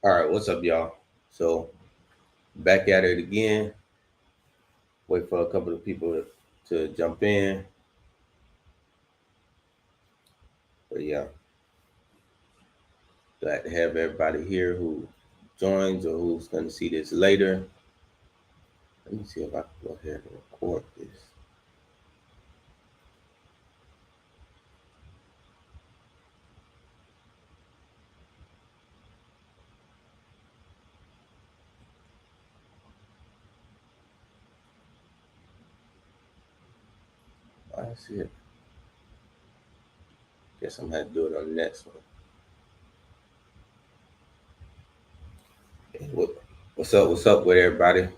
All right, what's up, y'all? So back at it again. Wait for a couple of people to jump in. But yeah, glad to have everybody here who joins or who's going to see this later. Let me see if I can go ahead and record this. I see it. Guess I'm going to have to do it on the next one. Okay, what's up? What's up with everybody?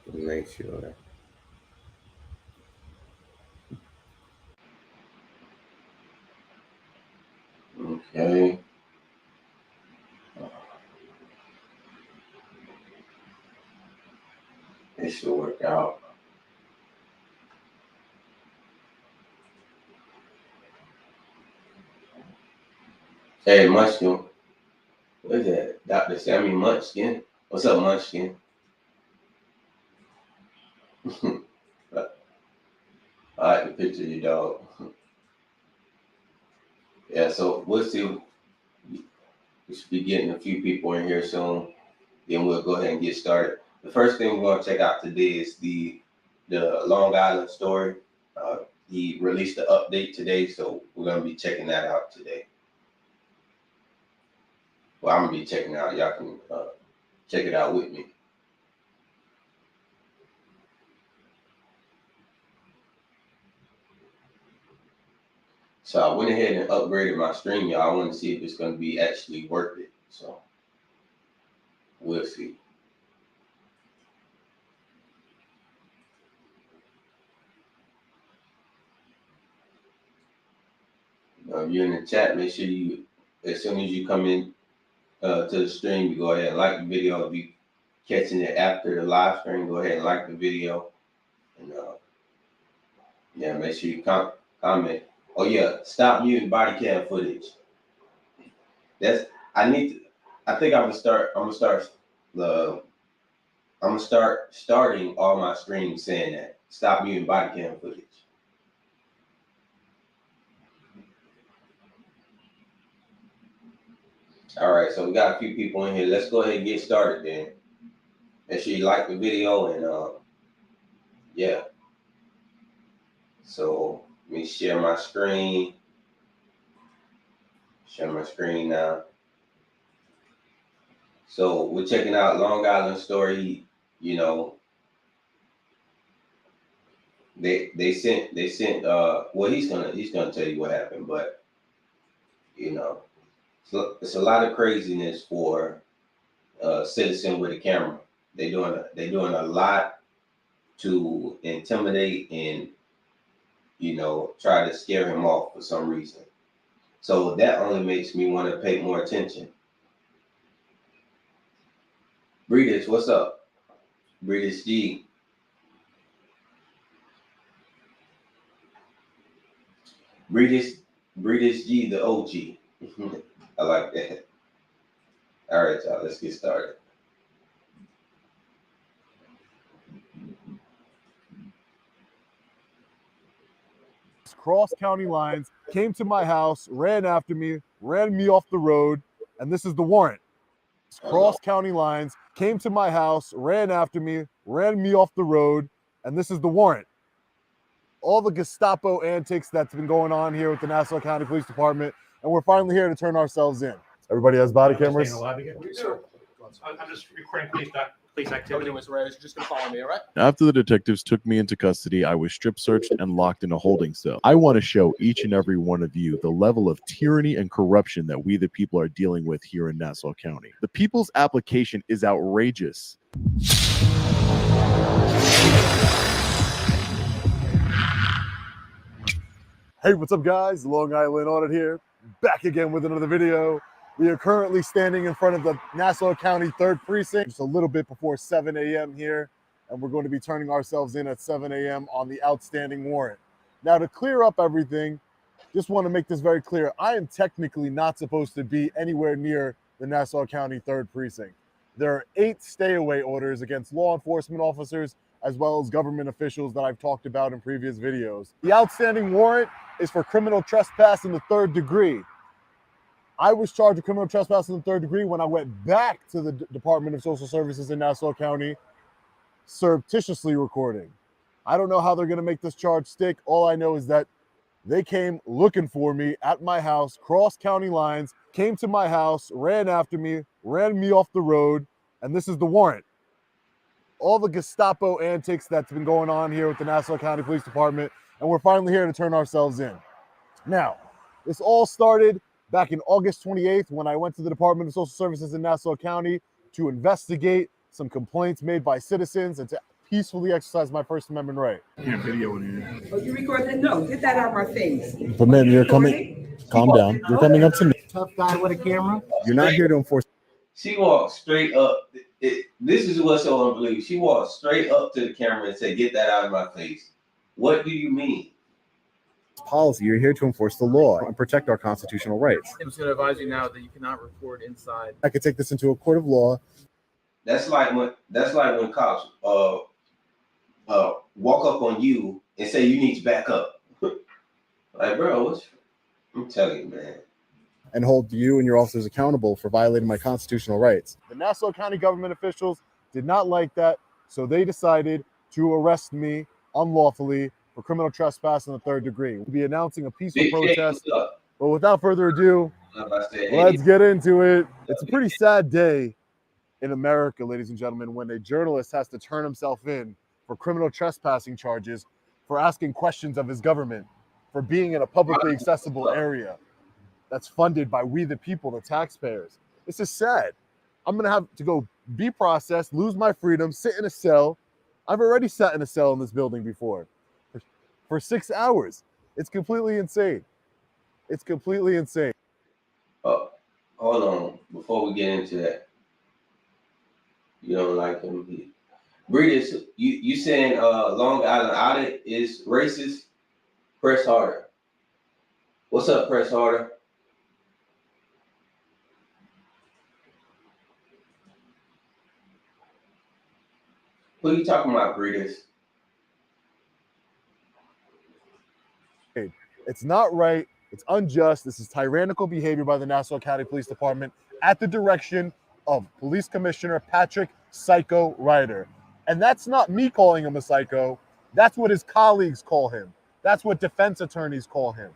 Let me make sure that. Okay. It should work out. Hey, Munchkin. What is that? Dr. Sammy Munchkin? What's up, Munchkin? I like the picture of your dog. Yeah, so we'll see. We should be getting a few people in here soon. Then we'll go ahead and get started. The first thing we're going to check out today is the Long Island story. He released the update today, so we're going to be checking that out today. Well, I'm going to be checking it out. Y'all can check it out with me. So I went ahead and upgraded my stream, y'all. I want to see if it's going to be actually worth it. So we'll see. If you're in the chat, make sure you, as soon as you come in to the stream, you go ahead and like the video. If you catching it after the live stream, go ahead and like the video. And yeah, make sure you comment. Oh yeah, stop muting body cam footage. I think I'm gonna start starting all my streams saying that. Stop muting body cam footage. All right, so we got a few people in here. Let's go ahead and get started then. Make sure you like the video and yeah. So let me share my screen. Share my screen now. So we're checking out Long Island story. You know, they sent well, he's gonna tell you what happened, but you know, it's a lot of craziness for a citizen with a camera. They're doing a lot to intimidate and try to scare him off for some reason. So that only makes me want to pay more attention. Breeders, what's up? Breeders G. Breeders G, the OG. I like that. All right, y'all, let's get started. Cross county lines, came to my house, ran after me, ran me off the road, and this is the warrant. Cross county lines, came to my house, ran after me, ran me off the road, and this is the warrant. All the Gestapo antics that's been going on here with the Nassau County Police Department, and we're finally here to turn ourselves in. Everybody has body cameras? Sure. I'm just recording police activity. Everything was ready. You're just gonna follow me, all right? After the detectives took me into custody, I was strip searched and locked in a holding cell. I want to show each and every one of you the level of tyranny and corruption that we the people are dealing with here in Nassau County. The people's application is outrageous. Hey, what's up, guys? Long Island Audit here, back again with another video. We are currently standing in front of the Nassau County 3rd Precinct, just a little bit before 7 a.m. here, and we're going to be turning ourselves in at 7 a.m. on the outstanding warrant. Now, to clear up everything, Just want to make this very clear. I am technically not supposed to be anywhere near the Nassau County 3rd Precinct. There are 8 stay-away orders against law enforcement officers as well as government officials that I've talked about in previous videos. The outstanding warrant is for criminal trespass in the 3rd degree. I was charged with criminal trespass in the 3rd degree when I went back to the Department of Social Services in Nassau County, surreptitiously recording. I don't know how they're going to make this charge stick. All I know is that they came looking for me at my house, crossed county lines, came to my house, ran after me, ran me off the road, and this is the warrant. All the Gestapo antics that's been going on here with the Nassau County Police Department, and we're finally here to turn ourselves in. Now, this all started back in August 28th when I went to the Department of Social Services in Nassau County to investigate some complaints made by citizens and to peacefully exercise my First Amendment right. Can't video in here. Oh, you recording? No, get that out of my face. But man, you're coming. Calm down. You're coming up to me. Tough guy with a camera. You're not here to enforce. She walked straight up. This is what's so unbelievable. She walked straight up to the camera and said, "Get that out of my face." What do you mean? Policy. You're here to enforce the law and protect our constitutional rights. I'm just going to advise you now that you cannot record inside. I could take this into a court of law. That's like when cops walk up on you and say you need to back up. Like, bro, I'm telling you, man. And hold you and your officers accountable for violating my constitutional rights. The Nassau County government officials did not like that, so they decided to arrest me unlawfully for criminal trespass in the 3rd degree. We'll be announcing a peaceful protest. But without further ado, let's get into it. It's a pretty sad day in America, ladies and gentlemen, when a journalist has to turn himself in for criminal trespassing charges, for asking questions of his government, for being in a publicly accessible area that's funded by we the people, the taxpayers. This is sad. I'm going to have to go be processed, lose my freedom, sit in a cell. I've already sat in a cell in this building before for 6 hours. It's completely insane. It's completely insane. Oh, hold on. Before we get into that, you don't like him. Breeders, you saying Long Island Audit is racist? Press harder. What's up, Press harder? Who are you talking about, Breeders? It's not right. It's unjust. This is tyrannical behavior by the Nassau County Police Department at the direction of Police Commissioner Patrick Psycho Ryder. And that's not me calling him a psycho. That's what his colleagues call him. That's what defense attorneys call him.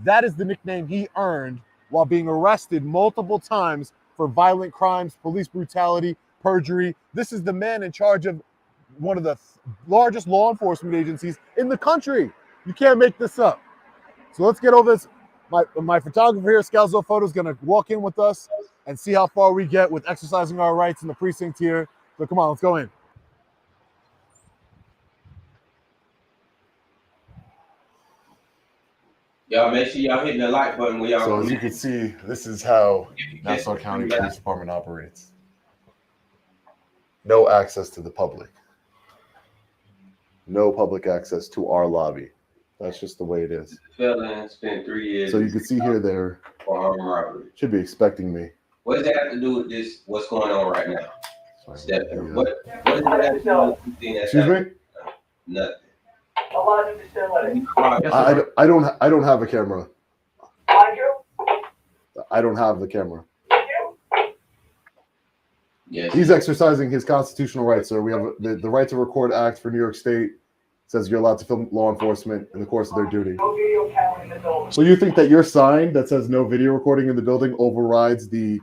That is the nickname he earned while being arrested multiple times for violent crimes, police brutality, perjury. This is the man in charge of one of the largest law enforcement agencies in the country. You can't make this up. So let's get over this. My photographer here, Scalzo Photo, is going to walk in with us and see how far we get with exercising our rights in the precinct here. So come on, let's go in. Y'all make sure y'all hitting the like button when y'all. So as you can see, this is how Nassau County Police Department operates. No access to the public. No public access to our lobby. That's just the way it is. Felon spent 3 years. So you can see here, they're for armed robbery. should be expecting me. What does that have to do with this? What's going on right now? Sorry, Stephen, what does that have to do with the thing that's excuse me? happening? Nothing. I don't have a camera. I don't have the camera. Yes. He's exercising his constitutional rights, sir. We have the Right to Record Act for New York State says you're allowed to film law enforcement in the course of their duty. No video camera in the building. So you think that your sign that says no video recording in the building overrides the...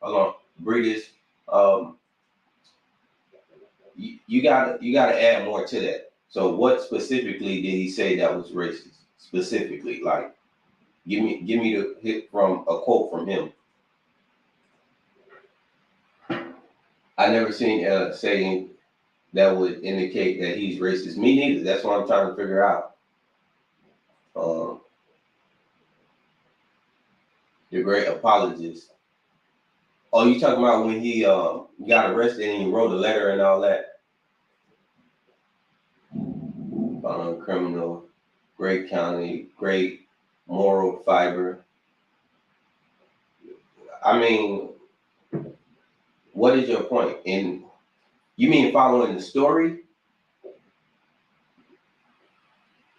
Hold on, Breeders. You gotta add more to that. So what specifically did he say that was racist? Specifically, like, give me the hit from a quote from him. I never seen saying that would indicate that he's racist. Me neither. That's what I'm trying to figure out. You're a great apologist. Oh, you talking about when he got arrested and he wrote a letter and all that? Criminal, great county, great moral fiber. I mean, what is your point? And you mean following the story?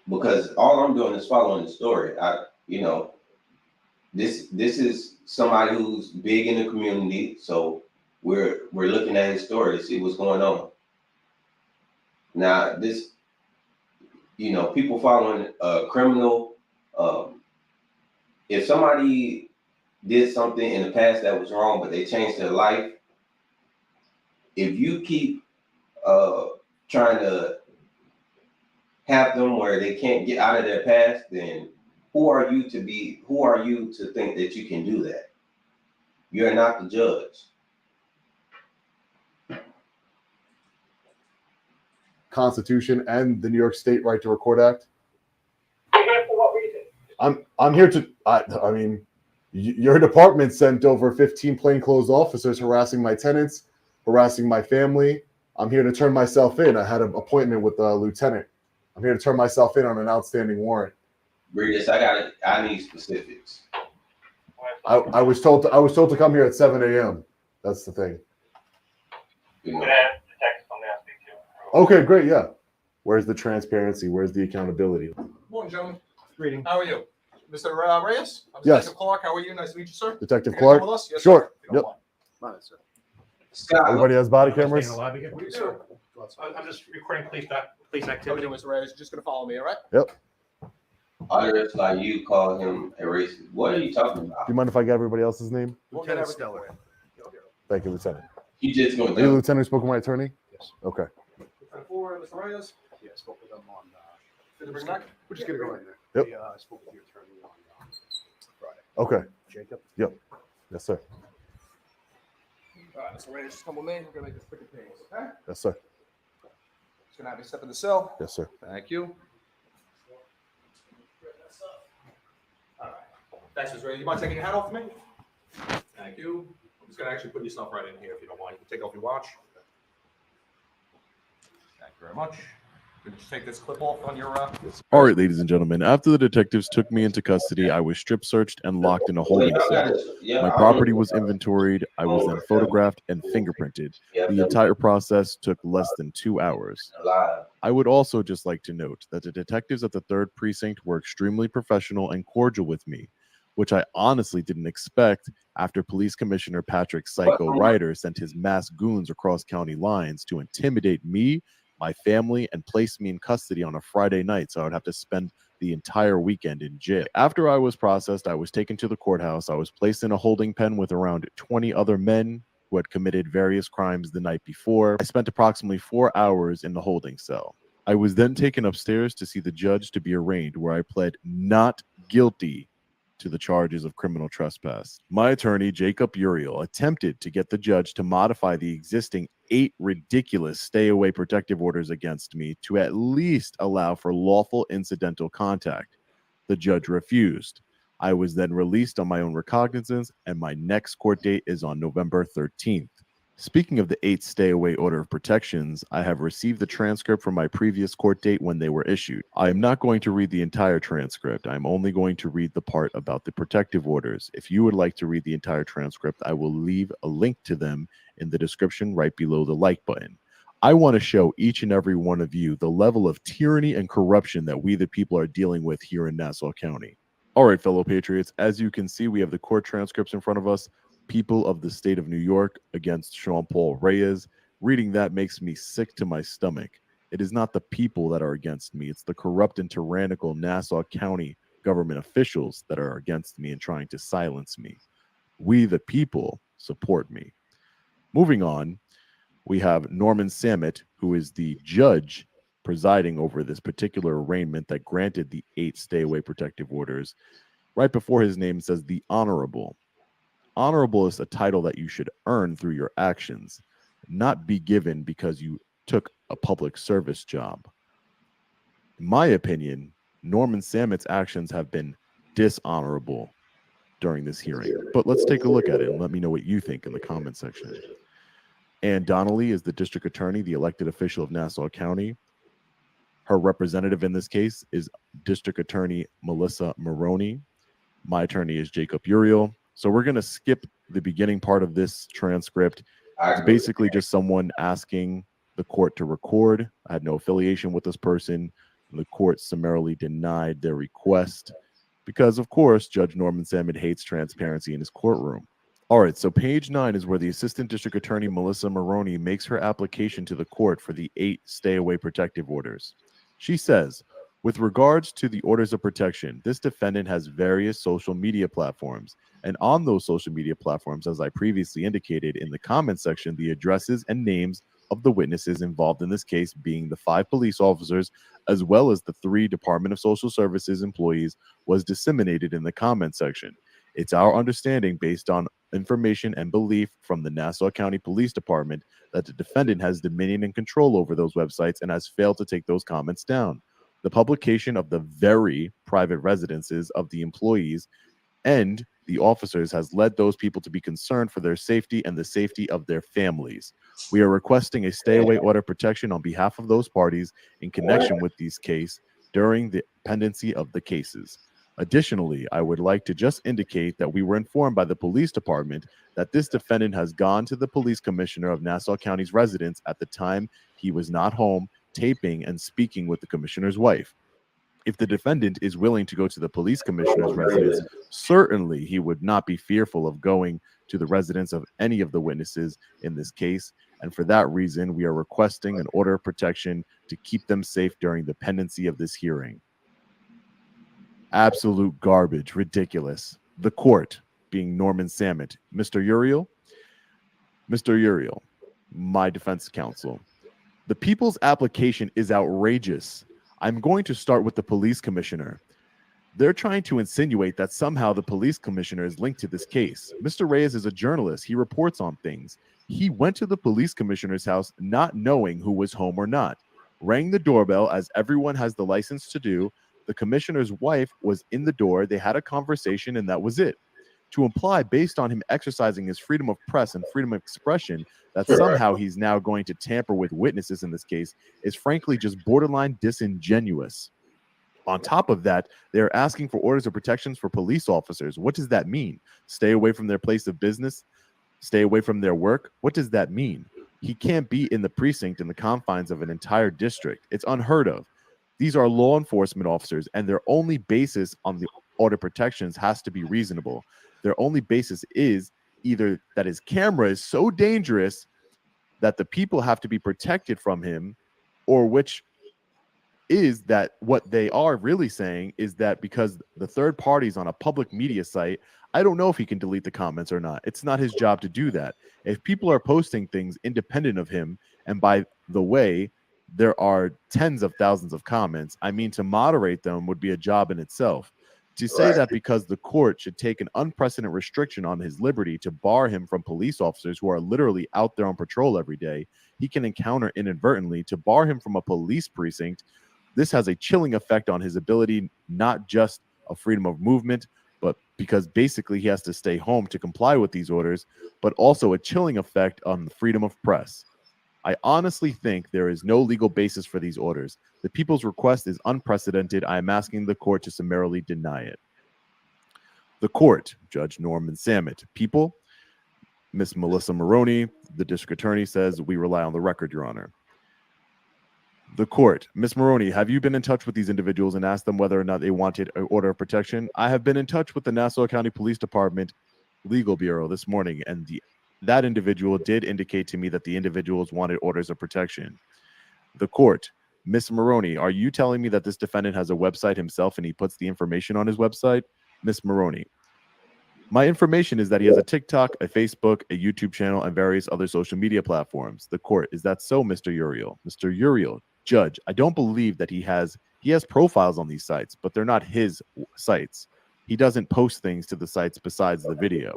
Because all I'm doing is following the story. This is somebody who's big in the community, so we're looking at his story to see what's going on. Now, this, people following a criminal. If somebody did something in the past that was wrong, but they changed their life, if you keep trying to have them where they can't get out of their past, then who are you to think that you can do that? You're not the judge. Constitution and the New York State Right to Record Act. For what reason? I'm here to. I mean, your department sent over 15 plainclothes officers harassing my tenants, harassing my family. I'm here to turn myself in. I had an appointment with the lieutenant. I'm here to turn myself in on an outstanding warrant. Regis, I need specifics. I was told to come here at 7 a.m. That's the thing. Okay, great. Yeah. Where's the transparency? Where's the accountability? Morning, gentlemen. Greeting. How are you? Mr. Reyes? I'm Yes. Detective Clark. How are you? Nice to meet you, sir. Detective You gonna come Clark? with us? Yes, Sure. sir. If you don't mind. Scott, Everybody has body cameras? Stay in the lobby again? We do. I'm just recording police How are you activity. doing, Mr. Reyes? You're just gonna follow me, all right? others like you call him a racist. What are you talking about? Do you mind if I get everybody else's name? We'll get everything for you. Thank you, Lieutenant. You just gonna Are you the lieutenant who spoke with my attorney? Yes. Okay. Mr. Reyes? Yeah, I spoke with them on, Did you bring back? we're just gonna go in there. Yep. Yeah, I spoke with your attorney on Friday. Okay. Jacob? Yes, sir. All right, Mr. Reyes, just come with me. We're gonna make this quick and painless, okay? Yes, sir. Just gonna have you step in the cell. Yes, sir. Thank you. All right. Thanks, Mr. Reyes. You mind taking your hat off for me? Thank you. I'm just gonna actually put your stuff right in here if you don't mind. You can take off your watch. Thank you very much. You can just take this clip off on your All right, ladies and gentlemen, after the detectives took me into custody, I was strip searched and locked in a holding cell. My property was inventoried. I was then photographed and fingerprinted. The entire process took less than 2 hours. I would also just like to note that the detectives at the 3rd Precinct were extremely professional and cordial with me, which I honestly didn't expect after Police Commissioner Patrick Psycho Ryder sent his masked goons across county lines to intimidate me, my family, and place me in custody on a Friday night, so I would have to spend the entire weekend in jail. After I was processed, I was taken to the courthouse. I was placed in a holding pen with around 20 other men who had committed various crimes the night before. I spent approximately 4 hours in the holding cell. I was then taken upstairs to see the judge to be arraigned, where I pled not guilty to the charges of criminal trespass. My attorney, Jacob Uriel, attempted to get the judge to modify the existing 8 ridiculous stay-away protective orders against me to at least allow for lawful incidental contact. The judge refused. I was then released on my own recognizance, and my next court date is on November 13th. Speaking of the 8 stay-away order of protections, I have received the transcript from my previous court date when they were issued. I am not going to read the entire transcript. I'm only going to read the part about the protective orders. If you would like to read the entire transcript, I will leave a link to them in the description right below the like button. I want to show each and every one of you the level of tyranny and corruption that we the people are dealing with here in Nassau County. All right, fellow patriots, as you can see, we have the court transcripts in front of us. People of the state of New York against Sean Paul Reyes. Reading that makes me sick to my stomach. It is not the people that are against me. It's the corrupt and tyrannical Nassau County government officials that are against me and trying to silence me. We, the people, support me. Moving on, we have Norman Samet, who is the judge presiding over this particular arraignment that granted the 8 stay-away protective orders. Right before his name says the Honorable. Honorable is a title that you should earn through your actions, not be given because you took a public service job. In my opinion, Norman Samet's actions have been dishonorable during this hearing. But let's take a look at it and let me know what you think in the comment section. Ann Donnelly is the district attorney, the elected official of Nassau County. Her representative in this case is District Attorney Melissa Maroney. My attorney is Jacob Uriel. So we're going to skip the beginning part of this transcript. I It's agree. basically just someone asking the court to record. I had no affiliation with this person. And the court summarily denied their request because, of course, Judge Norman Salmon hates transparency in his courtroom. All right, so page 9 is where the Assistant District Attorney Melissa Maroney makes her application to the court for the 8 stay-away protective orders. She says, with regards to the orders of protection, this defendant has various social media platforms. And on those social media platforms, as I previously indicated in the comment section, the addresses and names of the witnesses involved in this case being the 5 police officers, as well as the 3 Department of Social Services employees, was disseminated in the comment section. It's our understanding, based on information and belief from the Nassau County Police Department, that the defendant has dominion and control over those websites and has failed to take those comments down. The publication of the very private residences of the employees and the officers has led those people to be concerned for their safety and the safety of their families. We are requesting a stay-away order protection on behalf of those parties in connection with these cases during the pendency of the cases. Additionally, I would like to just indicate that we were informed by the police department that this defendant has gone to the police commissioner of Nassau County's residence at the time he was not home, taping and speaking with the commissioner's wife. If the defendant is willing to go to the police commissioner's residence, certainly he would not be fearful of going to the residence of any of the witnesses in this case. And for that reason, we are requesting an order of protection to keep them safe during the pendency of this hearing. Absolute garbage, ridiculous. The court, being Norman Samet, Mr. Uriel, my defense counsel. The people's application is outrageous. I'm going to start with the police commissioner. They're trying to insinuate that somehow the police commissioner is linked to this case. Mr. Reyes is a journalist. He reports on things. He went to the police commissioner's house not knowing who was home or not, rang the doorbell as everyone has the license to do. The commissioner's wife was in the door. They had a conversation and that was it. To imply, based on him exercising his freedom of press and freedom of expression, that somehow he's now going to tamper with witnesses in this case is frankly just borderline disingenuous. On top of that, they're asking for orders of protections for police officers. What does that mean? Stay away from their place of business? Stay away from their work? What does that mean? He can't be in the precinct in the confines of an entire district. It's unheard of. These are law enforcement officers, and their only basis on the order protections has to be reasonable. Their only basis is either that his camera is so dangerous that the people have to be protected from him, or which is that what they are really saying is that because the third party's on a public media site, I don't know if he can delete the comments or not. It's not his job to do that. If people are posting things independent of him, and by the way, there are tens of thousands of comments, I mean, to moderate them would be a job in itself. To say that because the court should take an unprecedented restriction on his liberty to bar him from police officers who are literally out there on patrol every day, he can encounter inadvertently, to bar him from a police precinct, this has a chilling effect on his ability, not just of freedom of movement, but because basically he has to stay home to comply with these orders, but also a chilling effect on the freedom of press. I honestly think there is no legal basis for these orders. The people's request is unprecedented. I am asking the court to summarily deny it. The court, Judge Norman Samet. People, Miss Melissa Maroney, the district attorney, says we rely on the record, Your Honor. The court, Miss Maroney, have you been in touch with these individuals and asked them whether or not they wanted an order of protection? I have been in touch with the Nassau County Police Department Legal Bureau this morning, and that individual did indicate to me that the individuals wanted orders of protection. The court, Miss Maroney, are you telling me that this defendant has a website himself and he puts the information on his website? Miss Maroney, my information is that he has a TikTok, a Facebook, a YouTube channel, and various other social media platforms. The court, is that so, Mr. Uriel? Mr. Uriel, Judge, I don't believe that he has profiles on these sites, but they're not his sites. He doesn't post things to the sites besides the video.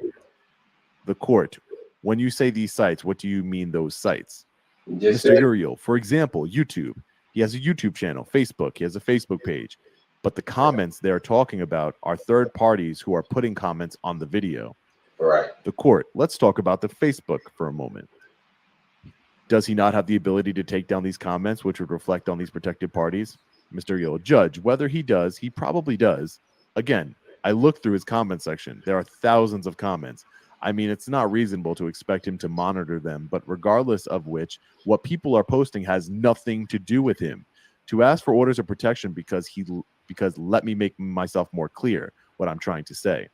The court, when you say these sites, what do you mean those sites? Mr. Uriel, for example, YouTube. He has a YouTube channel, Facebook. He has a Facebook page. But the comments they're talking about are third parties who are putting comments on the video. Right. The court, let's talk about the Facebook for a moment. Does he not have the ability to take down these comments, which would reflect on these protected parties? Mr. Yo, Judge, whether he does, he probably does. Again, I looked through his comment section. There are thousands of comments. I mean, it's not reasonable to expect him to monitor them, but regardless of which, what people are posting has nothing to do with him. To ask for orders of protection because let me make myself more clear what I'm trying to say.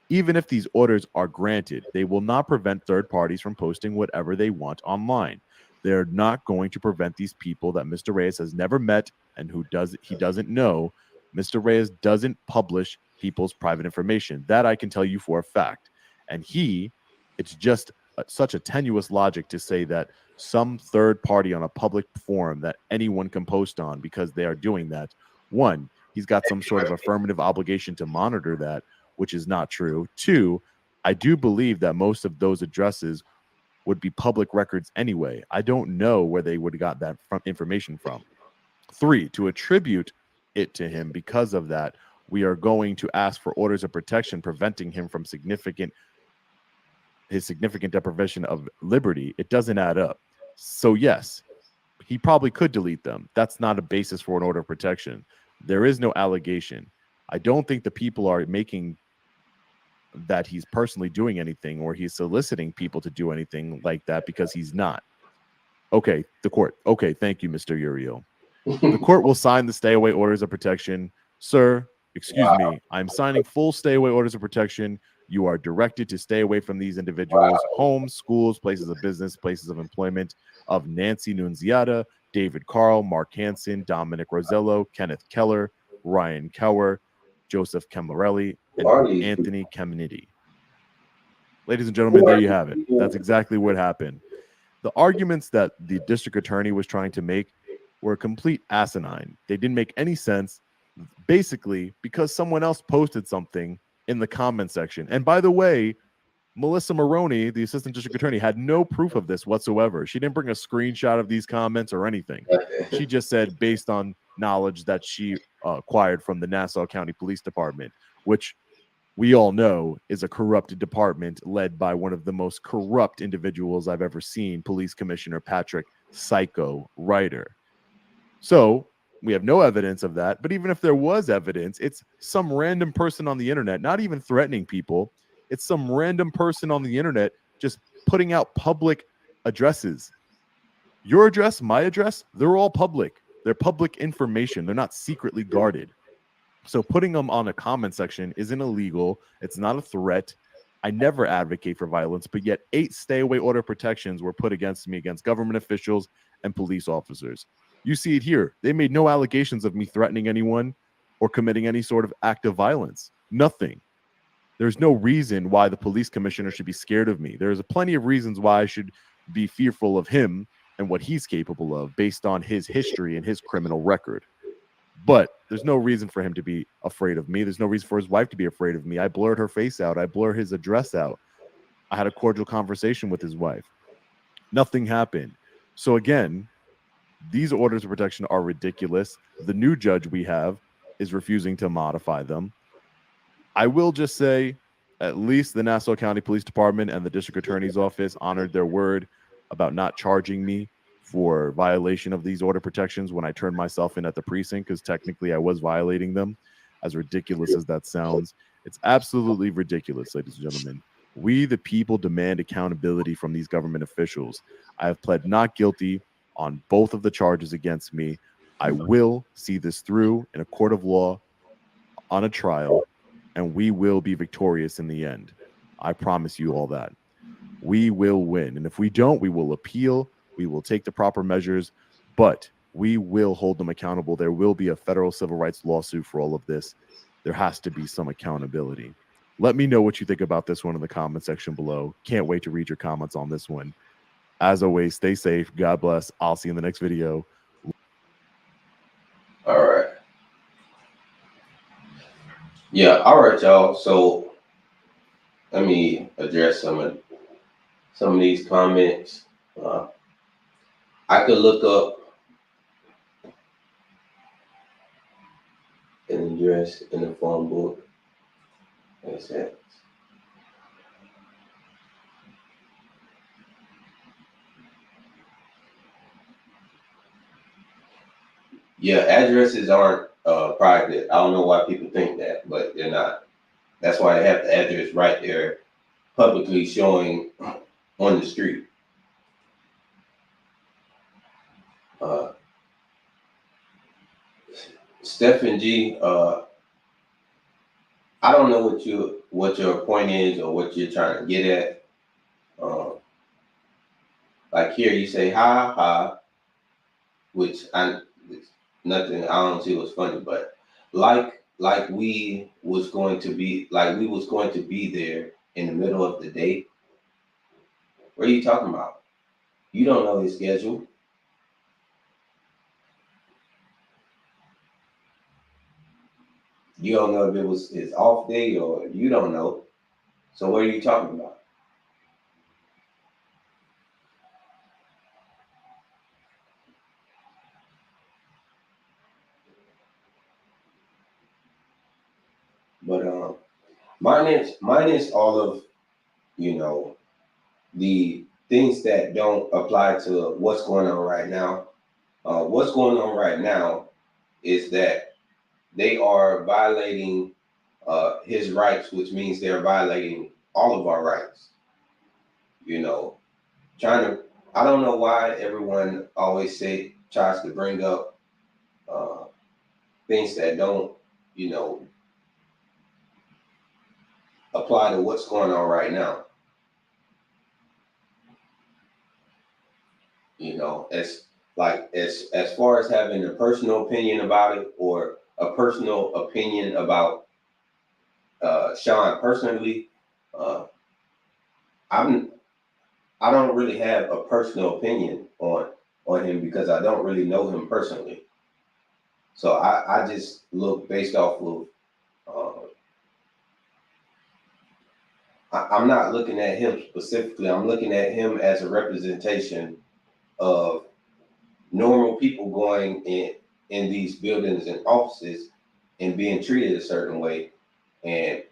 Even if these orders are granted, they will not prevent third parties from posting whatever they want online. They're not going to prevent these people that Mr. Reyes has never met and he doesn't know. Mr. Reyes doesn't publish people's private information. That I can tell you for a fact. And it's just such a tenuous logic to say that some third party on a public forum that anyone can post on because they are doing that. One, he's got some sort of affirmative obligation to monitor that, which is not true. Two, I do believe that most of those addresses would be public records anyway. I don't know where they would have got that information from. Three, to attribute it to him because of that, we are going to ask for orders of protection preventing him from his significant deprivation of liberty. It doesn't add up. So yes, he probably could delete them. That's not a basis for an order of protection. There is no allegation. I don't think the people are making that he's personally doing anything or he's soliciting people to do anything like that, because he's not. Okay, the court. Okay, thank you, Mr. Uriel. The court will sign the stay away orders of protection. Sir, excuse me, I'm signing full stay away orders of protection. You are directed to stay away from these individuals' homes, schools, places of business, places of employment of Nancy Nunziata, David Carl, Mark Hansen, Dominic Rosello, Kenneth Keller, Ryan Cower, Joseph Camarelli, and Anthony Caminiti. Ladies and gentlemen, there you have it. That's exactly what happened. The arguments that the district attorney was trying to make were complete asinine. They didn't make any sense, basically, because someone else posted something in the comment section. And by the way, Melissa Maroney, the assistant district attorney, had no proof of this whatsoever. She didn't bring a screenshot of these comments or anything. She just said, based on knowledge that she acquired from the Nassau County Police Department, which we all know is a corrupted department led by one of the most corrupt individuals I've ever seen, Police Commissioner Patrick Psycho Ryder. So we have no evidence of that. But even if there was evidence, it's some random person on the internet, not even threatening people. It's some random person on the internet just putting out public addresses. Your address, my address, they're all public. They're public information. They're not secretly guarded. So putting them on a comment section isn't illegal. It's not a threat. I never advocate for violence, but yet 8 stay away order protections were put against me, against government officials and police officers. You see it here. They made no allegations of me threatening anyone or committing any sort of act of violence. Nothing. There's no reason why the police commissioner should be scared of me. There's plenty of reasons why I should be fearful of him and what he's capable of based on his history and his criminal record. But there's no reason for him to be afraid of me. There's no reason for his wife to be afraid of me. I blurred her face out. I blurred his address out. I had a cordial conversation with his wife. Nothing happened. So again, these orders of protection are ridiculous. The new judge we have is refusing to modify them. I will just say, at least the Nassau County Police Department and the District Attorney's Office honored their word about not charging me for violation of these order protections when I turned myself in at the precinct, because technically I was violating them. As ridiculous as that sounds, it's absolutely ridiculous, ladies and gentlemen. We, the people, demand accountability from these government officials. I have pled not guilty on both of the charges against me. I will see this through in a court of law on a trial, and we will be victorious in the end. I promise you all that. We will win. And if we don't, we will appeal. We will take the proper measures, but we will hold them accountable. There will be a federal civil rights lawsuit for all of this. There has to be some accountability. Let me know what you think about this one in the comment section below. Can't wait to read your comments on this one. As always, stay safe. God bless. I'll see you in the next video. All right. Yeah. All right, y'all. So let me address some of these comments. I could look up an address in the phone book. That's it. Yeah, addresses aren't private. I don't know why people think that, but they're not. That's why they have the address right there, publicly showing on the street. Stephen G, I don't know what your point is or what you're trying to get at. Like here, you say ha ha, which it's nothing. I don't see what's funny, but like we was going to be there in the middle of the day. What are you talking about? You don't know his schedule. You don't know if it was his off day or you don't know. So what are you talking about? But minus all of, you know, the things that don't apply to what's going on right now. What's going on right now is that they are violating his rights, which means they're violating all of our rights. You know, I don't know why everyone always tries to bring up things that don't, you know, apply to what's going on right now. You know, as far as having a personal opinion about it or a personal opinion about Sean personally, I don't really have a personal opinion on him because I don't really know him personally. So I just look based off of I'm not looking at him specifically. I'm looking at him as a representation of normal people going in these buildings and offices and being treated a certain way. And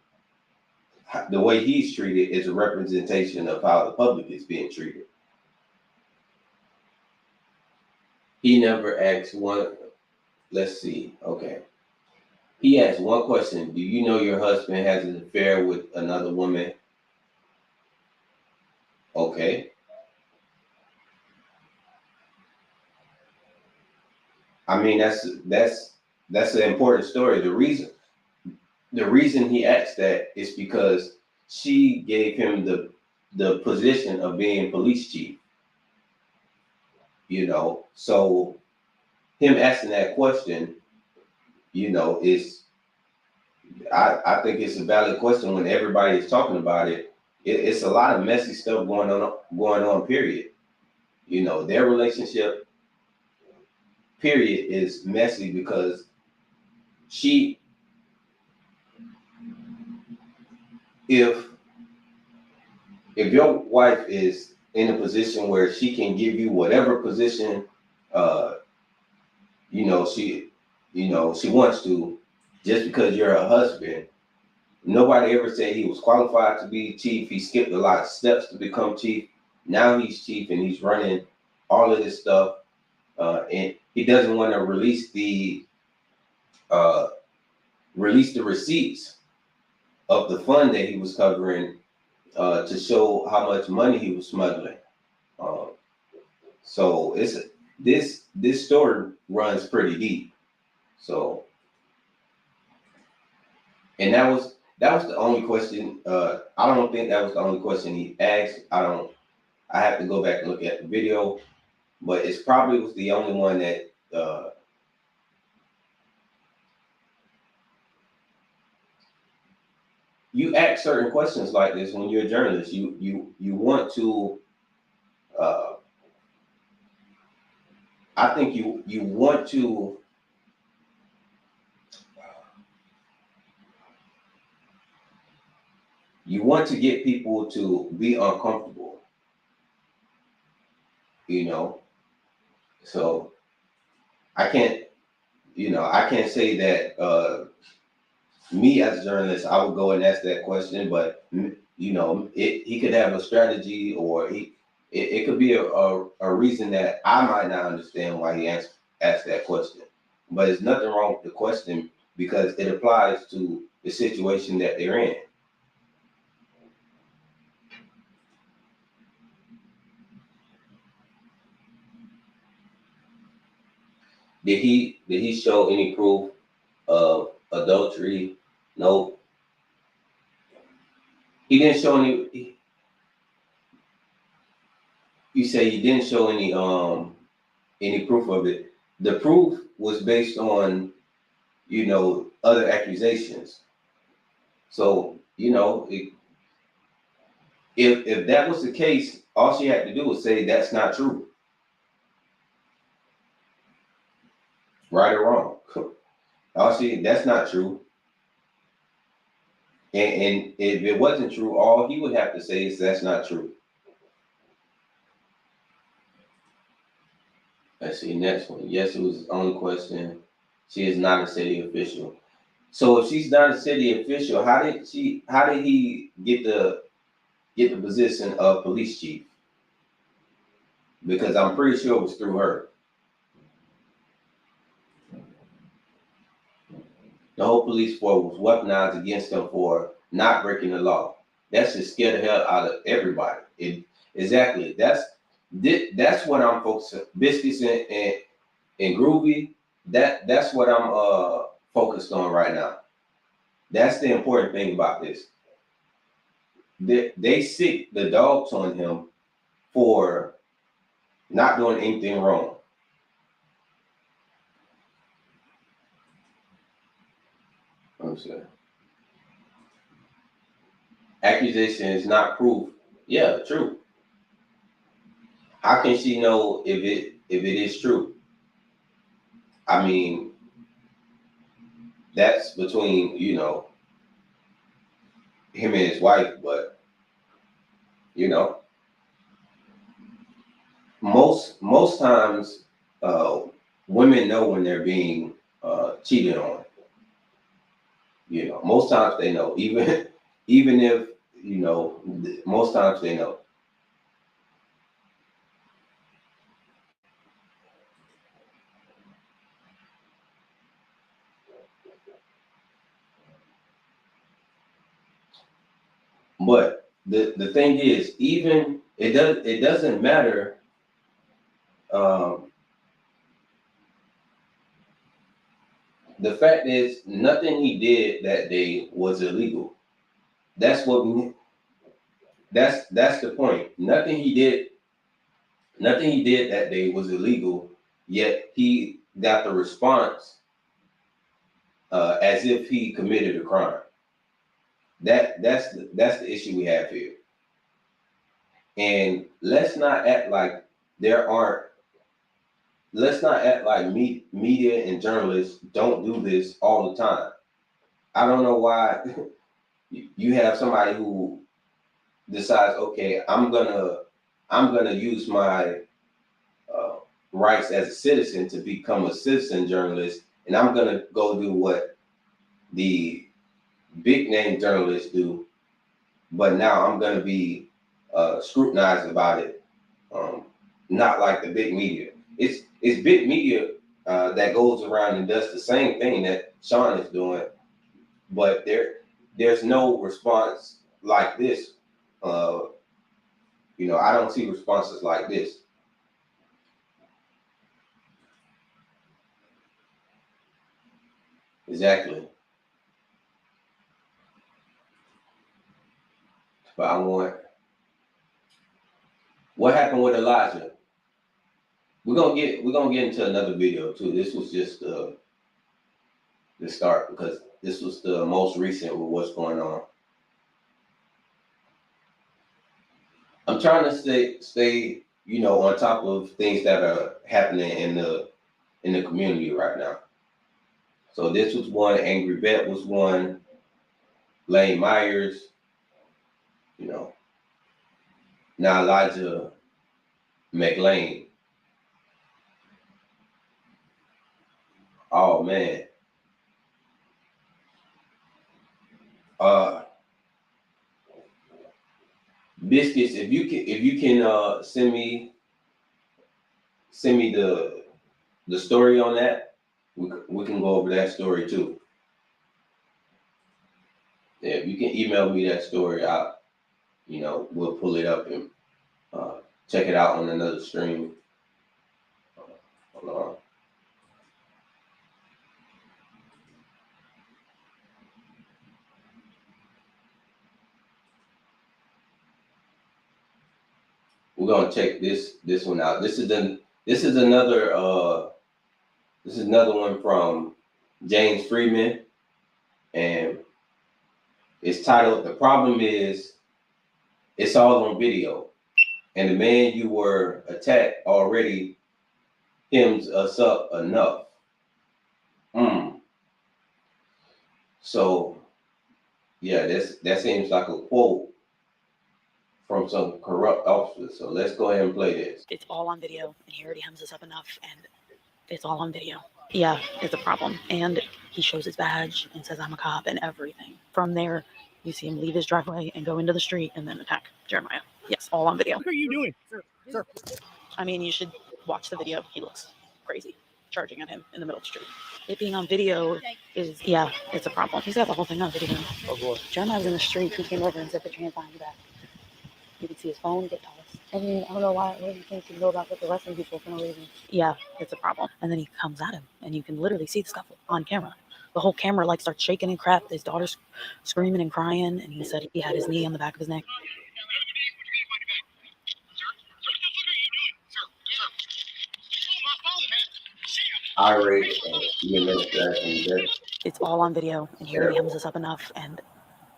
the way he's treated is a representation of how the public is being treated. He never asked one, let's see, okay. He asked one question, do you know your husband has an affair with another woman? Okay. I mean, that's an important story. The reason he asked that is because she gave him the position of being police chief. You know, so him asking that question, you know, I think it's a valid question when everybody is talking about it. It's a lot of messy stuff going on, period. You know, their relationship, period, is messy because if your wife is in a position where she can give you whatever position, she wants to, just because you're her husband. Nobody ever said he was qualified to be chief. He skipped a lot of steps to become chief. Now he's chief and he's running all of this stuff. And he doesn't want to release the receipts of the fund that he was covering to show how much money he was smuggling. So this story runs pretty deep. So, and that was the only question. I don't think that was the only question he asked. I have to go back and look at the video, but it's probably was the only one that you ask certain questions like this when you're a journalist. You want to. I think you want to. You want to get people to be uncomfortable, you know. So I can't say that me as a journalist, I would go and ask that question, but you know, he could have a strategy, or it could be a reason that I might not understand why he asked that question. but there's nothing wrong with the question because it applies to the situation that they're in. Did he show any proof of adultery? No. He didn't show any. You say he didn't show any proof of it. The proof was based on, other accusations. So, if that was the case, all she had to do was say that's not true. Right or wrong. That's not true. And if it wasn't true, all he would have to say is that's not true. Let's see, next one. Yes, it was his own question. She is not a city official. So if she's not a city official, how did he get the position of police chief? Because I'm pretty sure it was through her. The whole police force was weaponized against him for not breaking the law. That should scare the hell out of everybody. Exactly. That's what I'm focusing. Biscuits and Groovy. That's what I'm focused on right now. That's the important thing about this. They sick the dogs on him for not doing anything wrong. I'm sorry. Accusation is not proof. Yeah, true. How can she know if it is true? I mean, that's between, him and his wife, but most times women know when they're being cheated on. Most times they know, even if most times they know. But the thing is, even it doesn't matter. The fact is, nothing he did that day was illegal. That's the point. Nothing he did that day was illegal. Yet he got the response as if he committed a crime. That's the issue we have here. And let's not act like media and journalists don't do this all the time. I don't know why you have somebody who decides, okay, I'm gonna use my rights as a citizen to become a citizen journalist, and I'm gonna go do what the big name journalists do, but now I'm gonna be scrutinized about it, not like the big media. It's big media that goes around and does the same thing that Sean is doing, but there's no response like this. I don't see responses like this. Exactly. But what happened with Elijah? We're gonna get into another video too. This was just the start because this was the most recent with what's going on. I'm trying to stay on top of things that are happening in the community right now. So this was one. Angry Vet was one. Lane Myers. Now Elijah McLean. Oh man. Biscuits, if you can send me the story on that, we can go over that story too. Yeah, if you can email me that story, we'll pull it up and check it out on another stream. Hold on. We're gonna check this one out. This is another one from James Freeman, and it's titled "The Problem Is It's All on Video, and the man you were attacked already hems us up enough." So yeah, that seems like a quote from some corrupt officer. So let's go ahead and play this. It's all on video, and he already hems us up enough, and it's all on video. Yeah, it's a problem. And he shows his badge and says, "I'm a cop," and everything. From there, you see him leave his driveway and go into the street and then attack Jeremiah. Yes, all on video. What are you doing? Sir. I mean, you should watch the video. He looks crazy, charging at him in the middle of the street. It being on video is, yeah, it's a problem. He's got the whole thing on video. Oh boy. Jeremiah was in the street. He came over and said, "Put your hands behind your back." You can see his phone get tossed. I mean, I don't know why. What do you think you know about arresting people for no reason? Yeah, it's a problem. And then he comes at him, and you can literally see the stuff on camera. The whole camera like starts shaking and crap. His daughter's screaming and crying, and he said he had his knee on the back of his neck. Irate EMS. It's all on video, and he already hems us up enough, and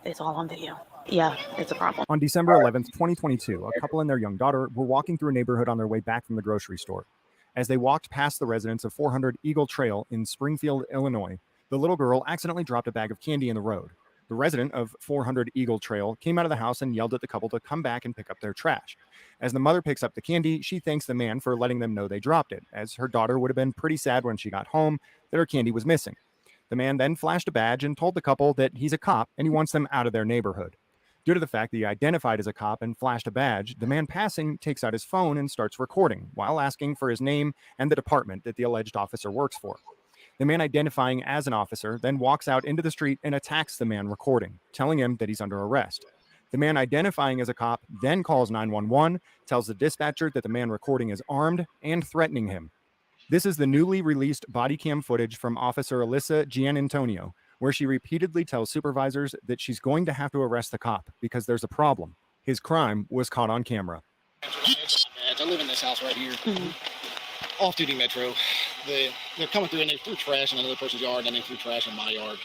it's all on video. Yeah, it's a problem. On December 11th, 2022, a couple and their young daughter were walking through a neighborhood on their way back from the grocery store. As they walked past the residence of 400 Eagle Trail in Springfield, Illinois, the little girl accidentally dropped a bag of candy in the road. The resident of 400 Eagle Trail came out of the house and yelled at the couple to come back and pick up their trash. As the mother picks up the candy, she thanks the man for letting them know they dropped it, as her daughter would have been pretty sad when she got home that her candy was missing. The man then flashed a badge and told the couple that he's a cop and he wants them out of their neighborhood. Due to the fact that he identified as a cop and flashed a badge, the man passing takes out his phone and starts recording while asking for his name and the department that the alleged officer works for. The man identifying as an officer then walks out into the street and attacks the man recording, telling him that he's under arrest. The man identifying as a cop then calls 911, tells the dispatcher that the man recording is armed and threatening him. This is the newly released body cam footage from Officer Alyssa Gianantonio, where she repeatedly tells supervisors that she's going to have to arrest the cop because there's a problem. His crime was caught on camera. I live in this house right here, off-duty Metro. They're coming through and they threw trash in another person's yard, and then they threw trash in my yard.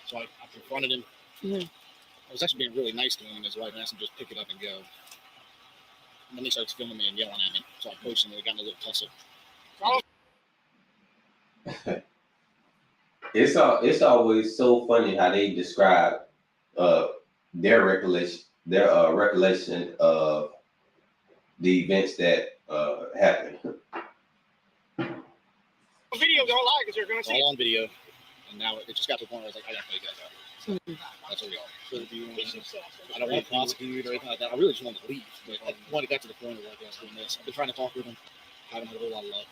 So I confronted him. I was actually being really nice to him and his wife, and asked him to just pick it up and go. And then he starts filming me and yelling at me. So I approached him and we got in a little tussle. It's always so funny how they describe their recollection of the events that happened. Video don't lie because you're going to see all on video, and now it just got to the point where I was like, I gotta play you guys out. That's what we are. I don't want to prosecute or anything like that. I really just wanted to leave, but when it got to the point of like I was doing this, I've been trying to talk with him. Haven't had a whole lot of luck.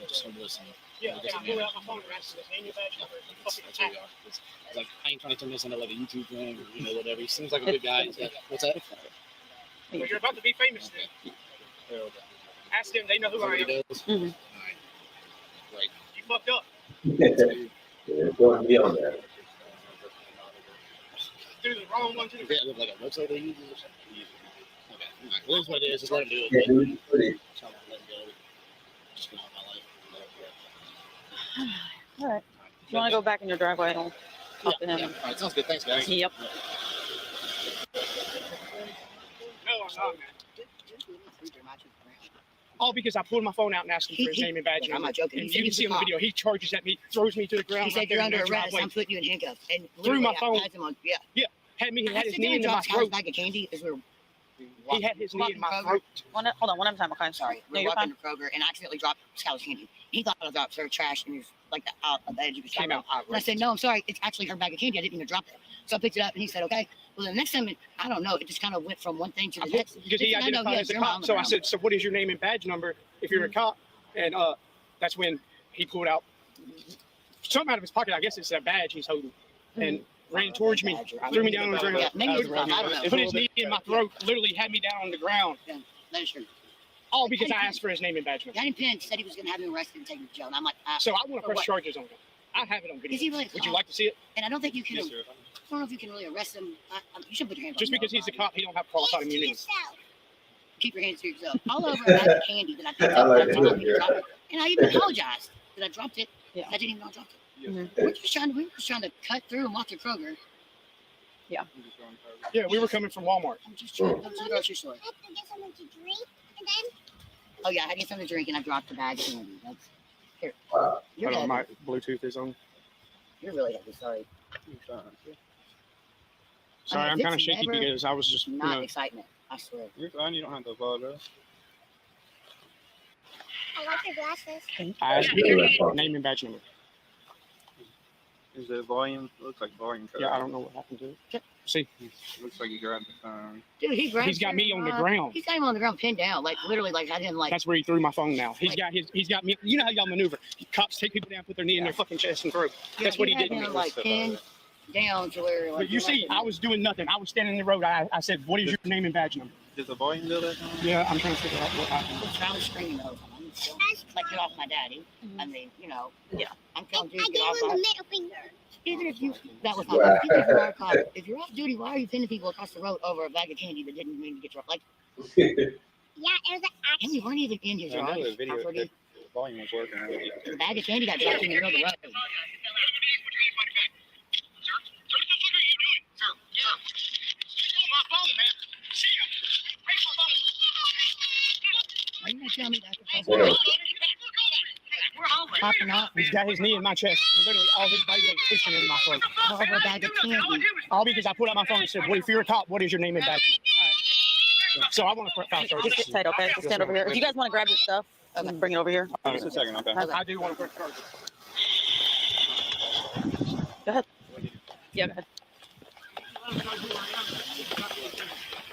Just him listening. Yeah, I pulled out my phone and asked him his name, badge number. That's what we are. It's like I ain't trying to turn this into like a YouTube thing or whatever. He seems like a good guy. What's that? Well, you're about to be famous then. Ask them, they know who I am. All right. Great. You fucked up. It's going to be on there. Do the wrong one too. Is that like a website they use? Okay. All right. Well, that's what it is. Just let him do it. Yeah, dude, put it. Tell him to let him go. Just get on my life. All right. If you want to go back in your driveway, I'll talk to him. All right. Sounds good. Thanks, guys. Yep. No, I'm not, man. All because I pulled my phone out and asked him for his name and badge number. I'm not joking. And you can see on the video, he charges at me, throws me to the ground. He said you're under arrest. I'm putting you in handcuffs. And through my phone. had Had his knee into my throat. Bag of candy as we were He had his knee in my throat. Hold on, one at a time. Okay. Sorry, No, we're you're walking to Kroger and I accidentally dropped Scout's candy. He thought I was out there trash and he was like out of the edge of his Came out. And I said, no, I'm sorry. It's actually her bag of candy. I didn't mean to drop it. So I picked it up and he said, okay. Well, the next time, I don't know. It just kind of went from one thing to the next. Because he identified as a cop. So I said, so what is your name and badge number if you're a cop? And that's when he pulled out something out of his pocket. I guess it's a badge he's holding, and ran towards me, threw me down on the ground. Yeah, maybe it's I don't know. Put his knee in my throat, literally had me down on the ground. Yeah, that is true. All because I asked for his name and badge number. Danny Penn said he was going to have him arrested and taken to jail. And I'm like, So I want to press charges on him. I have it on Is he video. really Would you like to see it? And I don't think you can. I don't know if you can really arrest him. You should put your hands Just on him. because he's a cop, he don't have qualified immunity. Keep your hands to yourself. All over a bag of candy that I picked up. like That I told you to drop it. And I even apologized that I dropped it. Yeah. I didn't even know I dropped it. We were just trying to cut through and walk to Kroger. Yeah, we were coming from Walmart. I'm just trying to go to the grocery store. Oh yeah, I get something to drink and I dropped the bag of candy. That's here. You're Hold on, heavy. my Bluetooth is on. You're really heavy. Sorry. Sorry, I'm If kind of it's shaky never because I was just, not excitement. I swear. You're fine. You don't have to apologize. I like your glasses. I asked for your name and badge number. Is it volume? It looks like volume. Yeah, I don't know what happened to it. See, Looks like you grabbed the phone. Dude, he grabbed he's got me on the ground. He's got him on the ground, pinned down, like literally, like I didn't like. That's where he threw my phone now. He's got me. You know how y'all maneuver. Cops take people down, put their knee in their fucking chest and throw. That's what he did to me. Like pinned down to where. Like, But you see, I was doing nothing. I was standing in the road. I said, "What is your name and badge number?" Is the volume bill that? Yeah, I'm trying to figure out what happened. I was screaming the whole time. I'm still, like, get off my daddy. I mean, you know. Yeah. I'm telling you, I get gave off him my. the middle finger. Even if you, that was not bad. Even if you are a cop, if you're off duty, why are you pinning people across the road over a bag of candy that didn't mean to get dropped? Like, Yeah, it was an and you weren't even in his I know yard. the video. The volume was working. The bag of candy got dropped in the middle of the road. Are you gonna tell me that? Popping off. He's got his knee in my chest. Literally, all his body was pushing in my throat. Over a bag of candy. All because I put out my phone and said, "What if you're a cop? What is your name and badge number?" Right. So I want to file charges. Just get tight, okay? Just stand over here. If you guys want to grab your stuff, bring it over here. Just a second, okay. I do want to press charges. Go ahead. Yeah, go ahead.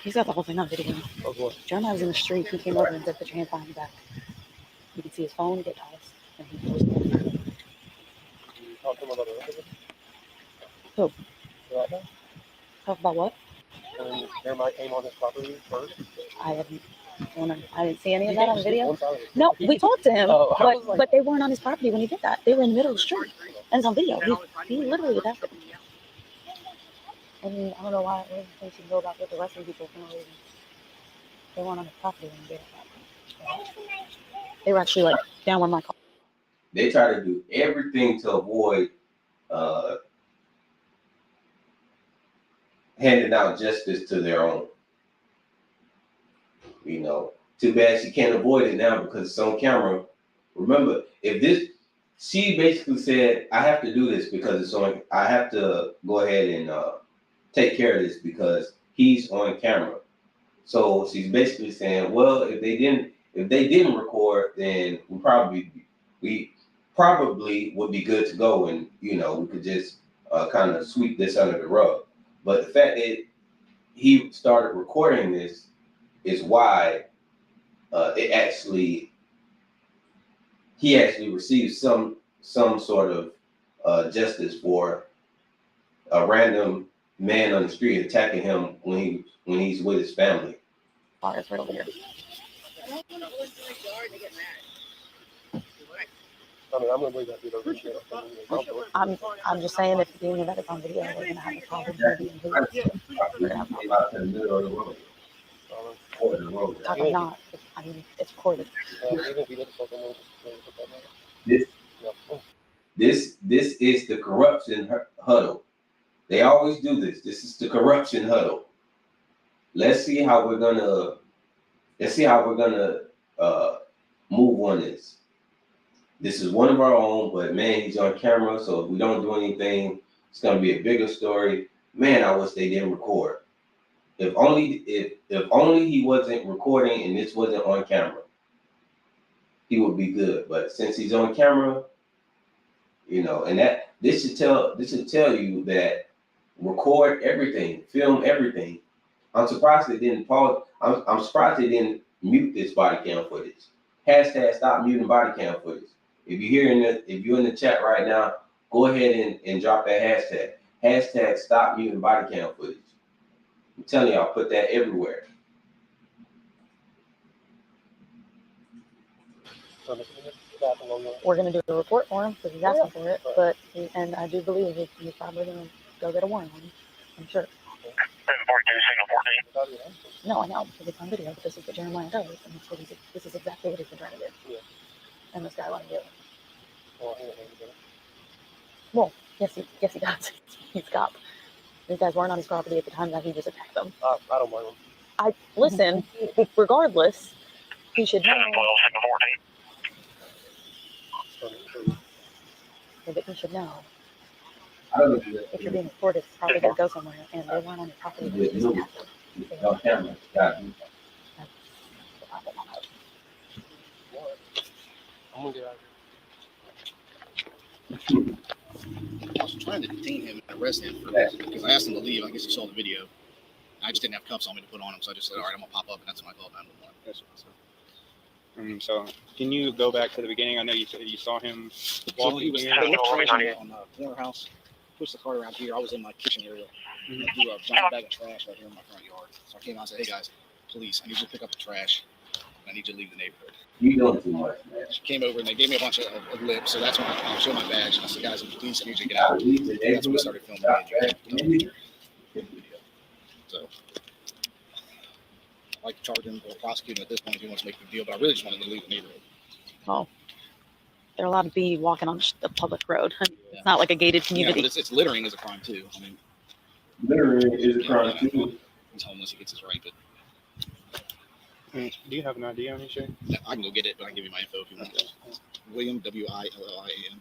He's got the whole thing on video. Jeremiah was in the street. He came over and said, "Put your hands behind your back." You can see his phone get tossed. And he goes, who? Talk about what? Jeremiah came on this property first. I didn't see any of that on video. No, we talked to him, but they weren't on his property when he did that. They were in the middle of the street, and it's on video. He literally attacked them. I mean, I don't know why he should go about with arresting people for no reason. They weren't on his property when he did that. They were actually like down where my car. They try to do everything to avoid handing out justice to their own. You know, too bad she can't avoid it now because it's on camera. Remember, she basically said, I have to do this because it's on, I have to go ahead and take care of this because he's on camera. So she's basically saying, well, if they didn't record, then we probably would be good to go, and you know, we could just kind of sweep this under the rug. But the fact that he started recording this is why he actually received some sort of justice for a random man on the street attacking him when he's with his family. Oh, it's right over here. I mean, I'm gonna bring that dude over here. I'm just saying, if the unit is on video, we're gonna have a problem. I'm not. I mean, it's recorded. This is the corruption huddle. They always do this. This is the corruption huddle. Let's see how we're gonna move on this. This is one of our own, but man, he's on camera, so if we don't do anything, it's gonna be a bigger story. Man, I wish they didn't record. If only he wasn't recording and this wasn't on camera, he would be good. But since he's on camera, you know, and that this should tell you that record everything, film everything. I'm surprised they didn't pause. I'm surprised they didn't mute this body cam footage. # stop muting body cam footage. If you're in the chat right now, go ahead and drop that hashtag. Hashtag stop muting body cam footage. I'm telling y'all, put that everywhere. We're going to do a report for him because he's asking for it, but and I do believe he's probably going to go get a warrant on him. I'm sure. No, I know because it's on video, but this is what Jeremiah does, and this is exactly what he's been trying to do. Yeah. And this guy won't do it. Well, yes, he does. He's cop. These guys weren't on his property at the time that he just attacked them. I don't blame him. I listen. Regardless, he should know. But he should know. If you're being reported, it's probably going to go somewhere, and they weren't on your property. No camera. Got it. I'm gonna get out I was trying to detain him and arrest him because I asked him to leave. I guess you saw the video. I just didn't have cuffs on me to put on him, so I just said, all right, I'm gonna pop up, and that's when I called 911. So can you go back to the beginning? I know you said you saw him So he walking was here. on the corner house, pushed the car around here. I was in my kitchen area. I threw a giant bag of trash right here in my front yard. So I came out and said, hey guys, police, I need you to pick up the trash. I need you to leave the neighborhood. You doing too much, man. She came over and they gave me a bunch of lips. So that's when I showed my badge and I said, guys, I'm police, I need you to get out. That's when we started filming. So I like to charge him or prosecute him at this point if he wants to make a deal, but I really just wanted to leave the neighborhood. Well, they're allowed to be walking on the public road. It's not like a gated community. Yeah, but it's littering is a crime too. I mean, littering is a crime too. He's homeless, he gets his right, but do you have an ID on you, Shay? I can go get it, but I can give you my info if you want. William, W-I-L-L-I-A-M.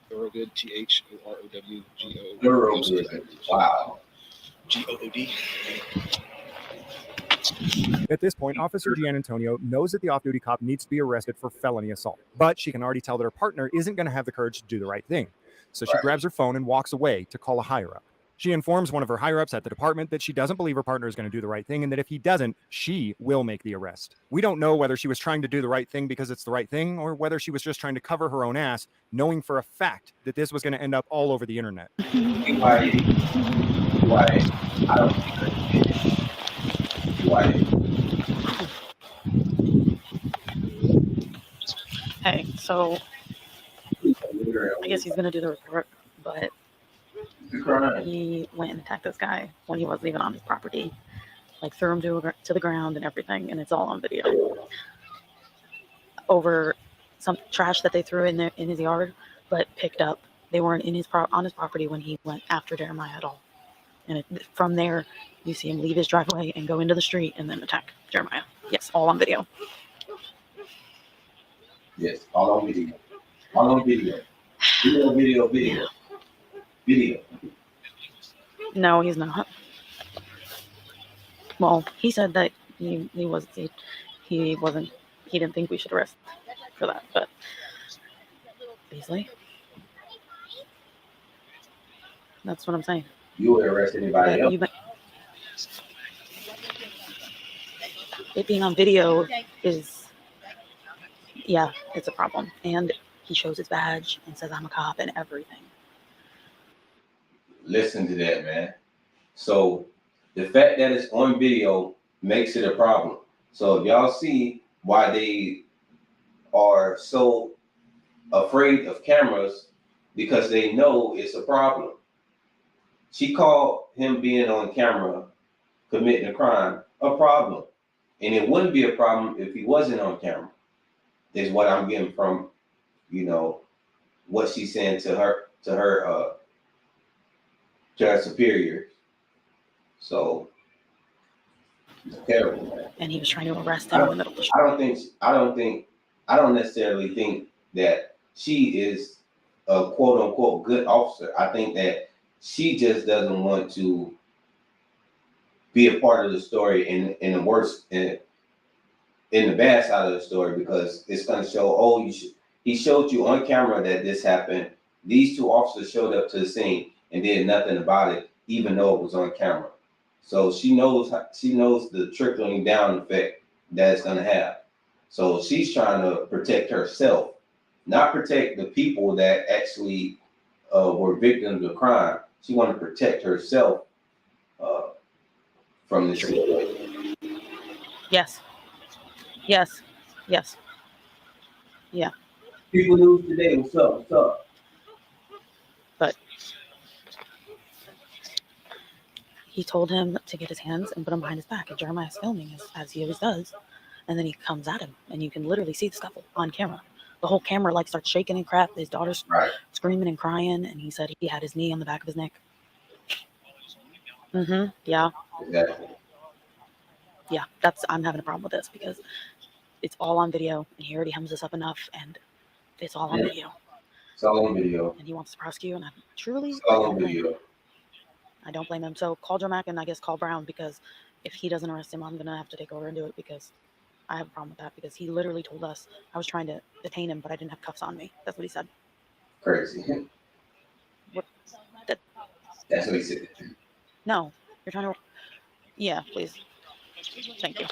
Thorogood, T-H-O-R-O-W-G-O. Thorogood. Wow. G-O-O-D. At this point, Officer Gianantonio knows that the off-duty cop needs to be arrested for felony assault, but she can already tell that her partner isn't going to have the courage to do the right thing. So she grabs her phone and walks away to call a higher-up. She informs one of her higher-ups at the department that she doesn't believe her partner is going to do the right thing and that if he doesn't, she will make the arrest. We don't know whether she was trying to do the right thing because it's the right thing or whether she was just trying to cover her own ass, knowing for a fact that this was going to end up all over the internet. Why? I don't think why? Hey, so I guess he's going to do the report, but he went and attacked this guy when he wasn't even on his property, like threw him to the ground and everything, and it's all on video. Over some trash that they threw in his yard, but picked up. They weren't on his property when he went after Jeremiah at all. And from there, you see him leave his driveway and go into the street and then attack Jeremiah. Yes, all on video. Yes, all on video. All on video. Video. No, he's not. Well, he said that he didn't think we should arrest for that, but Beasley, that's what I'm saying. You would arrest anybody else? It being on video is, yeah, it's a problem. And he shows his badge and says I'm a cop and everything. Listen to that, man. So the fact that it's on video makes it a problem. So if y'all see why they are so afraid of cameras, because they know it's a problem. She called him being on camera, committing a crime, a problem. And it wouldn't be a problem if he wasn't on camera. Is what I'm getting from, what she's saying to her superior. So it's terrible, man. And he was trying to arrest him in the middle of the street. I don't necessarily think that she is a quote unquote good officer. I think that she just doesn't want to be a part of the story in the worst, in the bad side of the story, because it's going to show, he showed you on camera that this happened. These two officers showed up to the scene and did nothing about it, even though it was on camera. So she knows the trickling down effect that it's going to have. So she's trying to protect herself, not protect the people that actually were victims of crime. She wanted to protect herself from this situation. Yes. Yes. Yes. Yeah. People News Today, what's up? What's up? But he told him to get his hands and put them behind his back. And Jeremiah's filming as he always does. And then he comes at him, and you can literally see the scuffle on camera. The whole camera like starts shaking and crap. His daughter's screaming and crying, and he said he had his knee on the back of his neck. Yeah. Exactly. Yeah, I'm having a problem with this because it's all on video, and he already hems this up enough, and it's all on video. It's all on video. And he wants to prosecute, and it's all on video. I don't blame him. So call Joe Mack and I guess call Brown, because if he doesn't arrest him, I'm going to have to take over and do it, because I have a problem with that, because he literally told us I was trying to detain him, but I didn't have cuffs on me. That's what he said. Crazy. That's what he said. No, you're trying to. Yeah, please. Thank you.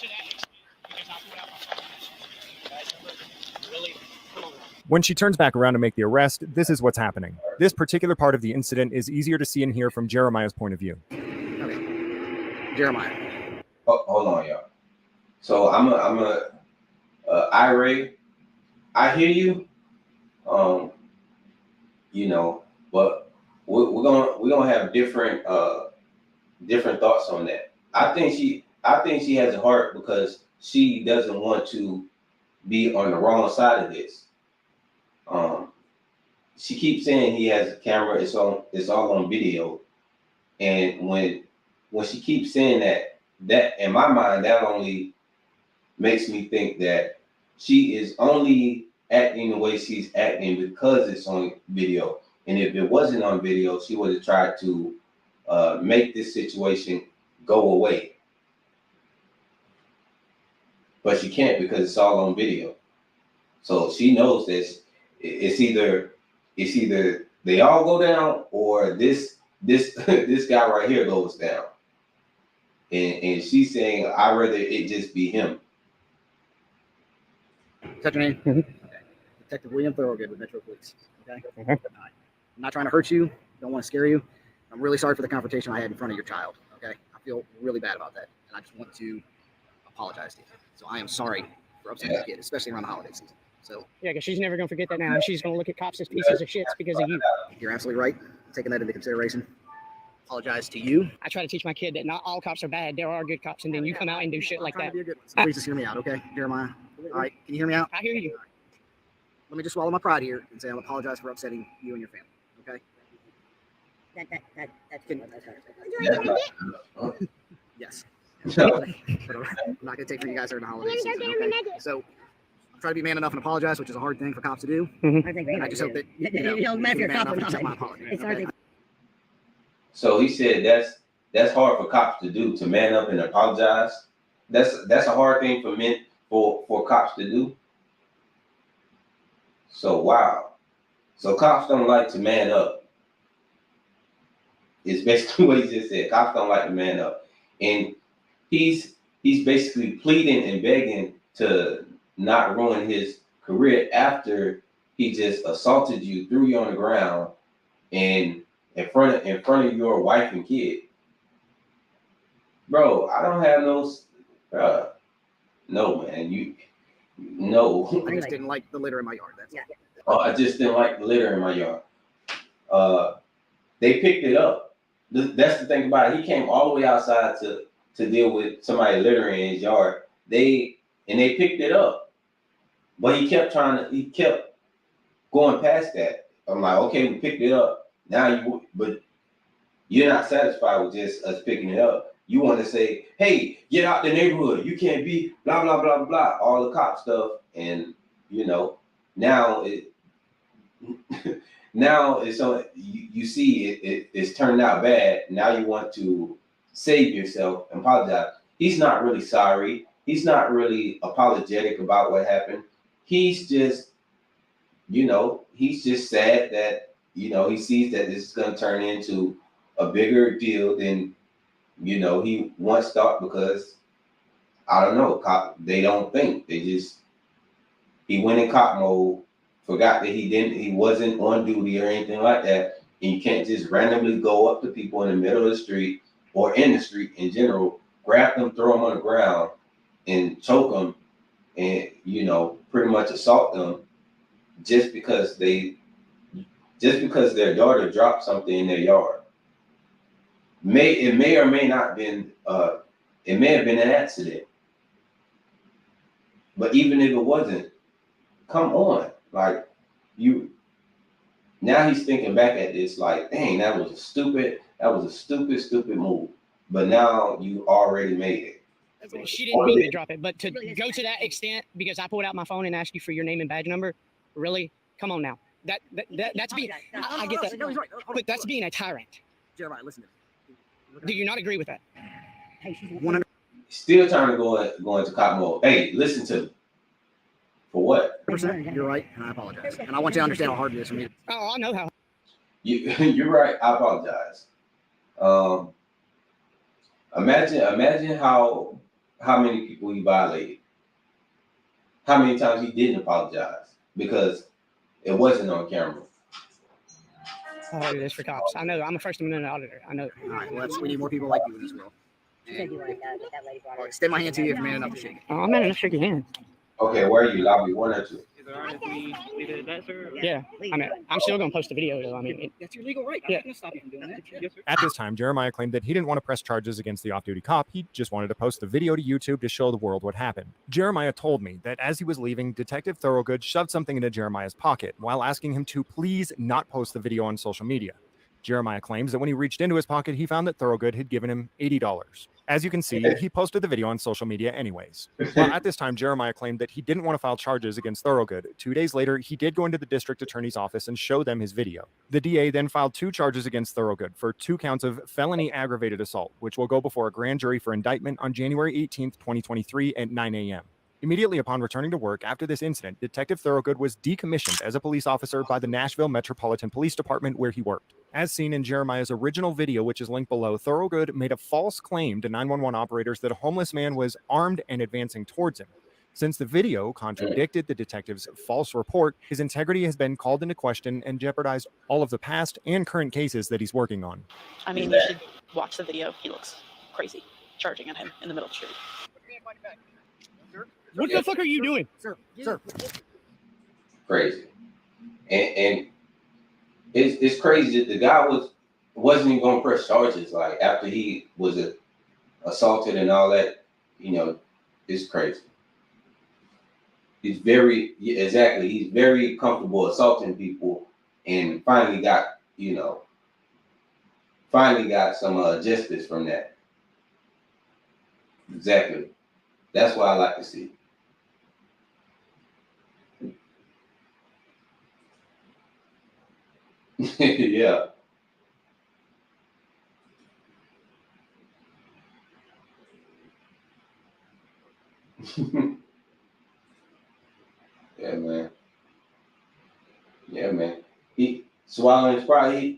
When she turns back around to make the arrest, this is what's happening. This particular part of the incident is easier to see and hear from Jeremiah's point of view. Okay. Jeremiah. Oh, hold on, y'all. So I'm a irate. I hear you. You know, but we're gonna have different thoughts on that. I think she has a heart because she doesn't want to be on the wrong side of this. She keeps saying he has a camera. It's all on video, and when she keeps saying that in my mind, that only makes me think that she is only acting the way she's acting because it's on video. And if it wasn't on video, she would have tried to make this situation go away. But she can't because it's all on video. So she knows that it's either they all go down or this guy right here goes down. And she's saying, I'd rather it just be him. Is that your name? Okay. Detective William Thorogood with Metro Police. Okay? All right. I'm not trying to hurt you. Don't want to scare you. I'm really sorry for the confrontation I had in front of your child. Okay? I feel really bad about that. And I just want to apologize to you. So I am sorry for upsetting the kid, especially around the holiday season. So Yeah, because she's never going to forget that now. And she's going to look at cops as pieces of shit because of you. You're absolutely right. Taking that into consideration. Apologize to you. I try to teach my kid that not all cops are bad. There are good cops. And then you come out and do shit like that. So please just hear me out, okay, Jeremiah? All right, can you hear me out? I hear you. Let me just swallow my pride here and say I apologize for upsetting you and your family, okay? That's good. Yes. But I'm not going to take for you guys during the holiday season, okay? So I'm trying to be man enough and apologize, which is a hard thing for cops to do. And I just hope that you know, man enough and accept my apology. Okay? So he said that's hard for cops to do, to man up and apologize. That's a hard thing for cops to do. So wow. So cops don't like to man up. It's basically what he just said. Cops don't like to man up. And he's basically pleading and begging to not ruin his career after he just assaulted you, threw you on the ground, and in front of your wife and kid. Bro, I don't have no, man, no. I just didn't like the litter in my yard. That's Oh, I just didn't like the litter in my yard. They picked it up. That's the thing about it. He came all the way outside to deal with somebody littering in his yard. They picked it up, but he kept going past that. I'm like, okay, we picked it up. But you're not satisfied with just us picking it up. You want to say, hey, get out the neighborhood. You can't be blah, blah, blah, blah, all the cop stuff. And, you know, now it's on, you see it's turned out bad. Now you want to save yourself and apologize. He's not really sorry. He's not really apologetic about what happened. He's just, he's just sad that, he sees that this is going to turn into a bigger deal than, he once thought, because I don't know, they don't think. He went in cop mode, forgot that he wasn't on duty or anything like that, and you can't just randomly go up to people in the middle of the street or in the street in general, grab them, throw them on the ground, and choke them, and pretty much assault them just because their daughter dropped something in their yard. It may or may not been it may have been an accident. But even if it wasn't, come on. Like now he's thinking back at this like, dang, that was a stupid move. But now you already made it. She didn't mean to drop it, but to go to that extent because I pulled out my phone and asked you for your name and badge number, really? Come on now. That's being. I get that, but that's being a tyrant. Jeremiah, listen to me. Do you not agree with that? Still trying to go into cop mode. Hey, listen to me. For what? 100%, you're right, and I apologize. And I want you to understand how hard it is for me. Oh, I know how. You're right. I apologize. Imagine how many people he violated. How many times he didn't apologize because it wasn't on camera. I do this for cops. I know. I'm a First Amendment auditor. I know. All right, well, we need more people like you in this world. All right, extend my hand to you if you're man enough to shake it. Oh, I'm man enough to shake your hand. Okay, where are you? Lobby 1 or 2? Yeah, I mean, I'm still gonna post the video though. I mean, that's your legal right. I'm Yeah. not gonna stop you from doing that. Yes, sir. At this time, Jeremiah claimed that he didn't want to press charges against the off-duty cop. He just wanted to post the video to YouTube to show the world what happened. Jeremiah told me that as he was leaving, Detective Thorogood shoved something into Jeremiah's pocket while asking him to please not post the video on social media. Jeremiah claims that when he reached into his pocket, he found that Thorogood had given him $80. As you can see, he posted the video on social media anyways. Well, at this time, Jeremiah claimed that he didn't want to file charges against Thorogood. 2 days later, he did go into the district attorney's office and show them his video. The DA then filed 2 charges against Thorogood for 2 counts of felony aggravated assault, which will go before a grand jury for indictment on January 18th, 2023 at 9 a.m. Immediately upon returning to work after this incident, Detective Thorogood was decommissioned as a police officer by the Nashville Metropolitan Police Department where he worked. As seen in Jeremiah's original video, which is linked below, Thorogood made a false claim to 911 operators that a homeless man was armed and advancing towards him. Since the video contradicted the detective's false report, his integrity has been called into question and jeopardized all of the past and current cases that he's working on. I mean, you should watch the video. He looks crazy, charging at him in the middle of the street. What the fuck are you doing? Sir. Crazy. And it's crazy that the guy wasn't even going to press charges. Like after he was assaulted and all that, it's crazy. He's very comfortable assaulting people and finally got some justice from that. Exactly. That's what I like to see. Yeah. Yeah, man. He swallowing his pride.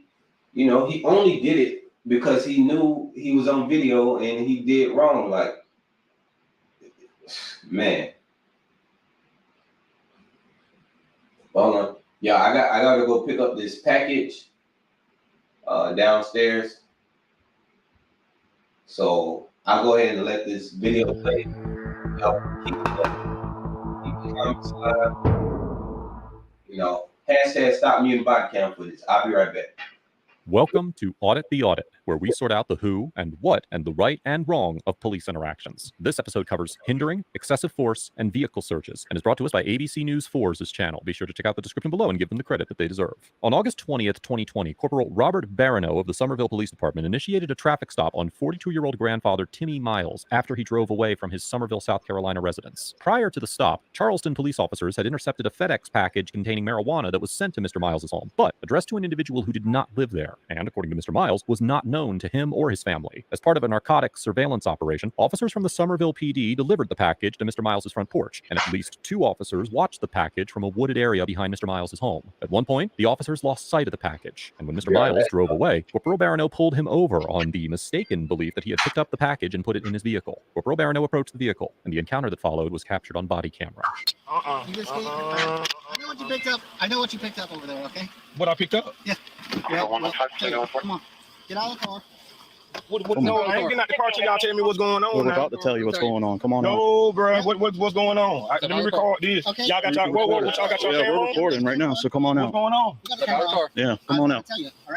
He only did it because he knew he was on video and he did wrong. Like, man. Hold on. Yeah, I gotta go pick up this package downstairs. So I'll go ahead and let this video play. Keep the comments alive. Hashtag stop muting body cam footage. I'll be right back. Welcome to Audit the Audit, where we sort out the who and what and the right and wrong of police interactions. This episode covers hindering, excessive force, and vehicle searches, and is brought to us by ABC News 4's channel. Be sure to check out the description below and give them the credit that they deserve. On August 20th, 2020, Corporal Robert Barano of the Somerville Police Department initiated a traffic stop on 42-year-old grandfather Timmy Miles after he drove away from his Somerville, South Carolina residence. Prior to the stop, Charleston police officers had intercepted a FedEx package containing marijuana that was sent to Mr. Miles' home, but addressed to an individual who did not live there, and according to Mr. Miles, was not known to him or his family. As part of a narcotics surveillance operation, officers from the Somerville PD delivered the package to Mr. Miles' front porch, and at least 2 officers watched the package from a wooded area behind Mr. Miles' home. At one point, the officers lost sight of the package, and when Mr. Miles drove away, Corporal Barano pulled him over on the mistaken belief that he had picked up the package and put it in his vehicle. Corporal Barano approached the vehicle, and the encounter that followed was captured on body camera. I know what you picked up. I know what you picked up over there, okay? What I picked up? Yeah. Come on. Get out of the car. No, I ain't getting out the car till y'all tell me what's going on. We're about to tell you what's going on. Come on out. No, bro. What's going on? Let me record this. Okay. Y'all got y'all. Whoa. Y'all got your Yeah, camera we're on? recording right now, so come on What's out. going on? Yeah, come on out.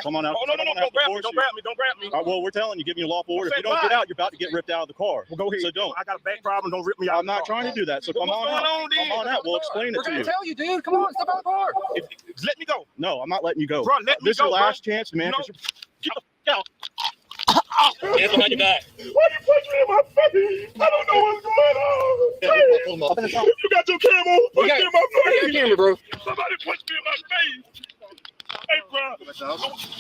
Come on out. Oh, no. Don't grab me. Don't grab me. Well, we're telling you, give me a lawful order. If you Say don't get bye. out, you're about to get ripped out of the car. Well, go ahead. So don't. I got a back problem. Don't rip me out. I'm not trying to do that. So come on out. Come on out. We'll explain it to you. Tell you, dude. Come on, step out of the car. Let me go. No, I'm not letting you go. Bro, let me This is go, your bro. last chance, man. No. Get the out. Hands behind your back. Why you punch me in my face? I don't know what's going on. Yeah, You got your camera on. Punch me in my face. your camera, bro. Somebody punch me in my face. Hey, bro.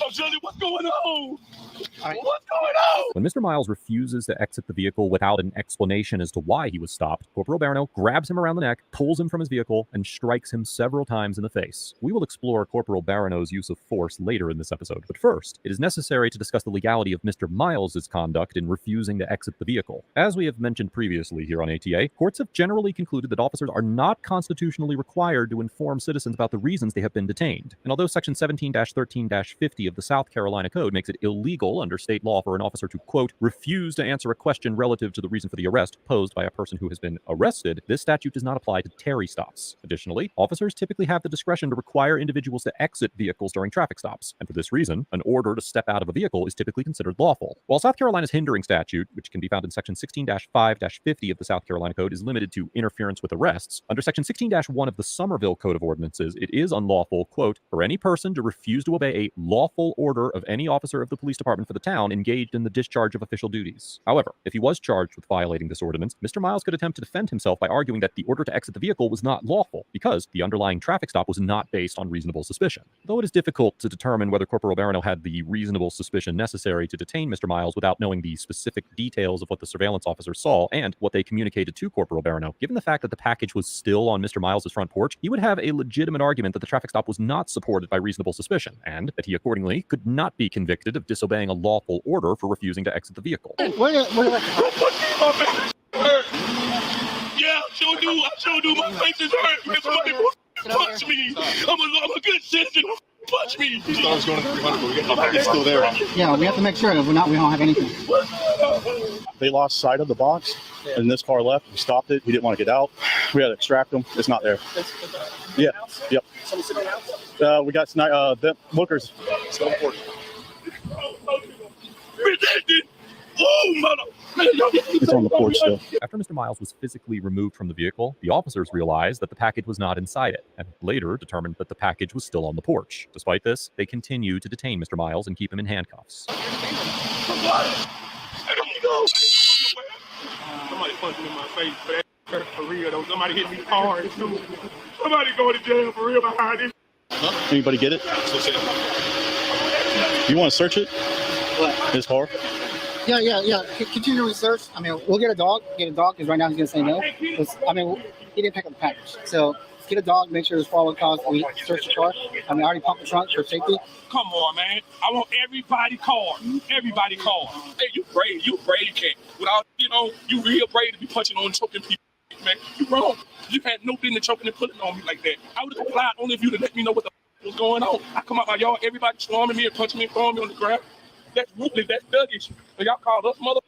Oh, Johnny, what's going on? What's going on? When Mr. Miles refuses to exit the vehicle without an explanation as to why he was stopped, Corporal Barano grabs him around the neck, pulls him from his vehicle, and strikes him several times in the face. We will explore Corporal Barano's use of force later in this episode, but first, it is necessary to discuss the legality of Mr. Miles' conduct in refusing to exit the vehicle. As we have mentioned previously here on ATA, courts have generally concluded that officers are not constitutionally required to inform citizens about the reasons they have been detained. And although Section 17-13-50 of the South Carolina Code makes it illegal under state law for an officer to, quote, refuse to answer a question relative to the reason for the arrest posed by a person who has been arrested, this statute does not apply to Terry stops. Additionally, officers typically have the discretion to require individuals to exit vehicles during traffic stops, and for this reason, an order to step out of a vehicle is typically considered lawful. While South Carolina's hindering statute, which can be found in Section 16-5-50 of the South Carolina Code, is limited to interference with arrests, under Section 16-1 of the Somerville Code of Ordinances, it is unlawful, quote, for any person to refuse to obey a lawful order of any officer of the police department for the town engaged in the discharge of official duties. However, if he was charged with violating this ordinance, Mr. Miles could attempt to defend himself by arguing that the order to exit the vehicle was not lawful because the underlying traffic stop was not based on reasonable suspicion. Though it is difficult to determine whether Corporal Barano had the reasonable suspicion necessary to detain Mr. Miles without knowing the specific details of what the surveillance officer saw and what they communicated to Corporal Barano, given the fact that the package was still on Mr. Miles' front porch, he would have a legitimate argument that the traffic stop was not supported by reasonable suspicion, and that he accordingly could not be convicted of disobeying a lawful order for refusing to exit the vehicle. Yeah, I sure do. My face is hurt because somebody punch me. I'm a good citizen. Punch me. He starts going to 300. He's still there. Yeah, we have to make sure that we don't have anything. They lost sight of the box, and this car left. We stopped it. He didn't want to get out. We had to extract him. It's not there. Yeah. Yep. We got the lookers. Oh, mother. It's on the porch still. After Mr. Miles was physically removed from the vehicle, the officers realized that the package was not inside it, and later determined that the package was still on the porch. Despite this, they continued to detain Mr. Miles and keep him in handcuffs. Somebody punched me in my face, but that hurt for real though. Somebody hit me hard too. Somebody go to jail for real behind this. Anybody get it? You want to search it? What? His car? Yeah. Continue research. I mean, we'll get a dog because right now he's going to say no. He didn't pick up the package. So let's get a dog, make sure there's probable cause. We search the car. I already pumped the trunk for safety. Come on, man. I want everybody car. Everybody car. Hey, you brave cat. Without, you real brave to be punching on and choking people, man. You wrong. You had no business choking and putting on me like that. I would have complied only if you would have let me know what the was going on. I come out my yard, everybody swarming me and punching me and throwing me on the ground. That's ruthless. That's thuggish. And y'all call us motherfuckers.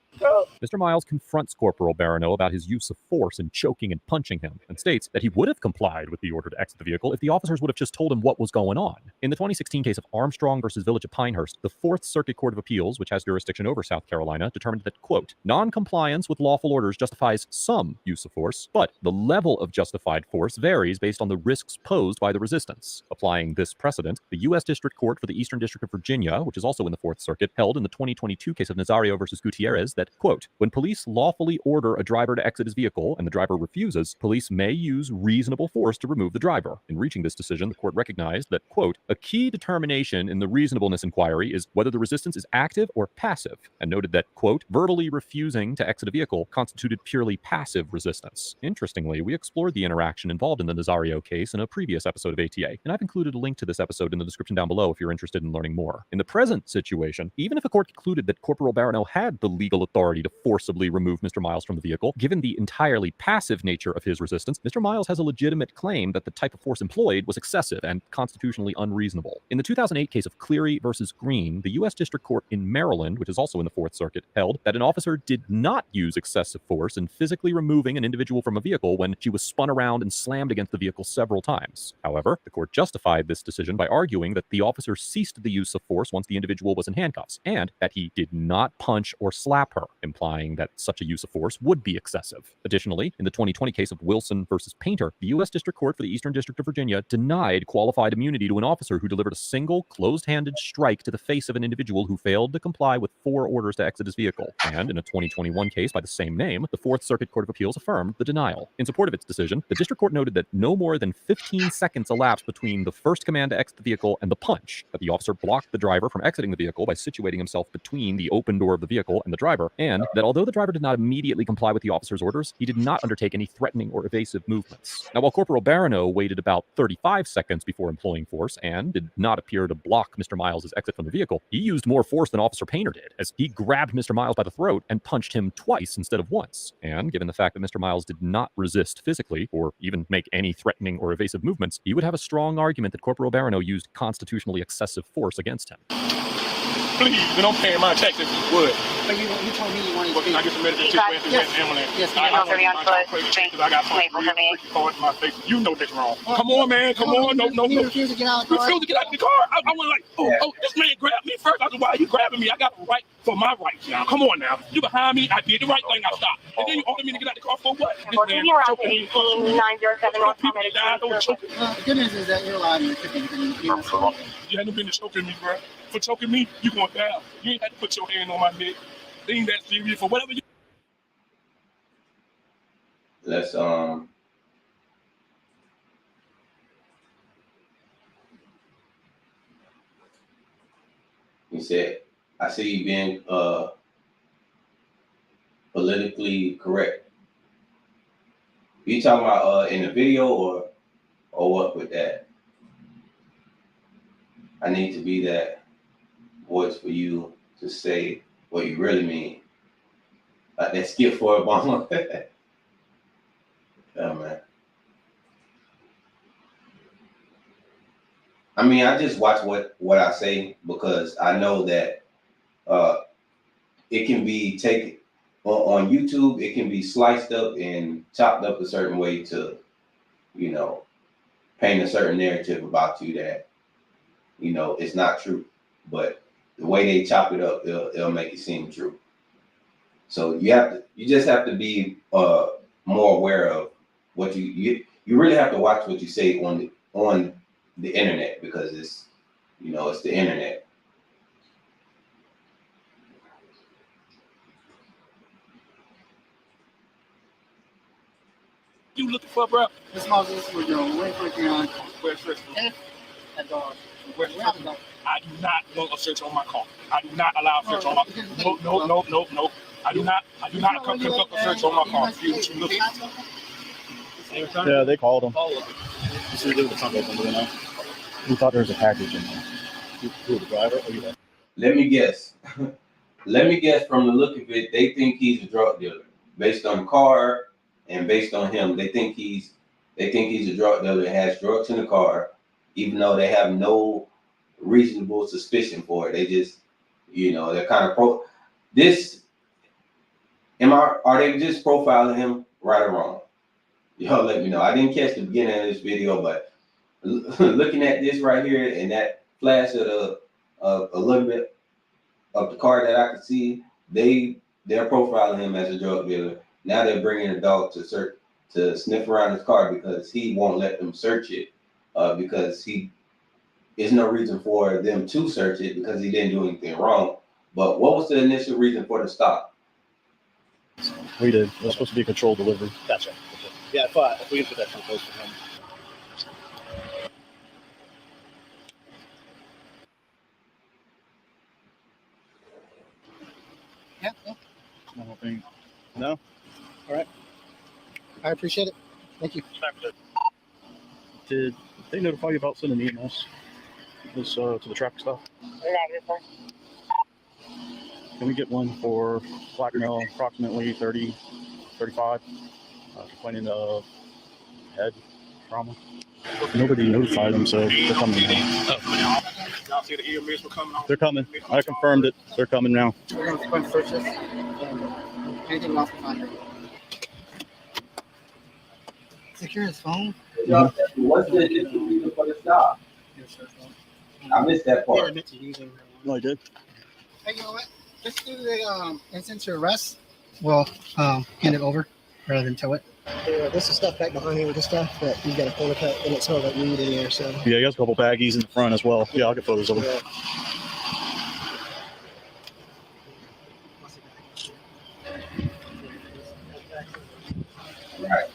Mr. Miles confronts Corporal Barano about his use of force in choking and punching him, and states that he would have complied with the order to exit the vehicle if the officers would have just told him what was going on. In the 2016 case of Armstrong versus Village of Pinehurst, the 4th Circuit Court of Appeals, which has jurisdiction over South Carolina, determined that, quote, non-compliance with lawful orders justifies some use of force, but the level of justified force varies based on the risks posed by the resistance. Applying this precedent, the U.S. District Court for the Eastern District of Virginia, which is also in the 4th Circuit, held in the 2022 case of Nazario versus Gutierrez that, quote, when police lawfully order a driver to exit his vehicle and the driver refuses, police may use reasonable force to remove the driver. In reaching this decision, the court recognized that, quote, a key determination in the reasonableness inquiry is whether the resistance is active or passive, and noted that, quote, verbally refusing to exit a vehicle constituted purely passive resistance. Interestingly, we explored the interaction involved in the Nazario case in a previous episode of ATA, and I've included a link to this episode in the description down below if you're interested in learning more. In the present situation, even if a court concluded that Corporal Barano had the legal authority authority to forcibly remove Mr. Miles from the vehicle. Given the entirely passive nature of his resistance, Mr. Miles has a legitimate claim that the type of force employed was excessive and constitutionally unreasonable. In the 2008 case of Cleary versus Green, the U.S. District Court in Maryland, which is also in the Fourth Circuit, held that an officer did not use excessive force in physically removing an individual from a vehicle when she was spun around and slammed against the vehicle several times. However, the court justified this decision by arguing that the officer ceased the use of force once the individual was in handcuffs, and that he did not punch or slap her, implying that such a use of force would be excessive. Additionally, in the 2020 case of Wilson versus Painter, the U.S. District Court for the Eastern District of Virginia denied qualified immunity to an officer who delivered a single, closed-handed strike to the face of an individual who failed to comply with 4 orders to exit his vehicle. And in a 2021 case by the same name, the Fourth Circuit Court of Appeals affirmed the denial. In support of its decision, the District Court noted that no more than 15 seconds elapsed between the first command to exit the vehicle and the punch, that the officer blocked the driver from exiting the vehicle by situating himself between the open door of the vehicle and the driver, and that although the driver did not immediately comply with the officer's orders, he did not undertake any threatening or evasive movements. Now, while Corporal Barano waited about 35 seconds before employing force and did not appear to block Mr. Miles' exit from the vehicle, he used more force than Officer Painter did, as he grabbed Mr. Miles by the throat and punched him twice instead of once. And given the fact that Mr. Miles did not resist physically or even make any threatening or evasive movements, he would have a strong argument that Corporal Barano used constitutionally excessive force against him. Please, and I'm paying my taxes. What? But you told me you wanted Well, can I get some medical treatment and ambulance? Yes, I got cards in my face. You know that's wrong. Come on, man. Come on. No. You refuse to get out of the car? Refuse to get out of the car. I went like, oh, this man grabbed me first. I said, why are you grabbing me? I got a right for my rights now. Come on now. You behind me. I did the right thing. I stopped. And then you ordered me to get out of the car for what? This man choking me. The good news is that you're allowed to keep You hadn't been choking me, bro. For choking me, you going down. You ain't had to put your hand on my neck. They ain't that serious for whatever you. Let's He said, I see you being politically correct. You talking about in the video or what with that? I need to be that voice for you to say what you really mean. Like that skip for Obama. Oh man. I mean, I just watch what I say because I know that it can be taken on YouTube. It can be sliced up and chopped up a certain way to, paint a certain narrative about you that, it's not true. But the way they chop it up, it'll make it seem true. So you just have to be more aware of what you really have to watch what you say on the internet because it's the internet. You looking for, bro? This Moses, we're doing wait for it on. Where's Tristan? That dog. Where's Tristan? I do not want a search on my car. I do not allow a search on my car. No. I do not conduct a search on my car. You looking? Yeah, they called him. You see the trunk open, you know? We thought there was a package in there. Who, the driver? Or you? Let me guess. Let me guess from the look of it, they think he's a drug dealer. Based on the car and based on him, they think he's a drug dealer and has drugs in the car, even though they have no reasonable suspicion for it. They just, they're kind of are they just profiling him right or wrong? Y'all let me know. I didn't catch the beginning of this video, but looking at this right here and that flash of a little bit of the car that I could see, they're profiling him as a drug dealer. Now they're bringing a dog to sniff around his car because he won't let them search it because there's no reason for them to search it because he didn't do anything wrong. But what was the initial reason for the stop? We did. It was supposed to be a controlled delivery. Gotcha. Yeah, if we can put that front post for him. Yeah. The whole thing. No? All right. I appreciate it. Thank you. Did they notify you about sending emails to the traffic stop? Negative. Can we get one for black male, approximately 30, 35, complaining of head trauma? Nobody notified them, so they're coming now. Y'all see the EMS were coming on? They're coming. I confirmed it. They're coming now. We're going to search this. Anything else we find? Secure his phone. What's the reason for the stop? I missed that part. No, I did. Hey, you know what? Just do the instant to arrest. Well, hand it over rather than tow it. Yeah, this is stuff back behind here with the stuff that you got a corner cut and it smells like weed in here. So Yeah, he has a couple baggies in the front as well. Yeah, I'll get photos of them. yeah. Right.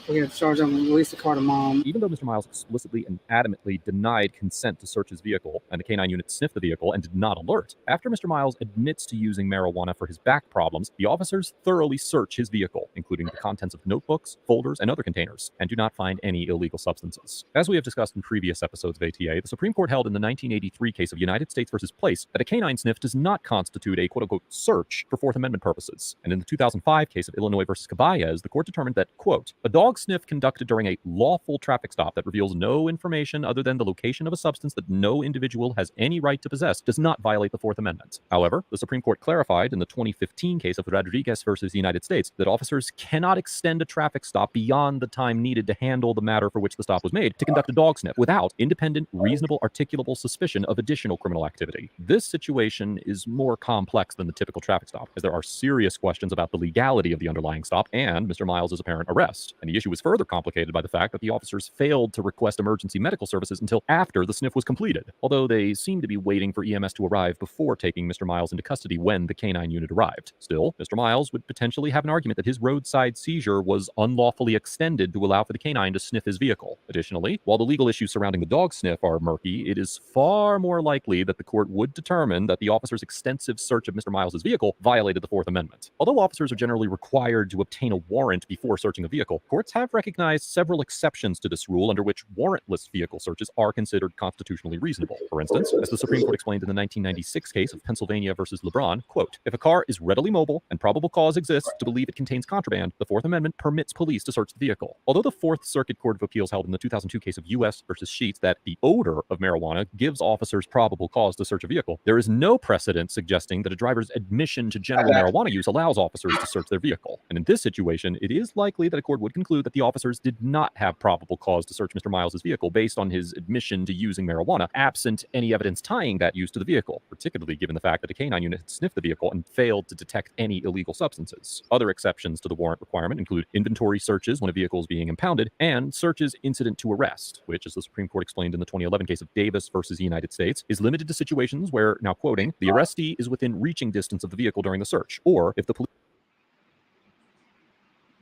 We're going to charge him, release the car to mom. Even though Mr. Miles explicitly and adamantly denied consent to search his vehicle, and the K-9 unit sniffed the vehicle and did not alert, after Mr. Miles admits to using marijuana for his back problems, the officers thoroughly search his vehicle, including the contents of notebooks, folders, and other containers, and do not find any illegal substances. As we have discussed in previous episodes of ATA, the Supreme Court held in the 1983 case of United States versus Place that a K-9 sniff does not constitute a quote-unquote search for Fourth Amendment purposes. And in the 2005 case of Illinois versus Caballes, the court determined that, quote, a dog sniff conducted during a lawful traffic stop that reveals no information other than the location of a substance that no individual has any right to possess does not violate the Fourth Amendment. However, the Supreme Court clarified in the 2015 case of Rodriguez versus the United States that officers cannot extend a traffic stop beyond the time needed to handle the matter for which the stop was made to conduct a dog sniff without independent, reasonable, articulable suspicion of additional criminal activity. This situation is more complex than the typical traffic stop, as there are serious questions about the legality of the underlying stop and Mr. Miles' apparent arrest. And the issue is further complicated by the fact that the officers failed to request emergency medical services until after the sniff was completed, although they seem to be waiting for EMS to arrive before taking Mr. Miles into custody when the K-9 unit arrived. Still, Mr. Miles would potentially have an argument that his roadside seizure was unlawfully extended to allow for the K-9 to sniff his vehicle. Additionally, while the legal issues surrounding the dog sniff are murky, it is far more likely that the court would determine that the officer's extensive search of Mr. Miles' vehicle violated the Fourth Amendment. Although officers are generally required to obtain a warrant before searching a vehicle, courts have recognized several exceptions to this rule under which warrantless vehicle searches are considered constitutionally reasonable. For instance, as the Supreme Court explained in the 1996 case of Pennsylvania versus LeBron, quote, if a car is readily mobile and probable cause exists to believe it contains contraband, the Fourth Amendment permits police to search the vehicle. Although the Fourth Circuit Court of Appeals held in the 2002 case of U.S. versus Sheets that the odor of marijuana gives officers probable cause to search a vehicle, there is no precedent suggesting that a driver's admission to general marijuana use allows officers to search their vehicle. And in this situation, it is likely that a court would conclude that the officers did not have probable cause to search Mr. Miles' vehicle based on his admission to using marijuana, absent any evidence tying that use to the vehicle, particularly given the fact that a K-9 unit had sniffed the vehicle and failed to detect any illegal substances. Other exceptions to the warrant requirement include inventory searches when a vehicle is being impounded and searches incident to arrest, which, as the Supreme Court explained in the 2011 case of Davis versus the United States, is limited to situations where, now quoting, the arrestee is within reaching distance of the vehicle during the search, or if the police...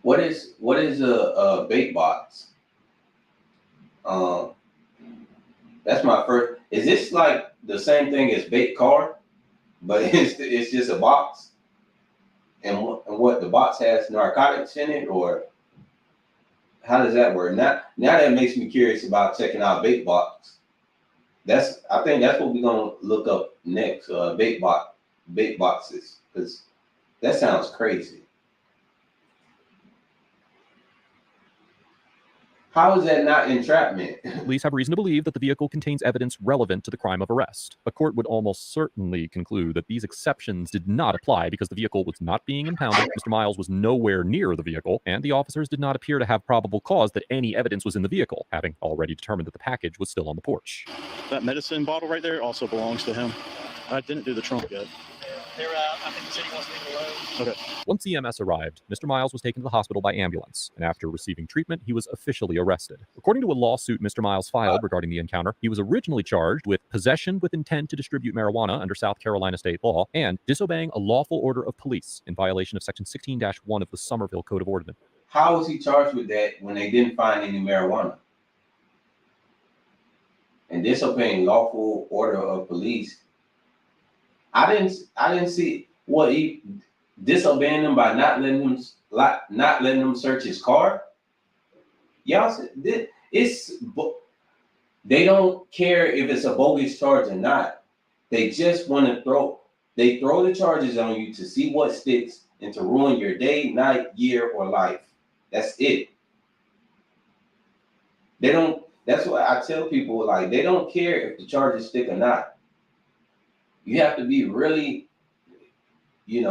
What is a bait box? That's my first. Is this like the same thing as bait car, but it's just a box? And what the box has narcotics in it, or how does that work? Now that makes me curious about checking out bait box. I think that's what we're gonna look up next. Bait boxes, because that sounds crazy. How is that not entrapment? Police have reason to believe that the vehicle contains evidence relevant to the crime of arrest. A court would almost certainly conclude that these exceptions did not apply because the vehicle was not being impounded, Mr. Miles was nowhere near the vehicle, and the officers did not appear to have probable cause that any evidence was in the vehicle, having already determined that the package was still on the porch. That medicine bottle right there also belongs to him. I didn't do the trunk yet. I think the city wants to leave it alone. Okay. Once EMS arrived, Mr. Miles was taken to the hospital by ambulance, and after receiving treatment, he was officially arrested. According to a lawsuit Mr. Miles filed regarding the encounter, he was originally charged with possession with intent to distribute marijuana under South Carolina state law and disobeying a lawful order of police in violation of Section 16-1 of the Somerville Code of Ordinance. How was he charged with that when they didn't find any marijuana? And disobeying lawful order of police. I didn't see what he disobeying them by not letting them search his car. Y'all said they don't care if it's a bogus charge or not. They just want to throw. They throw the charges on you to see what sticks and to ruin your day, night, year, or life. That's it. They don't, that's what I tell people, like, they don't care if the charges stick or not. You have to be really, you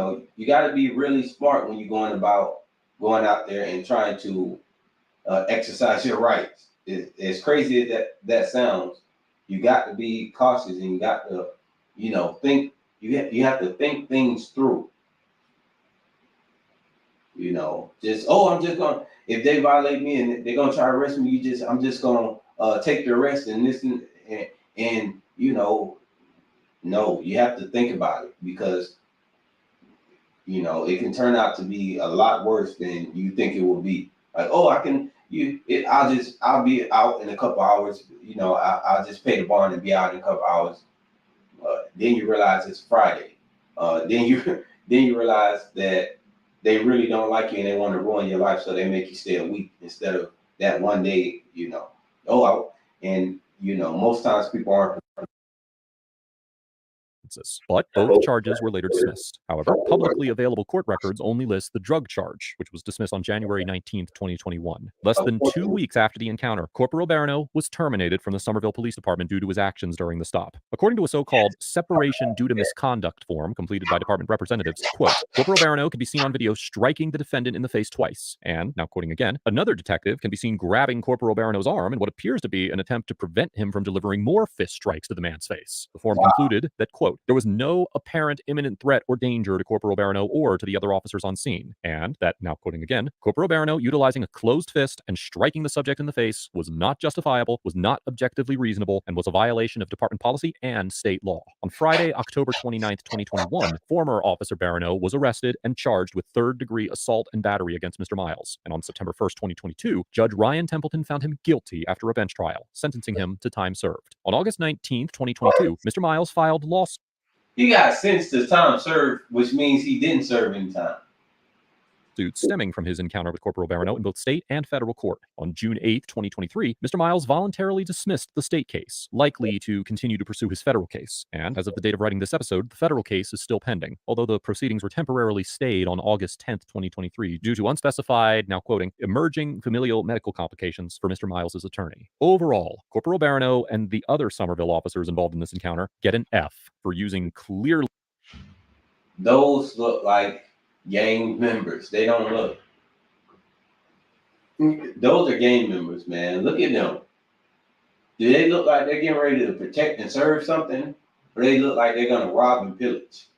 got to be really smart when you're going out there and trying to exercise your rights. As crazy as that sounds, you got to be cautious and you got to, think. You have to think things through. I'm just gonna, if they violate me and they're gonna try to arrest me, I'm just gonna take the arrest and this and no, you have to think about it because it can turn out to be a lot worse than you think it will be. Like, oh, I'll be out in a couple hours. I'll just pay the bond and be out in a couple hours. Then you realize it's Friday. Then you realize that they really don't like you and they want to ruin your life, so they make you stay a week instead of that one day. Most times people aren't. But both charges were later dismissed. However, publicly available court records only list the drug charge, which was dismissed on January 19th, 2021. Less than 2 weeks after the encounter, Corporal Barano was terminated from the Somerville Police Department due to his actions during the stop. According to a so-called separation due to misconduct form completed by department representatives, quote, Corporal Barano can be seen on video striking the defendant in the face twice. And, now quoting again, another detective can be seen grabbing Corporal Barano's arm in what appears to be an attempt to prevent him from delivering more fist strikes to the man's face. The form concluded that, quote, there was no apparent imminent threat or danger to Corporal Barano or to the other officers on scene, and that, now quoting again, Corporal Barano utilizing a closed fist and striking the subject in the face was not justifiable, was not objectively reasonable, and was a violation of department policy and state law. On Friday, October 29th, 2021, former Officer Barano was arrested and charged with third-degree assault and battery against Mr. Miles, and on September 1st, 2022, Judge Ryan Templeton found him guilty after a bench trial, sentencing him to time served. On August 19th, 2022, Mr. Miles filed lawsuit. He got sentenced to time served, which means he didn't serve any time. Stemming from his encounter with Corporal Barano in both state and federal court. On June 8, 2023, Mr. Miles voluntarily dismissed the state case, likely to continue to pursue his federal case. And as of the date of writing this episode, the federal case is still pending, although the proceedings were temporarily stayed on August 10, 2023, due to unspecified, now quoting, emerging familial medical complications for Mr. Miles' attorney. Overall, Corporal Barano and the other Somerville officers involved in this encounter get an F for using clearly. Those look like gang members. They don't look. Those are gang members, man. Look at them. Do they look like they're getting ready to protect and serve something? Or they look like they're going to rob and pillage?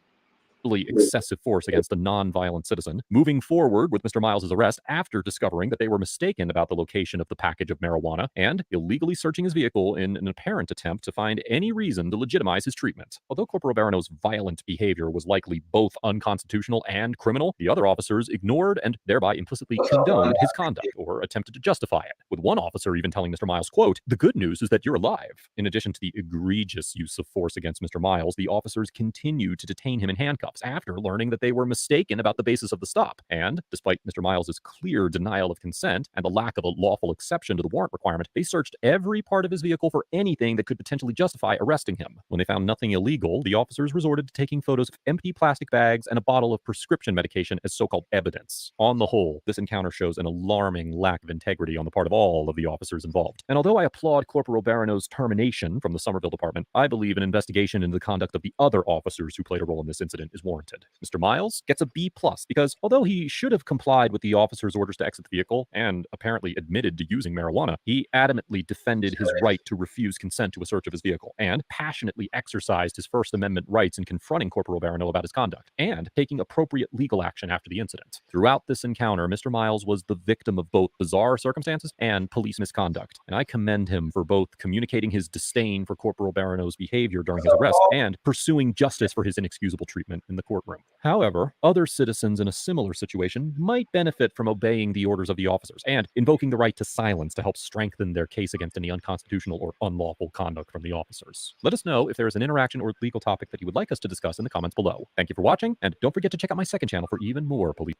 Excessive force against a non-violent citizen, moving forward with Mr. Miles' arrest after discovering that they were mistaken about the location of the package of marijuana and illegally searching his vehicle in an apparent attempt to find any reason to legitimize his treatment. Although Corporal Barano's violent behavior was likely both unconstitutional and criminal, the other officers ignored and thereby implicitly condoned his conduct or attempted to justify it, with one officer even telling Mr. Miles, quote, the good news is that you're alive. In addition to the egregious use of force against Mr. Miles, the officers continued to detain him in handcuffs after learning that they were mistaken about the basis of the stop. And despite Mr. Miles' clear denial of consent and the lack of a lawful exception to the warrant requirement, they searched every part of his vehicle for anything that could potentially justify arresting him. When they found nothing illegal, the officers resorted to taking photos of empty plastic bags and a bottle of prescription medication as so-called evidence. On the whole, this encounter shows an alarming lack of integrity on the part of all of the officers involved. And although I applaud Corporal Barano's termination from the Somerville Department, I believe an investigation into the conduct of the other officers who played a role in this incident is warranted. Mr. Miles gets a B+ because although he should have complied with the officer's orders to exit the vehicle and apparently admitted to using marijuana, he adamantly defended his right to refuse consent to a search of his vehicle and passionately exercised his First Amendment rights in confronting Corporal Barano about his conduct and taking appropriate legal action after the incident. Throughout this encounter, Mr. Miles was the victim of both bizarre circumstances and police misconduct, and I commend him for both communicating his disdain for Corporal Barano's behavior during his arrest and pursuing justice for his inexcusable treatment in the courtroom. However, other citizens in a similar situation might benefit from obeying the orders of the officers and invoking the right to silence to help strengthen their case against any unconstitutional or unlawful conduct from the officers. Let us know if there is an interaction or legal topic that you would like us to discuss in the comments below. Thank you for watching, and don't forget to check out my second channel for even more police.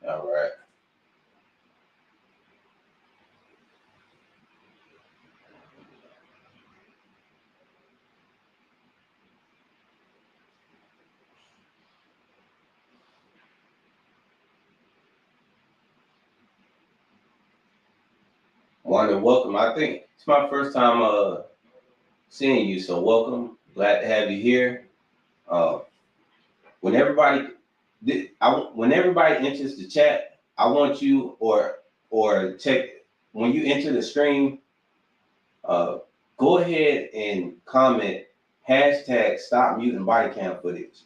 All right. Wanda, welcome. I think it's my first time seeing you, so welcome. Glad to have you here. When everybody enters the chat, I want you or check when you enter the stream. Go ahead and comment hashtag stop muting body cam footage.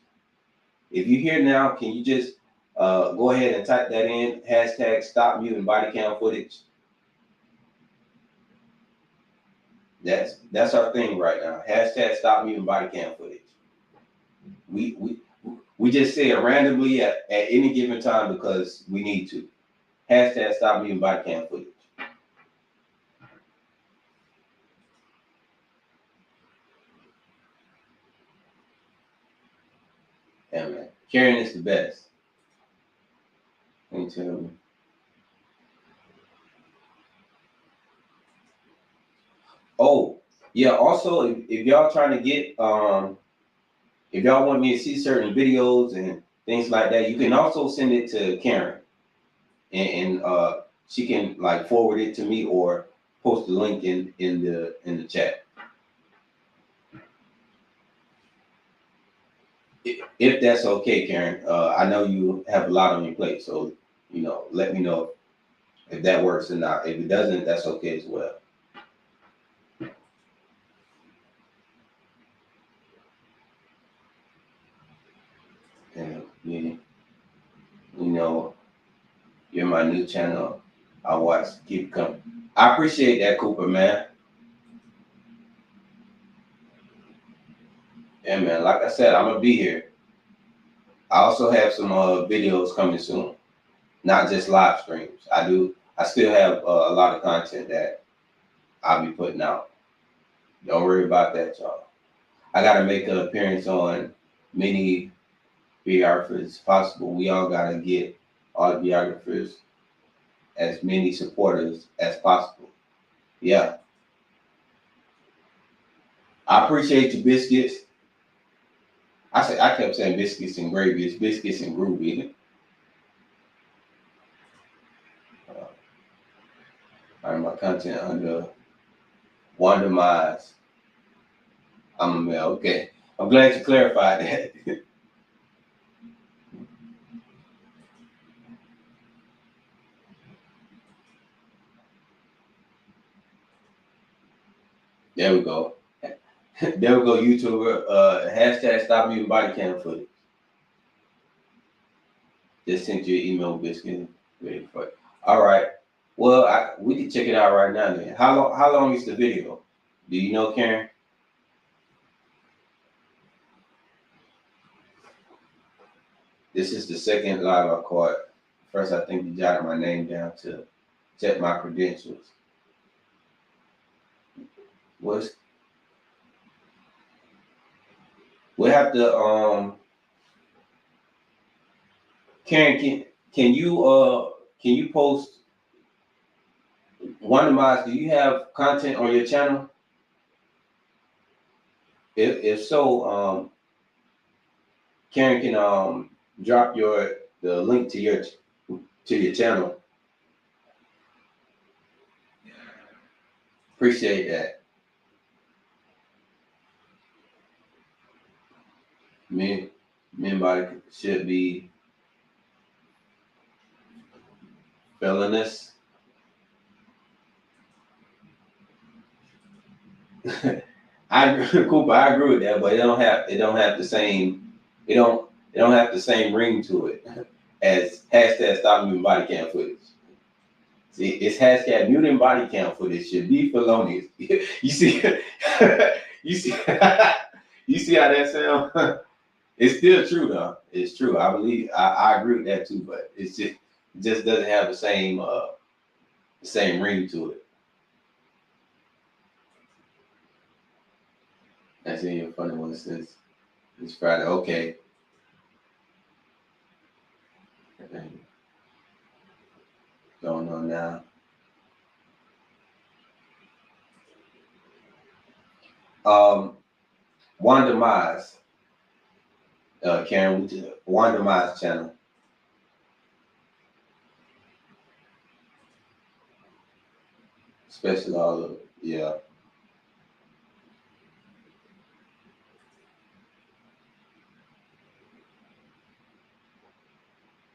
If you're here now, can you just go ahead and type that in, hashtag stop muting body cam footage. That's our thing right now. Hashtag stop muting body cam footage. We just say it randomly at any given time because we need to. Hashtag stop muting body cam footage. Yeah, man. Karen is the best. Can you tell me? Oh, yeah. Also, if y'all trying to get, if y'all want me to see certain videos and things like that, you can also send it to Karen, and she can like forward it to me or post the link in the chat. If that's okay, Karen. I know you have a lot on your plate, so let me know if that works or not. If it doesn't, that's okay as well. And you're my new channel. I watch, keep coming. I appreciate that, Cooper, man. Yeah, man. Like I said, I'm gonna be here. I also have some videos coming soon, not just live streams. I still have a lot of content that I'll be putting out. Don't worry about that, y'all. I gotta make an appearance on many videographers as possible. We all gotta get all the videographers as many supporters as possible. Yeah. I appreciate you, biscuits. I kept saying biscuits and gravy. It's biscuits and groovy. Find my content under Wanda Mize. I'm a male. Okay. I'm glad you clarified that. There we go. There we go, YouTuber. Hashtag stop muting body cam footage. Just sent you an email, biscuit. Ready for it. All right. Well, we can check it out right now then. How long is the video? Do you know, Karen? This is the second live I caught. First, I think you jotted my name down to check my credentials. We'll have to Karen, can you post Wanda Mize, do you have content on your channel? If so, Karen can drop the link to your channel. Appreciate that. Men body should be felonious. Cooper, I agree with that, but it don't have the same ring to it as hashtag stop muting body cam footage. See, it's hashtag muting body cam footage should be felonious. You see, you see how that sounds? It's still true though. It's true. I believe I agree with that too, but it just doesn't have the same ring to it. That's a funny one since it's Friday. Okay. Going on now. Wanda Mize. Karen, Wanda Mize channel. Especially all of it. Yeah.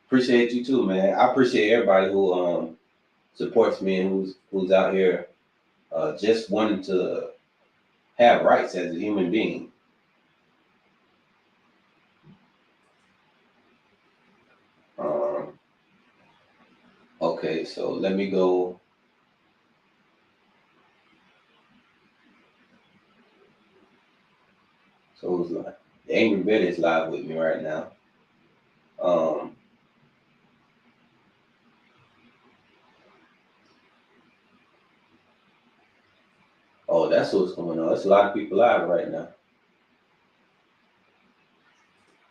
Appreciate you too, man. I appreciate everybody who supports me and who's out here just wanting to have rights as a human being. Okay, so let me go. So who's live? The Angry Bit is live with me right now. Oh, that's what's going on. There's a lot of people live right now.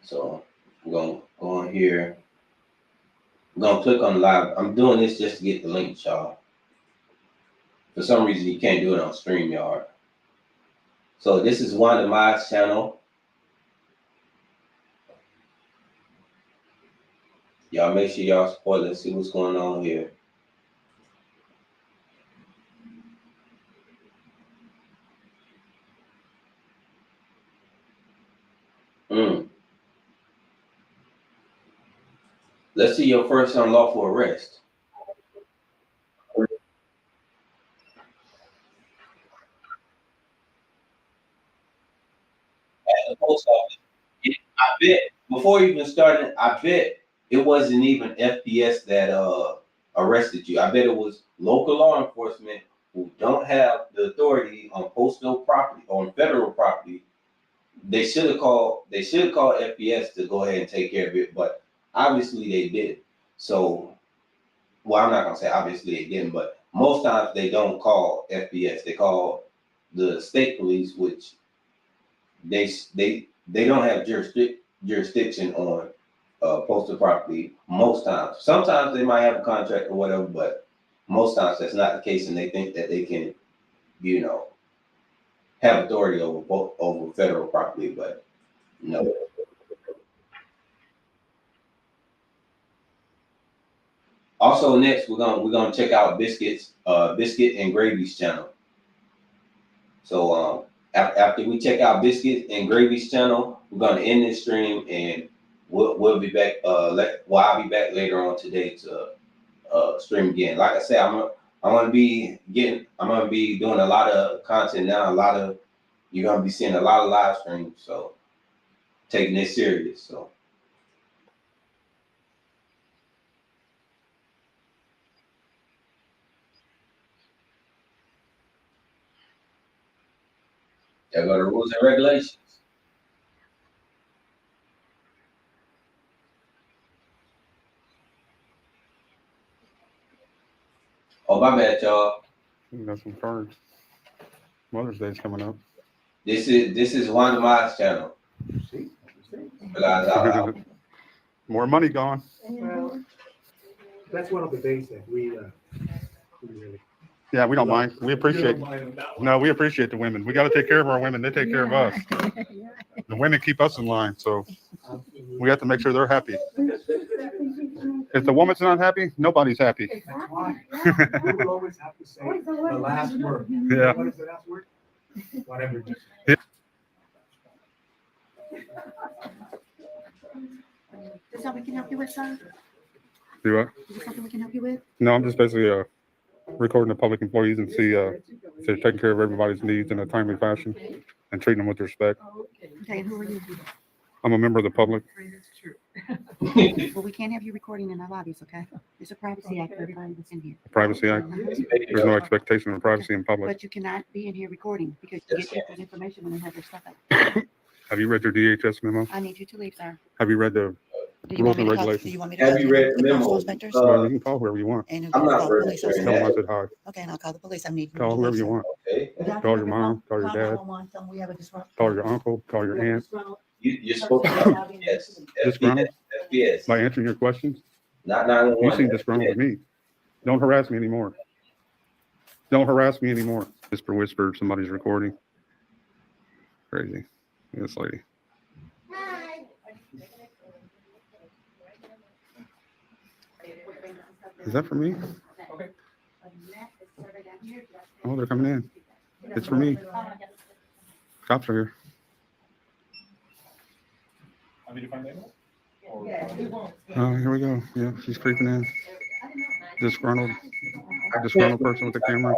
So I'm gonna go on here. I'm gonna click on live. I'm doing this just to get the link, y'all. For some reason, you can't do it on StreamYard. So this is Wanda Mize channel. Y'all make sure y'all support. Let's see what's going on here. Let's see your first unlawful arrest. At the post office. I bet before you even started, I bet it wasn't even FPS that arrested you. I bet it was local law enforcement who don't have the authority on postal property, on federal property. They should have called FPS to go ahead and take care of it, but obviously they did. So, well, I'm not gonna say obviously they didn't, but most times they don't call FPS. They call the state police, which they don't have jurisdiction on postal property most times. Sometimes they might have a contract or whatever, but most times that's not the case, and they think that they can, you know, have authority over federal property, but no. Also, next we're gonna check out Biscuit and Gravy's channel. So after we check out Biscuit and Gravy's channel, we're gonna end this stream and we'll be back. I'll be back later on today to stream again. Like I said, I'm gonna be doing a lot of content now. You're gonna be seeing a lot of live streams. So taking this serious. So. There go the rules and regulations. Oh, my bad, y'all. We got some cards. Mother's Day's coming up. This is Wanda Mize channel. More money gone. Well, that's one of the things that we really. Yeah, we don't mind. We appreciate. No, we appreciate the women. We got to take care of our women. They take care of us. The women keep us in line, so we have to make sure they're happy. If the woman's not happy, nobody's happy. That's why we will always have to say the last word. Yeah. What is the last word? Whatever. Yeah. Is that something we can help you with, son? Do what? Is there something we can help you with? No, I'm just basically recording the public employees and see if they're taking care of everybody's needs in a timely fashion and treating them with respect. Okay, and who are you? I'm a member of the public. Well, we can't have you recording in our lobbies, okay? There's a privacy act for everybody that's in here. Privacy Act. There's no expectation of privacy in public. But you cannot be in here recording because you get people's information when they have their stuff out. Have you read your DHS memo? I need you to leave, sir. Have you read the Do you rules want me and to call, regulations? do you want me to call the postal inspectors? Well, you can call whoever you want. And I'm not call the police. Tell them I said hi. Okay, and I'll call the police. I need you Call to whoever leave, you sir. want. Okay. Call your mom, call your dad, 911, tell them we have a disruption. call your uncle, call your aunt. You're supposed to yes. Disgruntled? FPS. By answering your questions? Not 911. You seem disgruntled with me. Don't harass me anymore. Don't harass me anymore. Whisper, whisper, somebody's recording. Crazy. This lady. Is that for me? Oh, they're coming in. It's for me. Cops are here. Oh, here we go. Yeah, she's creeping in. Disgruntled person with the camera.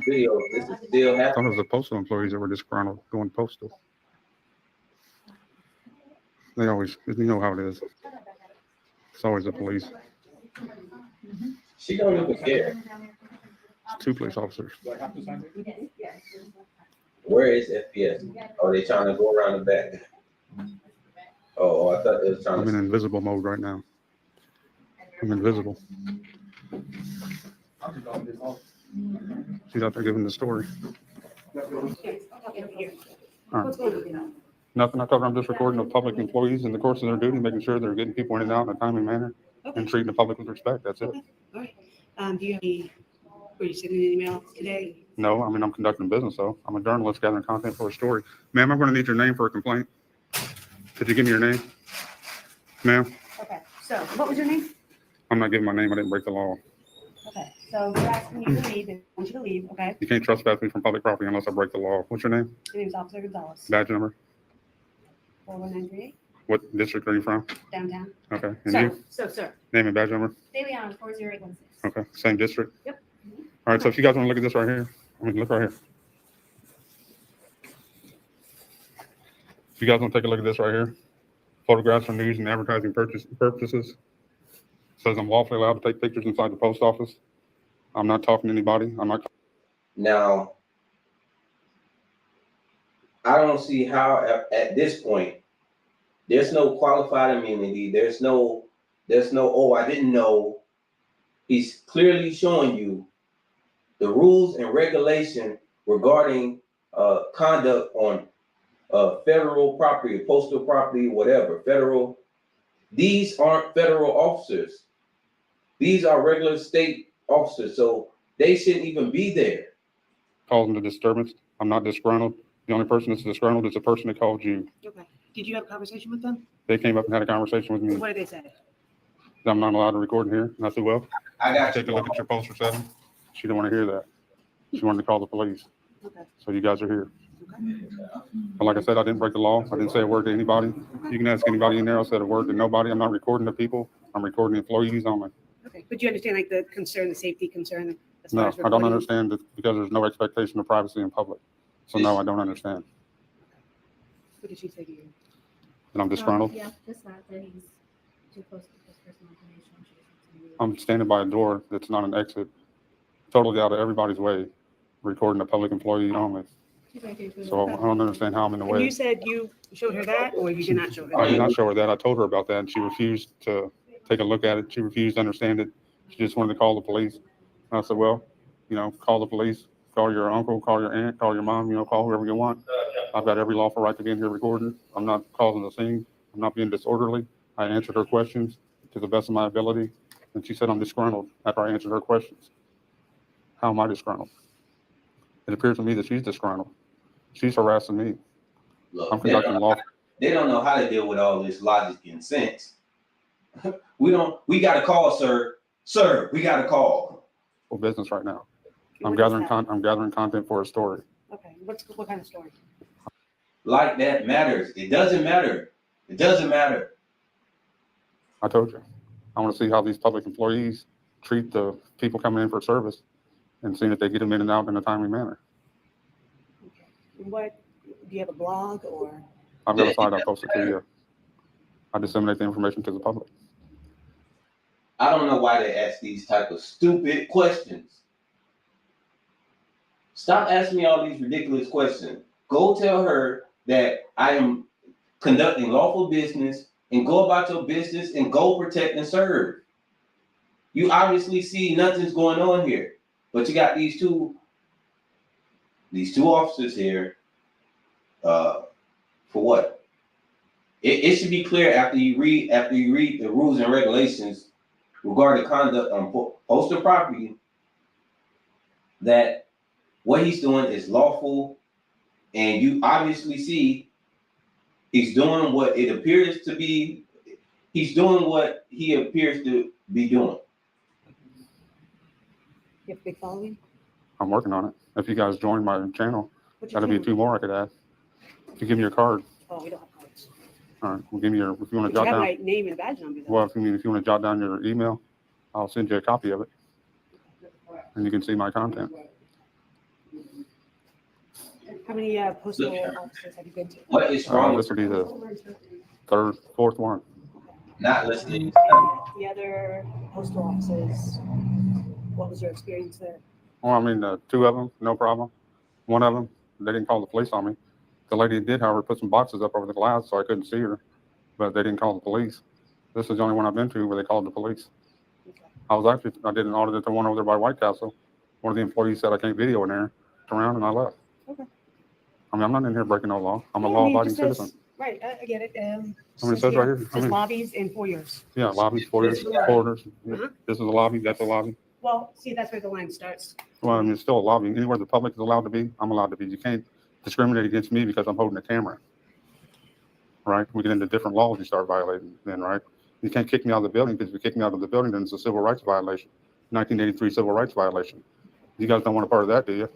This is still I thought it happening. was the postal employees that were disgruntled going postal. They always, you know how it is. It's always the police. She don't even care. It's 2 police officers. Where is FPS? Are they trying to go around the back? Oh, I thought they was trying I'm to. in invisible mode right now. I'm invisible. She's out there giving the story. All right. Nothing. I told her I'm just recording the public employees in the course of their duty, making sure they're getting people in and out in a timely manner and treating the public with respect. That's it. All right. Do you have any, were you sending an email today? No, I mean, I'm conducting business, though. I'm a journalist gathering content for a story. Ma'am, I'm going to need your name for a complaint. Could you give me your name? Ma'am, Okay, so what was your name? I'm not giving my name. I didn't break the law. Okay, so we're asking you to leave. They want you to leave, okay? You can't trespass me from public property unless I break the law. What's your name? My name is Officer Gonzalez. Badge number? 41938, What district are you from? downtown. Okay. And you? Sir. Name and badge number? Leon 40816. Okay. Same district? Yep. All right. So if you guys want to look at this right here, look right here. If you guys want to take a look at this right here, photographs for news and advertising purposes. Says I'm lawfully allowed to take pictures inside the post office. I'm not talking to anybody. I'm not. Now, I don't see how at this point, there's no qualified immunity. There's no, oh, I didn't know. He's clearly showing you the rules and regulation regarding conduct on federal property, postal property, whatever, federal. These aren't federal officers. These are regular state officers, so they shouldn't even be there. Causing the disturbance. I'm not disgruntled. The only person that's disgruntled is the person that called you. Okay. Did you have a conversation with them? They came up and had a conversation with me. What did they say? I'm not allowed to record in here. And I said, well, I got take you. a look at your poster setting. She didn't want to hear that. She wanted to call the police. Okay. So you guys are here. But like I said, I didn't break the law. I didn't say a word to anybody. You can ask anybody in there. I said a word to nobody. I'm not recording the people. I'm recording the employees only. Okay, but you understand like the concern, the safety concern as far No, as I don't recording? understand that because there's no expectation of privacy in public. So no, I don't understand. What did she say to you? And I'm disgruntled. Yeah, just that he's too close to his personal information. I'm standing by a door that's not an exit, totally out of everybody's way, recording a public employee only. So I don't understand how I'm in the And way. you said you showed her that, or you did not show her I did that? not show her that. I told her about that, and she refused to take a look at it. She refused to understand it. She just wanted to call the police. And I said, well, call the police, call your uncle, call your aunt, call your mom, call whoever you want. I've got every lawful right to be in here recording. I'm not causing a scene. I'm not being disorderly. I answered her questions to the best of my ability. And she said I'm disgruntled after I answered her questions. How am I disgruntled? It appears to me that she's disgruntled. She's harassing me. Look, I'm conducting law. They don't know how to deal with all this logic and sense. We got to call, sir. Sir, we got to call. For business right now. I'm What gathering is that? I'm gathering content for a story. Okay, what kind of story? Like that matters. It doesn't matter. It doesn't matter. I told you. I want to see how these public employees treat the people coming in for service and seeing if they get them in and out in a timely manner. What, do you have a blog or? I've got a site I posted to you. I disseminate the information to the public. I don't know why they ask these type of stupid questions. Stop asking me all these ridiculous questions. Go tell her that I am conducting lawful business and go about your business and go protect and serve. You obviously see nothing's going on here, but you got these two officers here. For what? It should be clear after you read the rules and regulations regarding conduct on postal property that what he's doing is lawful, and you obviously see he's doing what it appears to be. He's doing what he appears to be doing. You have a big following? I'm working on it. If you guys join my channel, What's your that'll be channel? 2 more I could add. If you give me your card, Oh, we don't have cards. all right, well, give me your, if you want But to you jot have down, my name and badge number, though. well, if you want to jot down your email, I'll send you a copy of it. And you can see my content. How many postal offices have you been to? What is wrong This will be the 3rd, 4th one. not listening? The other postal offices, what was your experience there? Well, I mean, 2 of them, no problem. 1 of them, they didn't call the police on me. The lady did, however, put some boxes up over the glass so I couldn't see her, but they didn't call the police. This is the only one I've been to where they called the police. I did an audit at the one over there by White Castle. One of the employees said I can't video in there, turned around and I left. Okay. I mean, I'm not in here breaking no law. I'm a Yeah, I mean, it law-abiding just says- citizen. Right, I get it. I mean, it says right here. It says lobbies and foyers. Yeah, lobbies, corridors, corridors. Uh-huh. This is a lobby, that's a lobby. Well, see, that's where the line starts. Well, I mean, it's still a lobby. Anywhere the public is allowed to be, I'm allowed to be. You can't discriminate against me because I'm holding a camera. Right? We get into different laws you start violating then, right? You can't kick me out of the building because if you kick me out of the building, then it's a civil rights violation. 1983 civil rights violation. You guys don't want a part of that, do you?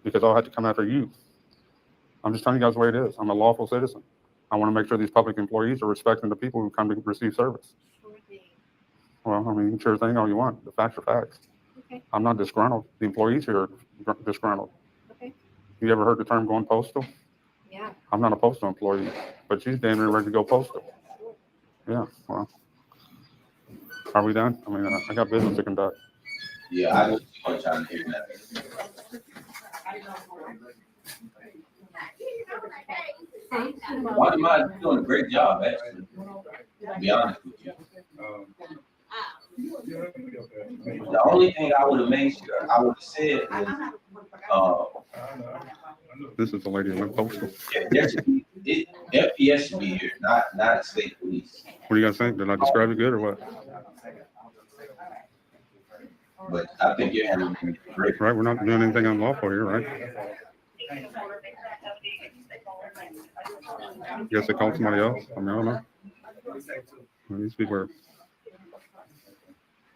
Because I'll have to come after you. I'm just telling you guys the way it is. I'm a lawful citizen. I want to make sure these public employees are respecting the people who come to receive service. Well, I mean, you can share anything all you want. The facts are facts. Okay. I'm not disgruntled. The employees here are disgruntled. Okay. You ever heard the term going postal? Yeah. I'm not a postal employee, but she's damn near ready to go postal. Yeah, well, are we done? I mean, I got business to conduct. Yeah, I just want to try to hear that. Why am I doing a great job, actually? To be honest with you. The only thing I would have made sure I would have said was, This is the lady that went postal. there should be, FPS should be here, not state police. What do you guys think? Did I describe it good or what? But I think you're handling it great. Right, we're not doing anything unlawful here, right? Guess they called somebody else. I mean, I don't know. Well, these people are.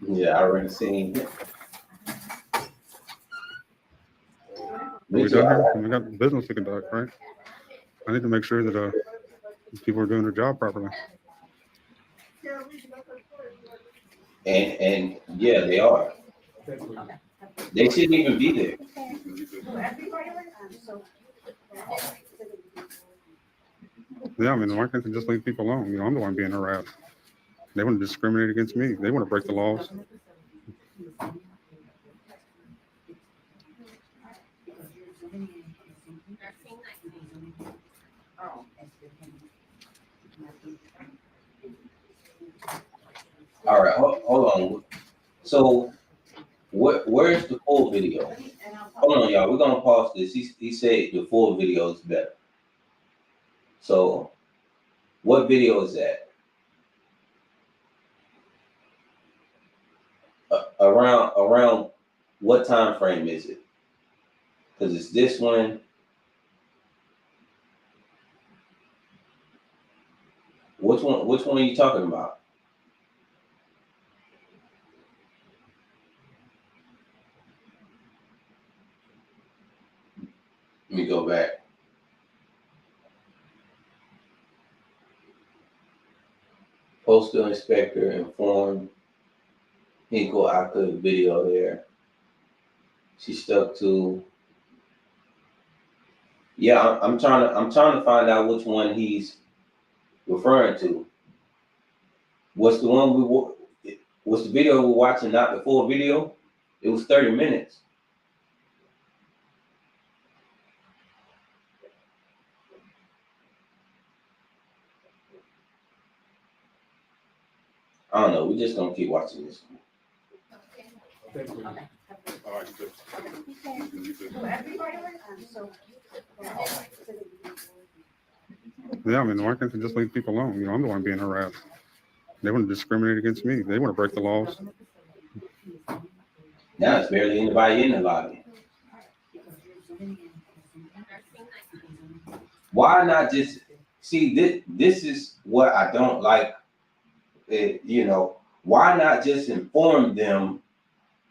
Yeah, I already seen. We done here? We got business to conduct, right? I need to make sure that people are doing their job properly. And yeah, they are. They shouldn't even be there. Yeah, I mean, why can't they just leave people alone? You know, I'm the one being harassed. They want to discriminate against me. They want to break the laws. All right, hold on. So, where's the full video? Hold on, y'all. We're gonna pause this. He said the full video is better. So, what video is that? Around what time frame is it? Because it's this one. Which one are you talking about? Let me go back. Postal inspector informed Hinkle I could video there. She stuck to. Yeah, I'm trying to find out which one he's referring to. What's the one what's the video we're watching, not the full video? It was 30 minutes. I don't know. We're just gonna keep watching this. Yeah, I mean, why can't they just leave people alone? You know, I'm the one being harassed. They want to discriminate against me. They want to break the laws. Now it's barely anybody in the lobby. Why not just see this is what I don't like. You know, why not just inform them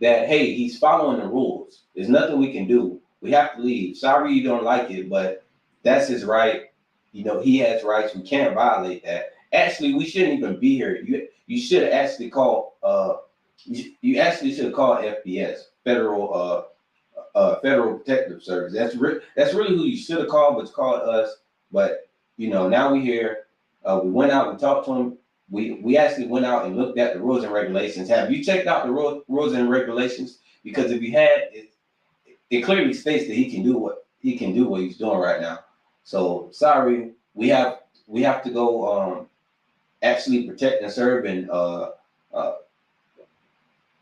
that, hey, he's following the rules. There's nothing we can do. We have to leave. Sorry you don't like it, but that's his right. You know, he has rights. We can't violate that. Actually, we shouldn't even be here. You should actually call you actually should call FPS, Federal Protective Service. That's really who you should have called, but you called us. But you know, now we're here. We went out and talked to him. We actually went out and looked at the rules and regulations. Have you checked out the rules and regulations? Because if you had, it clearly states that he can do what he's doing right now. So sorry, we have to go actually protect and serve and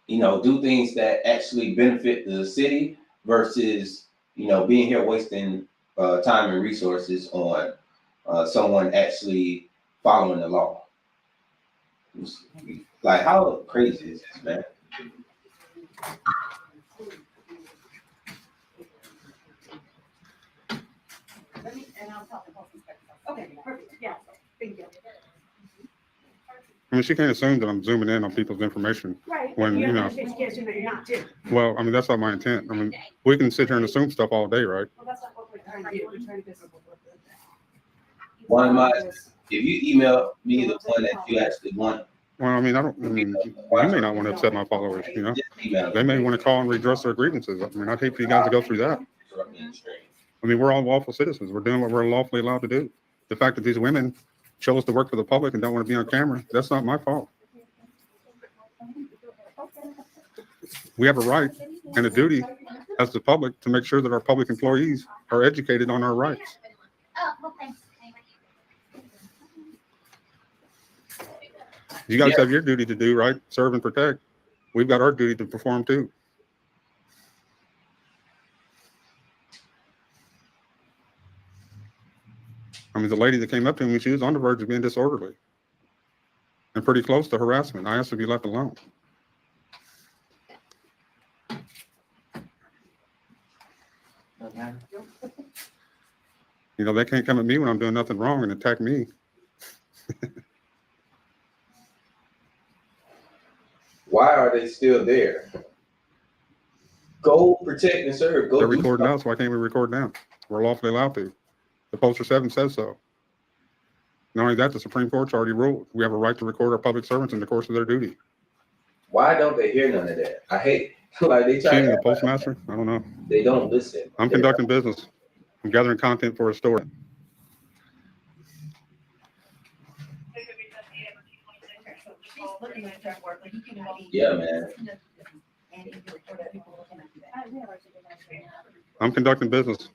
you know, do things that actually benefit the city versus, you know, being here wasting time and resources on someone actually following the law. Like, how crazy is this, man? Okay, perfect. Yeah, thank you. I mean, she can't assume that I'm zooming in on people's information. Right. When, you know, She can't assume that you're not too. well, I mean, that's not my intent. I mean, we can sit here and assume stuff all day, right? Well, that's not what we're trying to do. We're trying to One of my, if you email me the one that you actually want. Well, I mean, you may not want to upset my followers, you know? They may want to call and redress their grievances. I mean, I'd hate for you guys to go through that. I mean, we're all lawful citizens. We're doing what we're lawfully allowed to do. The fact that these women chose to work for the public and don't want to be on camera, that's not my fault. We have a right and a duty as the public to make sure that our public employees are educated on our rights. You guys have your duty to do, right? Serve and protect. We've got our duty to perform too. I mean, the lady that came up to me, she was on the verge of being disorderly and pretty close to harassment. I asked her to be left alone. You know, they can't come at me when I'm doing nothing wrong and attack me. Why are they still there? Go protect and serve. Go. They're recording now, so why can't we record now? We're lawfully allowed to. The Poster 7 says so. Not only that, the Supreme Court's already ruled we have a right to record our public servants in the course of their duty. Why don't they hear none of that? I hate like they try. The postmaster? I don't know. They don't listen. I'm conducting business. I'm gathering content for a story. Yeah, man. I'm conducting business.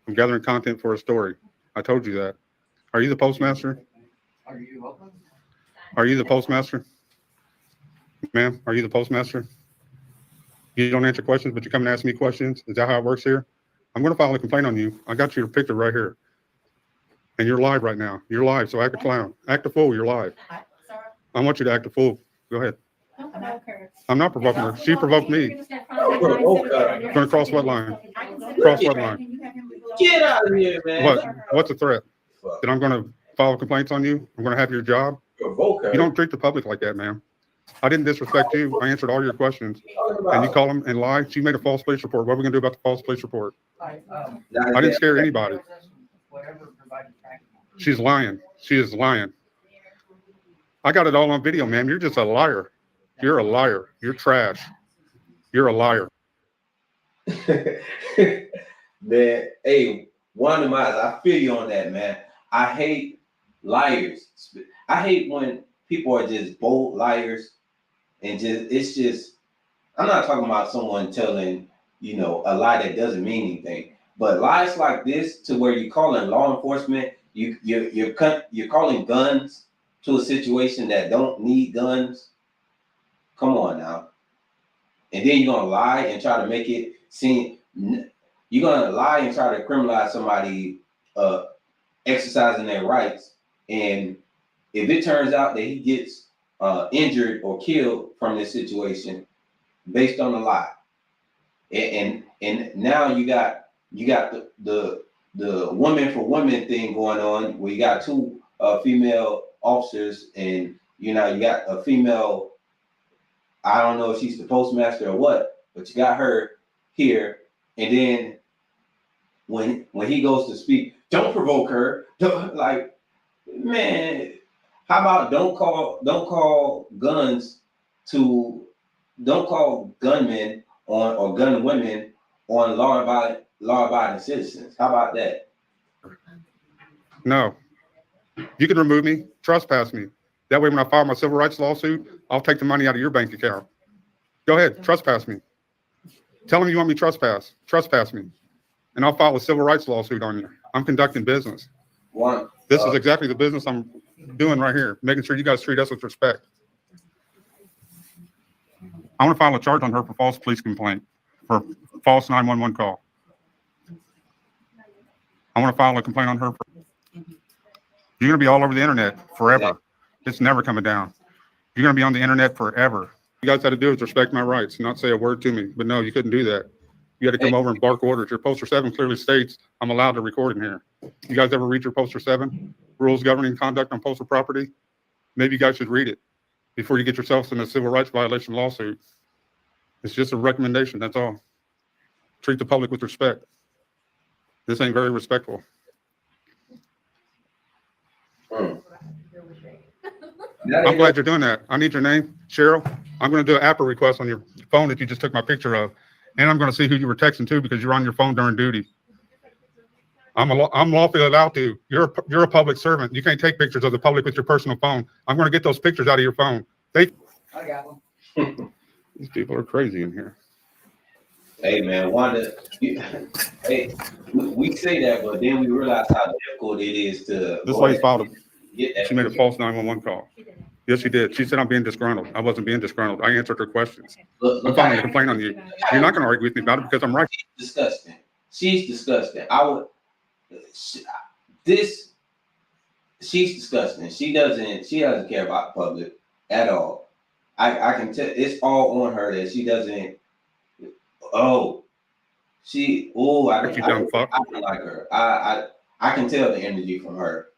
I'm gathering content for a story. I told you that. Are you the postmaster? Are you open? Are you the postmaster? Ma'am, are you the postmaster? You don't answer questions, but you come and ask me questions. Is that how it works here? I'm going to file a complaint on you. I got your picture right here. And you're live right now. You're live, so act a clown. Act a fool, you're live. I want you to act a fool. Go ahead. I'm not provoking her. She provoked me. Going to cross what line? Cross what line? Get out of here, man. What's the threat? That I'm going to file complaints on you? I'm going to have your job? You don't treat the public like that, ma'am. I didn't disrespect you. I answered all your questions. And you call them and lie. She made a false police report. What are we going to do about the false police report? I didn't scare anybody. She's lying. She is lying. I got it all on video, ma'am. You're just a liar. You're a liar. You're trash. You're a liar. Man, hey, one of my, I feel you on that, man. I hate liars. I hate when people are just bold liars and it's just, I'm not talking about someone telling, you know, a lie that doesn't mean anything, but lies like this to where you're calling law enforcement, you're calling guns to a situation that don't need guns. Come on now. And then you're going to lie and try to make it seem, you're going to lie and try to criminalize somebody exercising their rights. And if it turns out that he gets injured or killed from this situation based on the lie, and now you got the woman for woman thing going on where you got two female officers and you got a female I don't know if she's the postmaster or what, but you got her here, and then when he goes to speak, don't provoke her. Don't, like, man, how about don't call gunmen on or gun women on law-abiding citizens? How about that? No. You can remove me, trespass me. That way when I file my civil rights lawsuit, I'll take the money out of your bank account. Go ahead, trespass me. Tell them you want me to trespass me. And I'll file a civil rights lawsuit on you. I'm conducting business. This is exactly the business I'm doing right here, making sure you guys treat us with respect. I want to file a charge on her for false police complaint, for false 911 call. I want to file a complaint on her. You're going to be all over the internet forever. It's never coming down. You're going to be on the internet forever. You guys had to do is respect my rights, not say a word to me. But no, you couldn't do that. You had to come over and bark orders. Your poster 7 clearly states I'm allowed to record in here. You guys ever read your poster 7, rules governing conduct on postal property? Maybe you guys should read it before you get yourselves in a civil rights violation lawsuit. It's just a recommendation, that's all. Treat the public with respect. This ain't very respectful. I'm glad you're doing that. I need your name, Cheryl. I'm going to do an APA request on your phone that you just took my picture of. And I'm going to see who you were texting to because you're on your phone during duty. I'm lawfully allowed to. You're a public servant. You can't take pictures of the public with your personal phone. I'm going to get those pictures out of your phone. I got them. These people are crazy in here. Hey man, Wanda, hey, we say that, but then we realize how difficult it is to. This lady filed a. She made a false 911 call. Yes, she did. She said I'm being disgruntled. I wasn't being disgruntled. I answered her questions. I'm filing a complaint on you. You're not going to argue with me about it because I'm right. She's disgusting. She's disgusting. She's disgusting. She doesn't care about the public at all. I can tell it's all on her that she doesn't. I don't like her. I can tell the energy from her.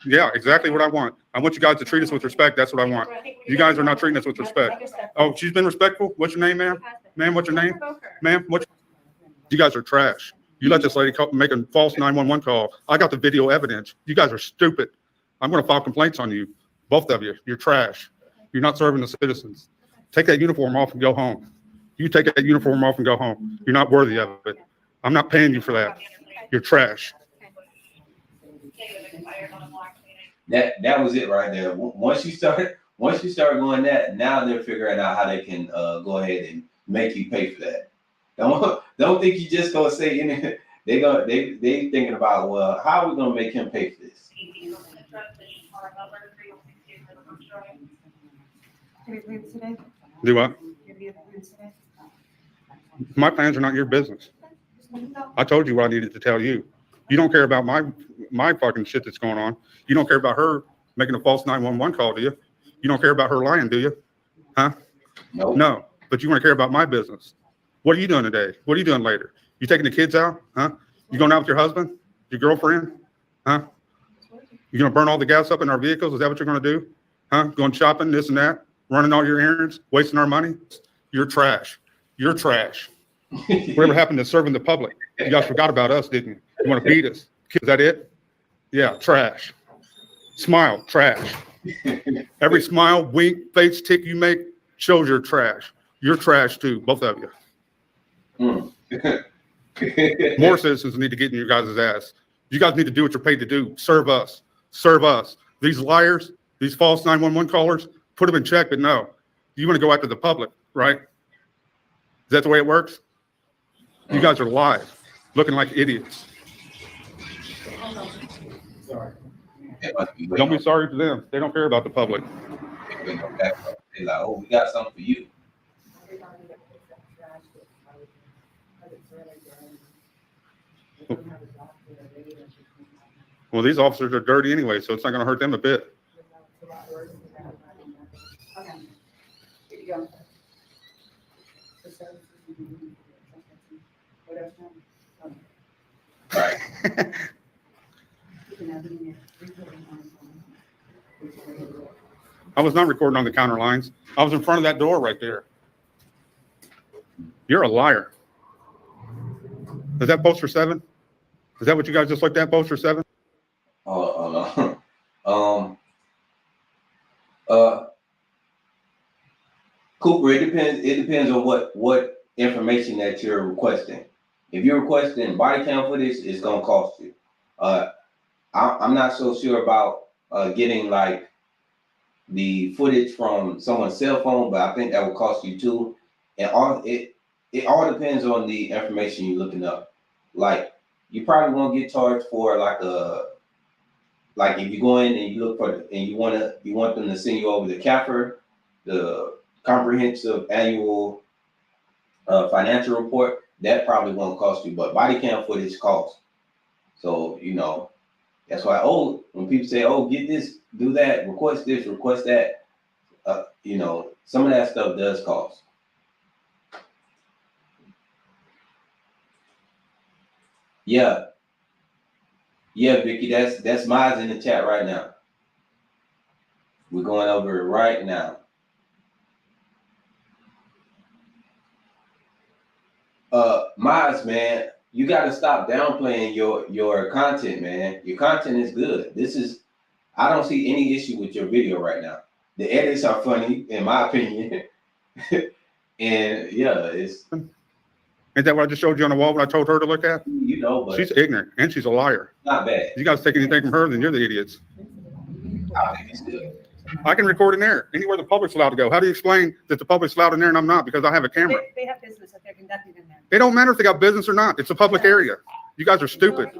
Yeah, exactly what I want. I want you guys to treat us with respect. That's what I want. You guys are not treating us with respect. Oh, she's been respectful. What's your name, ma'am? Ma'am, what's your name? Ma'am, you guys are trash. You let this lady make a false 911 call. I got the video evidence. You guys are stupid. I'm going to file complaints on you. Both of you. You're trash. You're not serving the citizens. Take that uniform off and go home. You take that uniform off and go home. You're not worthy of it. I'm not paying you for that. You're trash. That was it right there. Once you start going that, now they're figuring out how they can go ahead and make you pay for that. Don't think you just gonna say anything. They thinking about, well, how are we gonna make him pay for this? Do what? My plans are not your business. I told you what I needed to tell you. You don't care about my fucking shit that's going on. You don't care about her making a false 911 call, do you? You don't care about her lying, do you? Huh? No. But you want to care about my business. What are you doing today? What are you doing later? You taking the kids out? Huh? You going out with your husband? Your girlfriend? Huh? You going to burn all the gas up in our vehicles? Is that what you're going to do? Huh? Going shopping, this and that? Running all your errands? Wasting our money? You're trash. You're trash. Whatever happened to serving the public? You guys forgot about us, didn't you? You want to beat us? Is that it? Yeah, trash. Smile, trash. Every smile, wink, face tick you make shows you're trash. You're trash too, both of you. More citizens need to get in your guys' ass. You guys need to do what you're paid to do. Serve us. Serve us. These liars, these false 911 callers, put them in check, but no. You want to go after the public, right? Is that the way it works? You guys are live, looking like idiots. Don't be sorry for them. They don't care about the public. They're like, oh, we got something for you. Well, these officers are dirty anyway, so it's not going to hurt them a bit. Right. I was not recording on the counter lines. I was in front of that door right there. You're a liar. Is that poster 7? Is that what you guys just looked at, poster 7? Oh no. Cooper, it depends on what information that you're requesting. If you're requesting body cam footage, it's gonna cost you. I'm not so sure about getting like the footage from someone's cell phone, but I think that will cost you too. And it all depends on the information you're looking up. Like you probably won't get charged for like if you go in and you look for and you want them to send you over the CAFR, the comprehensive annual financial report, that probably won't cost you, but body cam footage costs. So, that's why, when people say, get this, do that, request this, request that, some of that stuff does cost. Yeah, Vicky, that's mine's in the chat right now. We're going over it right now. Miles, man, you got to stop downplaying your content, man. Your content is good. I don't see any issue with your video right now. The edits are funny, in my opinion. And yeah, ain't that what I just showed you on the wall? What I told her to look at? But she's ignorant and she's a liar. Not bad. You guys take anything from her, then you're the idiots. I think it's good. I can record in there, anywhere the public's allowed to go. How do you explain that the public's allowed in there and I'm not because I have a camera? They have business that they're conducting in there. It don't matter if they got business or not. It's a public area. You guys are stupid.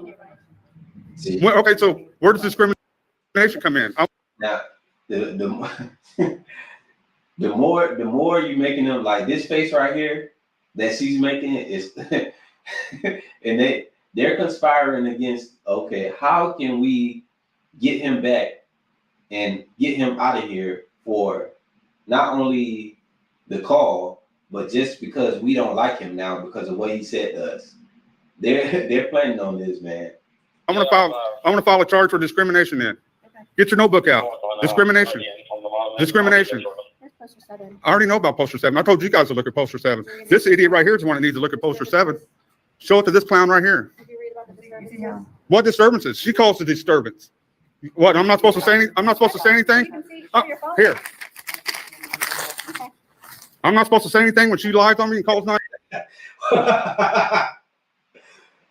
Okay, so where does discrimination come in? Now, the more you making them like this face right here that she's making it is, and they're conspiring against. Okay, how can we get him back and get him out of here for not only the call, but just because we don't like him now because of what he said to us. They're planning on this, man. I'm gonna file a charge for discrimination then. Get your notebook out. Discrimination. Discrimination. I already know about poster 7. I told you guys to look at poster 7. This idiot right here is the one that needs to look at poster 7. Show it to this clown right here. What disturbances? She calls it disturbance. What? I'm not supposed to say anything? I'm not supposed to say anything? Here. I'm not supposed to say anything when she lies on me and calls 9.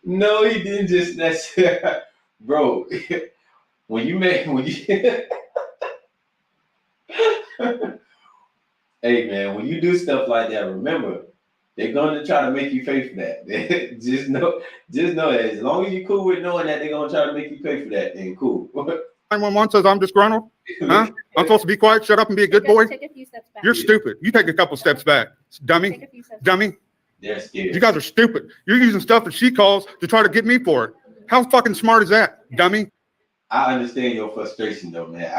No, he didn't just necessarily. Bro, hey man, when you do stuff like that, remember, they're going to try to make you pay for that. just know that as long as you're cool with knowing that they're going to try to make you pay for that, then cool. 911 says I'm disgruntled? Huh? I'm supposed to be quiet, shut up, and be a good boy? You're stupid. You take a couple steps back, dummy. Dummy. They're scared. You guys are stupid. You're using stuff that she calls to try to get me for it. How fucking smart is that, dummy? I understand your frustration, though, man.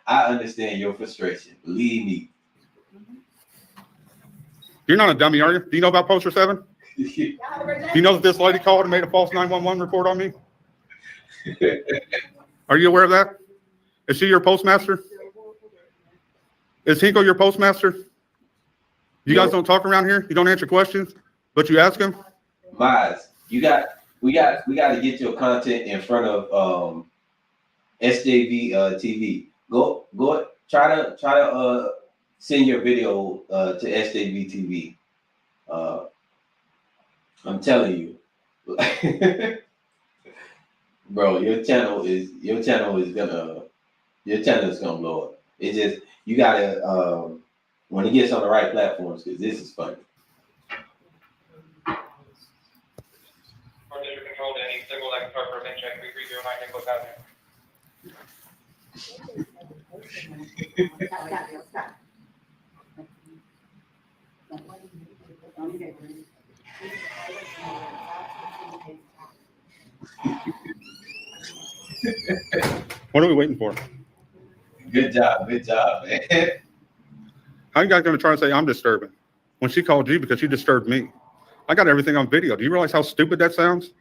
I understand your frustration. Believe me. You're not a dummy, are you? Do you know about poster 7? Do you know that this lady called and made a false 911 report on me? Are you aware of that? Is she your postmaster? Is Hinkle your postmaster? You guys don't talk around here? You don't answer questions, but you ask them? Miles, we got to get your content in front of SJV TV. Go try to send your video to SJV TV. I'm telling you. Bro, your channel is gonna blow up. It just, you gotta when it gets on the right platforms, because this is funny. What are we waiting for? Good job, man. How you guys going to try to say I'm disturbing when she called you because she disturbed me? I got everything on video. Do you realize how stupid that sounds?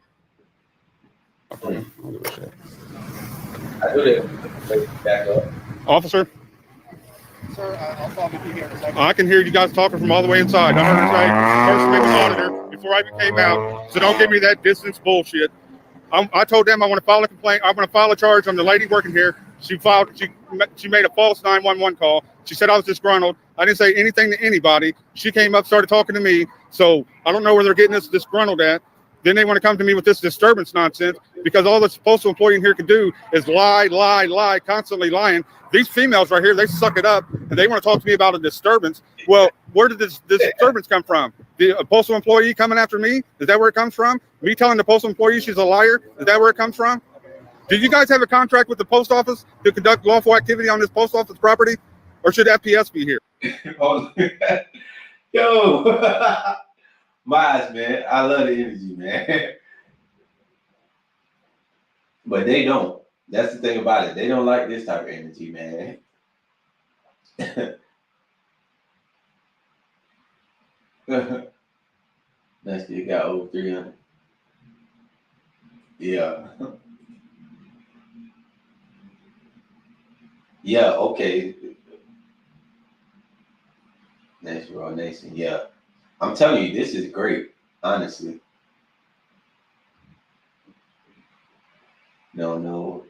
Okay. I do that. Back up. Officer, Sir, I'll talk with you here in a second. I can hear you guys talking from all the way inside. I heard her say first name was auditor before I even came out. So don't give me that distance bullshit. I told them I want to file a complaint. I want to file a charge on the lady working here. She made a false 911 call. She said I was disgruntled. I didn't say anything to anybody. She came up, started talking to me. So I don't know where they're getting this disgruntled at. Then they want to come to me with this disturbance nonsense because all this postal employee in here can do is lie, constantly lying. These females right here, they suck it up and they want to talk to me about a disturbance. Well, where did this disturbance come from? The postal employee coming after me? Is that where it comes from? Me telling the postal employee she's a liar? Is that where it comes from? Do you guys have a contract with the post office to conduct lawful activity on this post office property? Or should FPS be here? Yo, Miles, man, I love the energy, man. But they don't. That's the thing about it. They don't like this type of energy, man. That still got over 300. Yeah. Yeah, okay. Next Raw Nation, yeah. I'm telling you, this is great, honestly. No,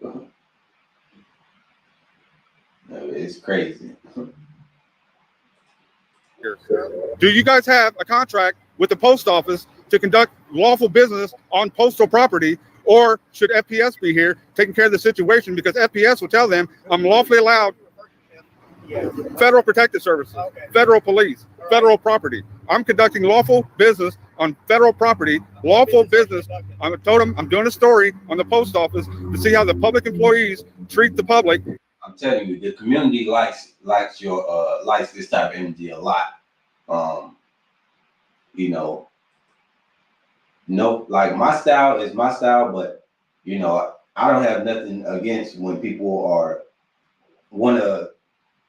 it's crazy. Do you guys have a contract with the post office to conduct lawful business on postal property, or should FPS be here taking care of the situation? Because FPS will tell them I'm lawfully allowed. Federal Protective Services, federal police, federal property. I'm conducting lawful business on federal property, lawful business. I told them I'm doing a story on the post office to see how the public employees treat the public. I'm telling you, the community likes this type of energy a lot. You know, no, like my style is my style, but you know, I don't have nothing against when people want to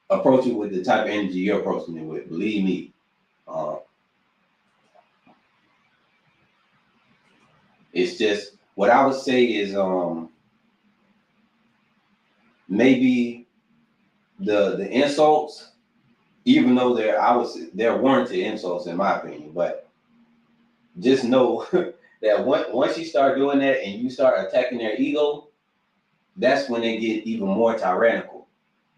approach it with the type of energy you're approaching it with. Believe me. It's just what I would say is maybe the insults, even though they're warranted insults in my opinion, but just know that once you start doing that and you start attacking their ego, that's when they get even more tyrannical,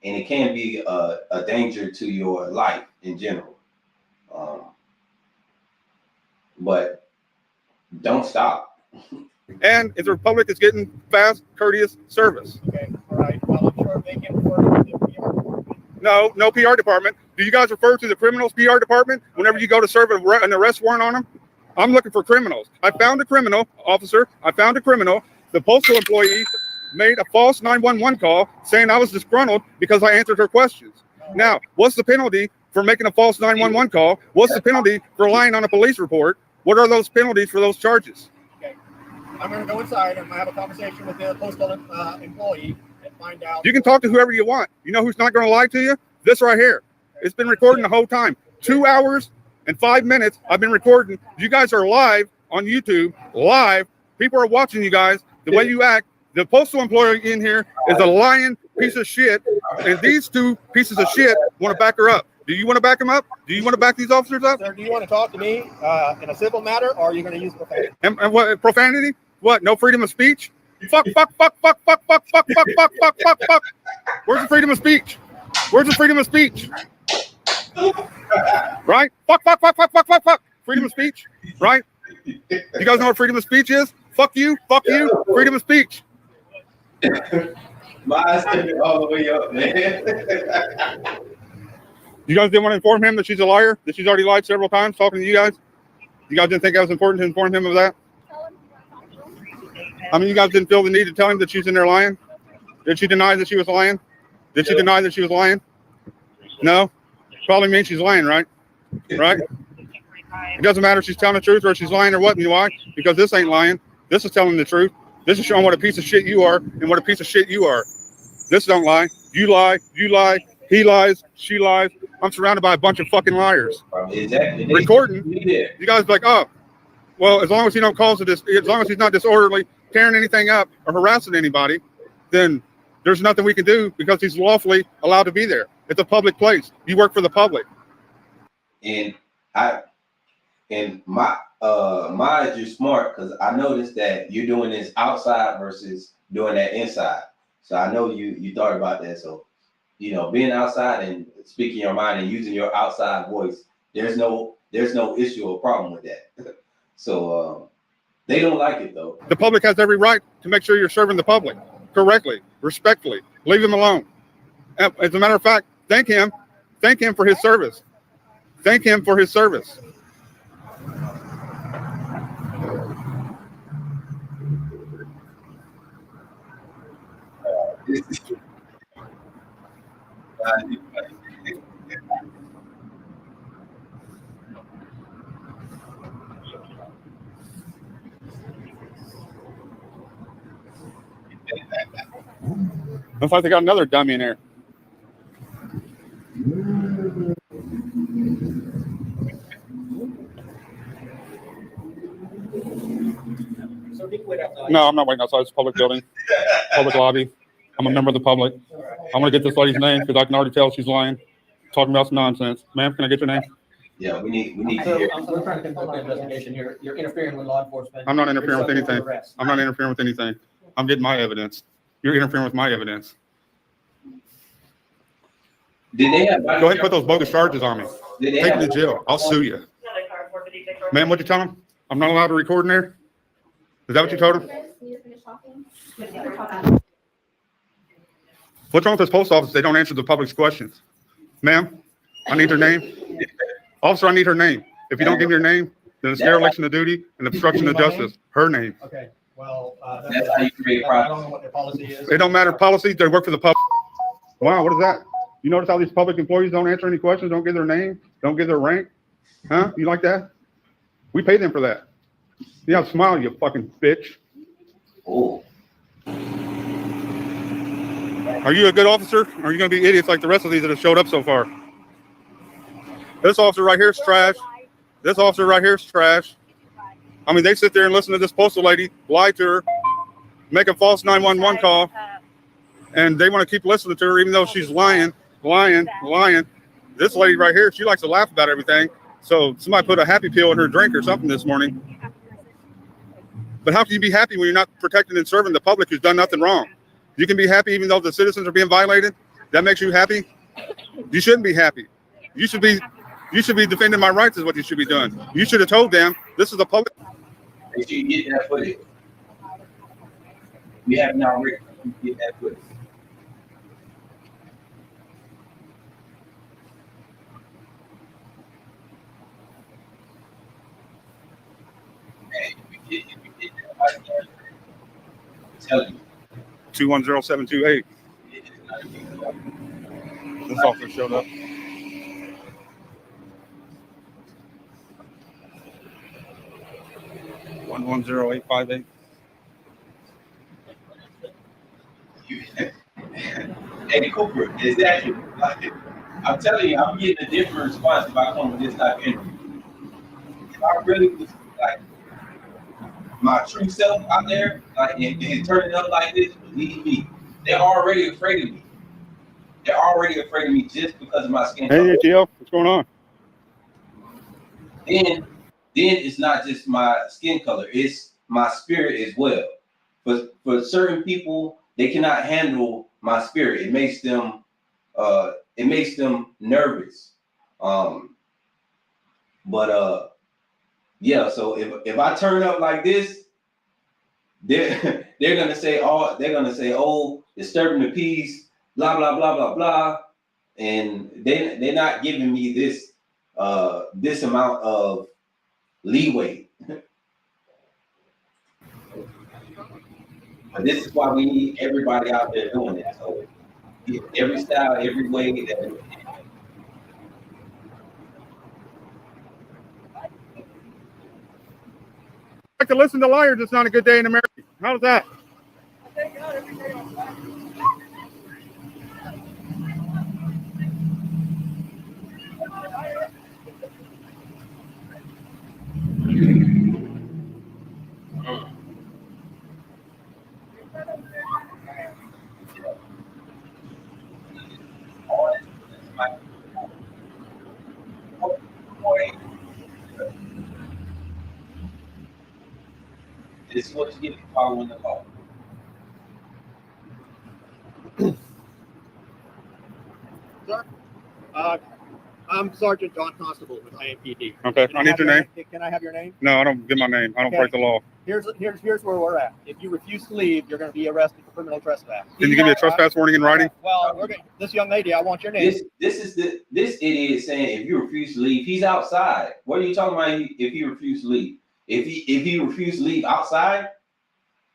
and it can be a danger to your life in general. But don't stop. And if the Republic is getting fast, courteous service. Okay, all right. Well, I'm sure they can refer to the PR department. No PR department. Do you guys refer to the criminals PR department whenever you go to serve an arrest warrant on them? I'm looking for criminals. I found a criminal, officer. I found a criminal. The postal employee made a false 911 call saying I was disgruntled because I answered her questions. Now, what's the penalty for making a false 911 call? What's the penalty for lying on a police report? What are those penalties for those charges? Okay. I'm going to go inside and have a conversation with the postal employee and find out. You can talk to whoever you want. You know who's not going to lie to you? This right here. It's been recording the whole time. 2 hours and 5 minutes I've been recording. You guys are live on YouTube, live. People are watching you guys, the way you act. The postal employee in here is a lying piece of shit, and these two pieces of shit want to back her up. Do you want to back them up? Do you want to back these officers up? Sir, do you want to talk to me in a civil matter, or are you going to use profanity? And what, profanity? What, no freedom of speech? Fuck. Where's the freedom of speech? Where's the freedom of speech? Right? Fuck. Freedom of speech, right? You guys know what freedom of speech is? Fuck you, freedom of speech. My eyes taking all the way up, man. You guys didn't want to inform him that she's a liar, that she's already lied several times talking to you guys? You guys didn't think that was important to inform him of that? I mean, you guys didn't feel the need to tell him that she's in there lying? Did she deny that she was lying? Did she deny that she was lying? No? Probably means she's lying, right? Right? It doesn't matter if she's telling the truth or if she's lying or what. You know why? Because this ain't lying. This is telling the truth. This is showing what a piece of shit you are and what a piece of shit you are. This don't lie. You lie. He lies. She lies. I'm surrounded by a bunch of fucking liars. Exactly. Recording. You guys be like, oh, well, as long as he don't cause it, as long as he's not disorderly, tearing anything up or harassing anybody, then there's nothing we can do because he's lawfully allowed to be there. It's a public place. You work for the public. And Maj, you're smart, because I noticed that you're doing this outside versus doing that inside. So I know you thought about that. So, you know, being outside and speaking your mind and using your outside voice, there's no issue or problem with that. So they don't like it though. The public has every right to make sure you're serving the public correctly, respectfully. Leave him alone. As a matter of fact, thank him for his service. Thank him for his service. Looks like they got another dummy in there. No, I'm not waiting outside. It's a public building, public lobby. I'm a member of the public. I'm going to get this lady's name because I can already tell she's lying, talking about some nonsense. Ma'am, can I get your name? Yeah, we need to So hear. we're trying to conduct an investigation. You're interfering with law enforcement. I'm not interfering with You're subject to anything. arrest. I'm not interfering with anything. I'm getting my evidence. You're interfering with my evidence. Did they have? Go ahead and put those bogus charges on me. Did they Take have- me to jail. I'll sue you. Ma'am, what'd you tell him? I'm not allowed to record in there? Is that what you told him? What's wrong with this post office? They don't answer the public's questions. Ma'am, I need her name. Officer, I need her name. If you don't give me your name, then it's dereliction of duty and obstruction of justice. Her name. Okay, well, That's how you create I don't know what their policy is. It don't matter. Policies, they work for the public. Wow, what is that? You notice how these public employees don't answer any questions, don't give their name, don't give their rank? Huh? You like that? We pay them for that. Yeah, smile, you fucking bitch. Oh. Are you a good officer? Or are you going to be idiots like the rest of these that have showed up so far? This officer right here is trash. This officer right here is trash. I mean, they sit there and listen to this postal lady lie to her, make a false 911 call, and they want to keep listening to her even though she's lying. This lady right here, she likes to laugh about everything. So somebody put a happy pill in her drink or something this morning. But how can you be happy when you're not protecting and serving the public who's done nothing wrong? You can be happy even though the citizens are being violated? That makes you happy? You shouldn't be happy. You should be defending my rights is what you should be doing. You should have told them this is a public. Make sure you get that footage. We have now already get that footage. Tell you. 210728. This officer showed up. One 10858. Eddie Cooper, exactly. I'm telling you, I'm getting a different response if I come with this type of interview. If I really was like my true self out there, like and turning up like this, believe me, they're already afraid of me. They're already afraid of me just because of my skin color. Hey, ATL, what's going on? Then it's not just my skin color; it's my spirit as well. But for certain people, they cannot handle my spirit. It makes them nervous. Yeah. So if I turn up like this, they're gonna say, oh, disturbing the peace, blah blah blah blah blah, and they're not giving me this amount of leeway. But this is why we need everybody out there doing it. So every style, every way that. Like to listen to liars, it's not a good day in America. How's that? This is what you get for following the law. Sir, I'm Sergeant John Constable with IMPD. Okay, I need your name. Can I have your name? No, I don't give my name. I don't Okay. break the law. Here's where we're at. If you refuse to leave, you're going to be arrested for criminal trespass. Can you give me a trespass warning in writing? Well, this young lady, I want your name. This idiot is saying if you refuse to leave, he's outside. What are you talking about? If he refused to leave, if he refused to leave outside,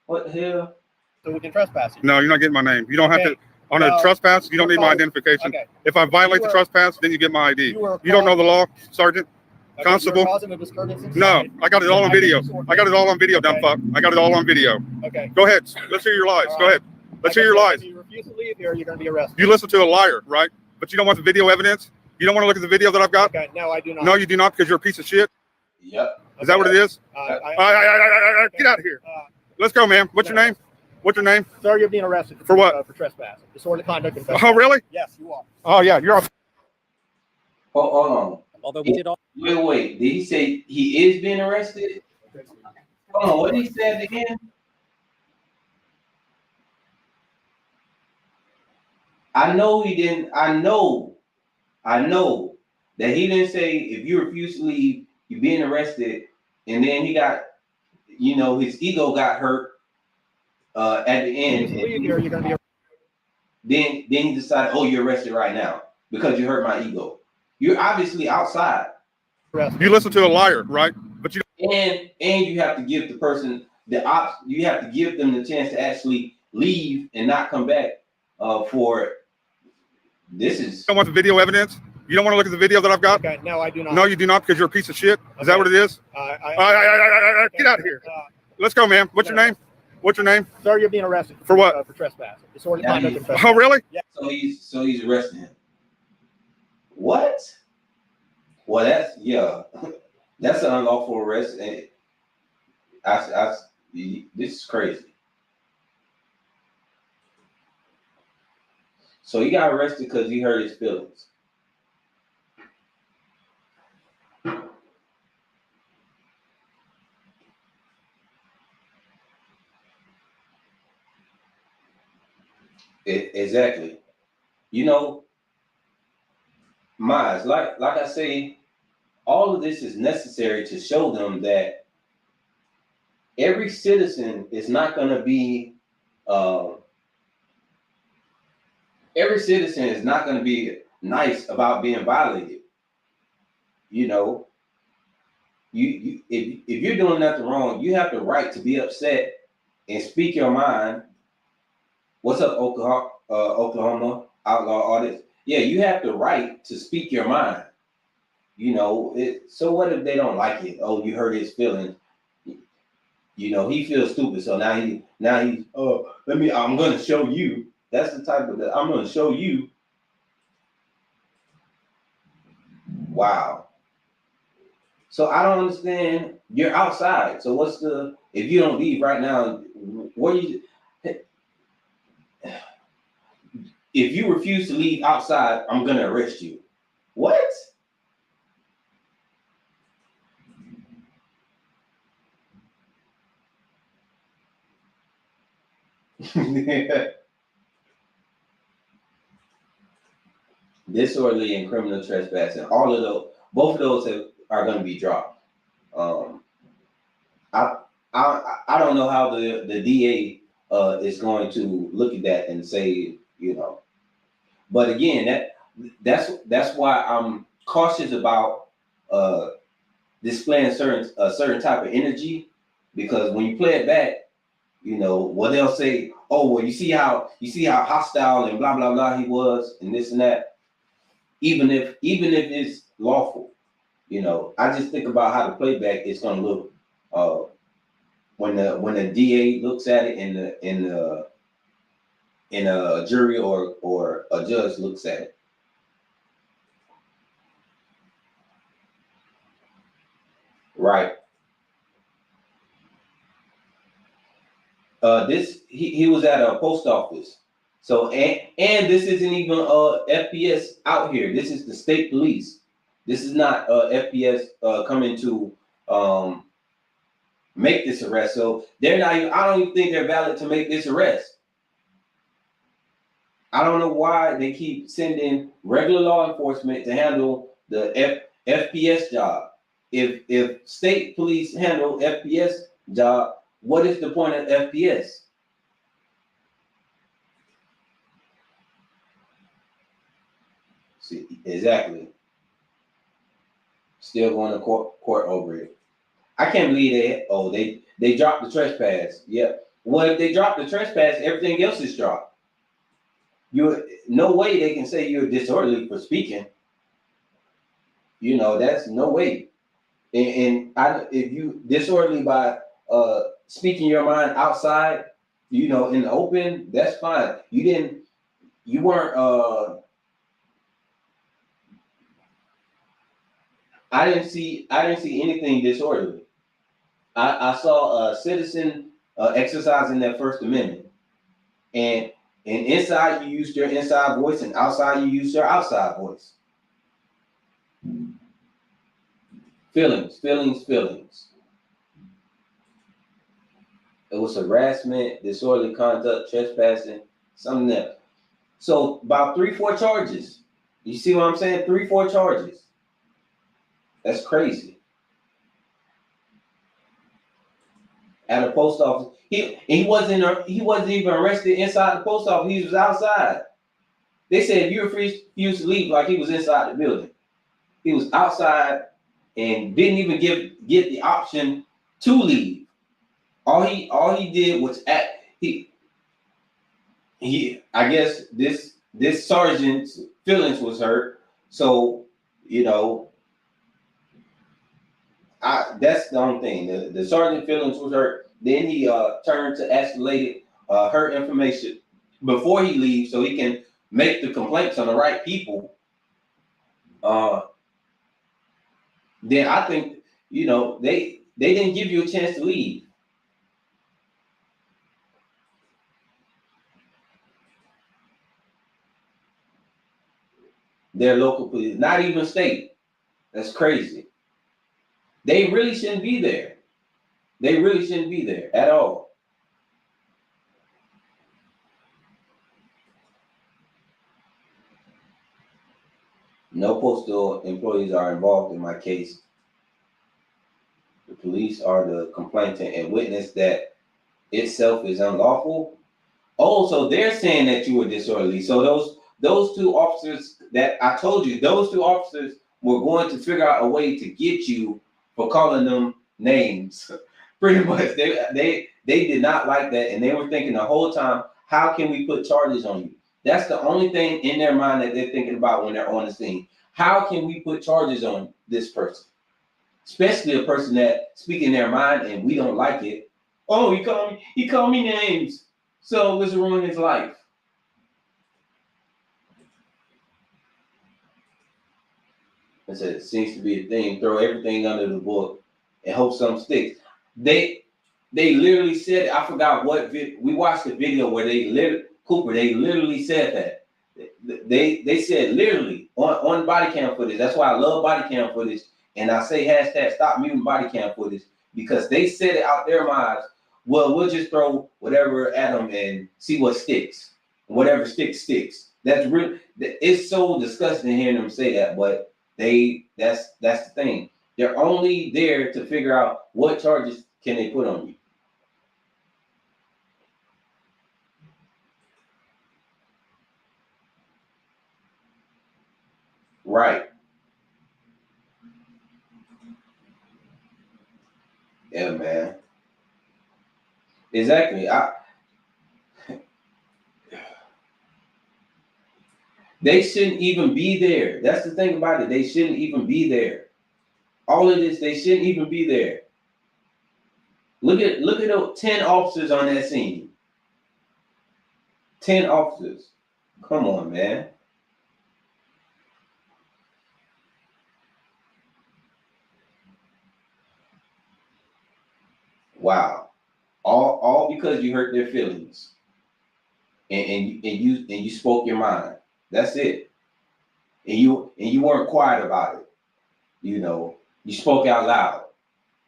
what the hell? So we can trespass you. No, you're not getting my name. You don't have to. On a Well, trespass, you don't need my identification. Okay. If I violate the trespass, then you get my ID. You don't know the law, Sergeant? Constable? No, I got it all on video. I got it all on video, dumb fuck. I got it all on video. Okay. Go ahead. Let's hear your lies. Go ahead. Let's hear your lies. If you refuse to leave here, you're going to be arrested. You listen to a liar, right? But you don't want the video evidence? You don't want to look at the video that I've got? Okay, no, I do not. No, you do not, because you're a piece of shit? Yep. Is that what it is? Get out of here. Let's go, man. What's your name? What's your name? Sir, you're being arrested. For what? For trespass. Disorderly conduct and Oh, trespass. really? Yes, you are. Oh, yeah, you're off. Hold on. Although we did all. Wait. Did he say he is being arrested? Hold on. What did he say again? I know he didn't. I know that he didn't say if you refuse to leave, you're being arrested. And then he got, his ego got hurt at the end. You're going to be. Then he decided, oh, you're arrested right now because you hurt my ego. You're obviously outside. You listen to a liar, right? But you and you have to give the person you have to give them the chance to actually leave and not come back for this is. You don't want the video evidence? You don't want to look at the video that I've got? Okay, no, I do not. No, you do not, because you're a piece of shit. Is that what it is? Get out of here. Let's go, man. What's your name? What's your name? Sir, you're being arrested. For what? For trespass. Disorderly conduct and trespass. Oh, really? Yeah. So he's arresting him. What? Well, that's an unlawful arrest, and this is crazy. So he got arrested because he hurt his feelings. Exactly. Miles, like I say, all of this is necessary to show them that every citizen is not going to be nice about being violated. You if you're doing nothing wrong, you have the right to be upset and speak your mind. What's up, Oklahoma Outlaw Audit? Yeah, you have the right to speak your mind. So what if they don't like it? Oh, you hurt his feelings. He feels stupid. So now he's I'm gonna show you. That's the type of I'm gonna show you. Wow. So I don't understand. You're outside. So if you don't leave right now, if you refuse to leave outside, I'm gonna arrest you. What? Disorderly and criminal trespassing. All of those, both of those are going to be dropped. I don't know how the DA is going to look at that and say, But again, that's why I'm cautious about displaying a certain type of energy, because when you play it back, what they'll say, oh, well, you see how hostile and blah blah blah he was and this and that. Even if it's lawful, I just think about how the playback is going to look when the DA looks at it and a jury or a judge looks at it. Right. He was at a post office. So and this isn't even FPS out here. This is the state police. This is not FPS coming to make this arrest. So they're not even, I don't even think they're valid to make this arrest. I don't know why they keep sending regular law enforcement to handle the FPS job. If state police handle FPS job, what is the point of FPS? See, exactly. Still going to court over it. I can't believe they dropped the trespass. Yep. Well, if they drop the trespass, everything else is dropped. No way they can say you're disorderly for speaking. You know, that's no way. If you disorderly by speaking your mind outside, you know, in the open, that's fine. You weren't I didn't see anything disorderly. I saw a citizen exercising their First Amendment, and inside you used your inside voice, and outside you used your outside voice. Feelings. It was harassment, disorderly conduct, trespassing, something else. So about 3-4 charges. You see what I'm saying? 3-4 charges. That's crazy. At a post office, he wasn't even arrested inside the post office. He was outside. They said you refused to leave, like he was inside the building. He was outside and didn't even get the option to leave. All he did was I guess this sergeant's feelings was hurt. So, you know, that's the only thing. The sergeant's feelings was hurt. Then he turned to escalate her information before he leaves so he can make the complaints on the right people. Then I think, you know, they didn't give you a chance to leave. Their local police, not even state. That's crazy. They really shouldn't be there. They really shouldn't be there at all. No postal employees are involved in my case. The police are the complainant and witness that itself is unlawful. Oh, so they're saying that you were disorderly. So those two officers that I told you, those two officers were going to figure out a way to get you for calling them names. Pretty much, they did not like that, and they were thinking the whole time, how can we put charges on you? That's the only thing in their mind that they're thinking about when they're on the scene. How can we put charges on this person? Especially a person that speaking their mind and we don't like it. Oh, he called me names. So let's ruin his life. It seems to be a thing. Throw everything under the book and hope something sticks. They literally said, I forgot what we watched the video where they literally said that. They said literally on body cam footage. That's why I love body cam footage. And I say hashtag stop muting body cam footage because they said it out their minds. Well, we'll just throw whatever at them and see what sticks. Whatever sticks. That's real. It's so disgusting hearing them say that, but that's the thing. They're only there to figure out what charges can they put on you. Right. Yeah, man. Exactly. They shouldn't even be there. That's the thing about it. They shouldn't even be there. All of this, they shouldn't even be there. Look at those 10 officers on that scene. 10 officers. Come on, man. Wow. All because you hurt their feelings. And you spoke your mind. That's it. And you weren't quiet about it. You know, you spoke out loud.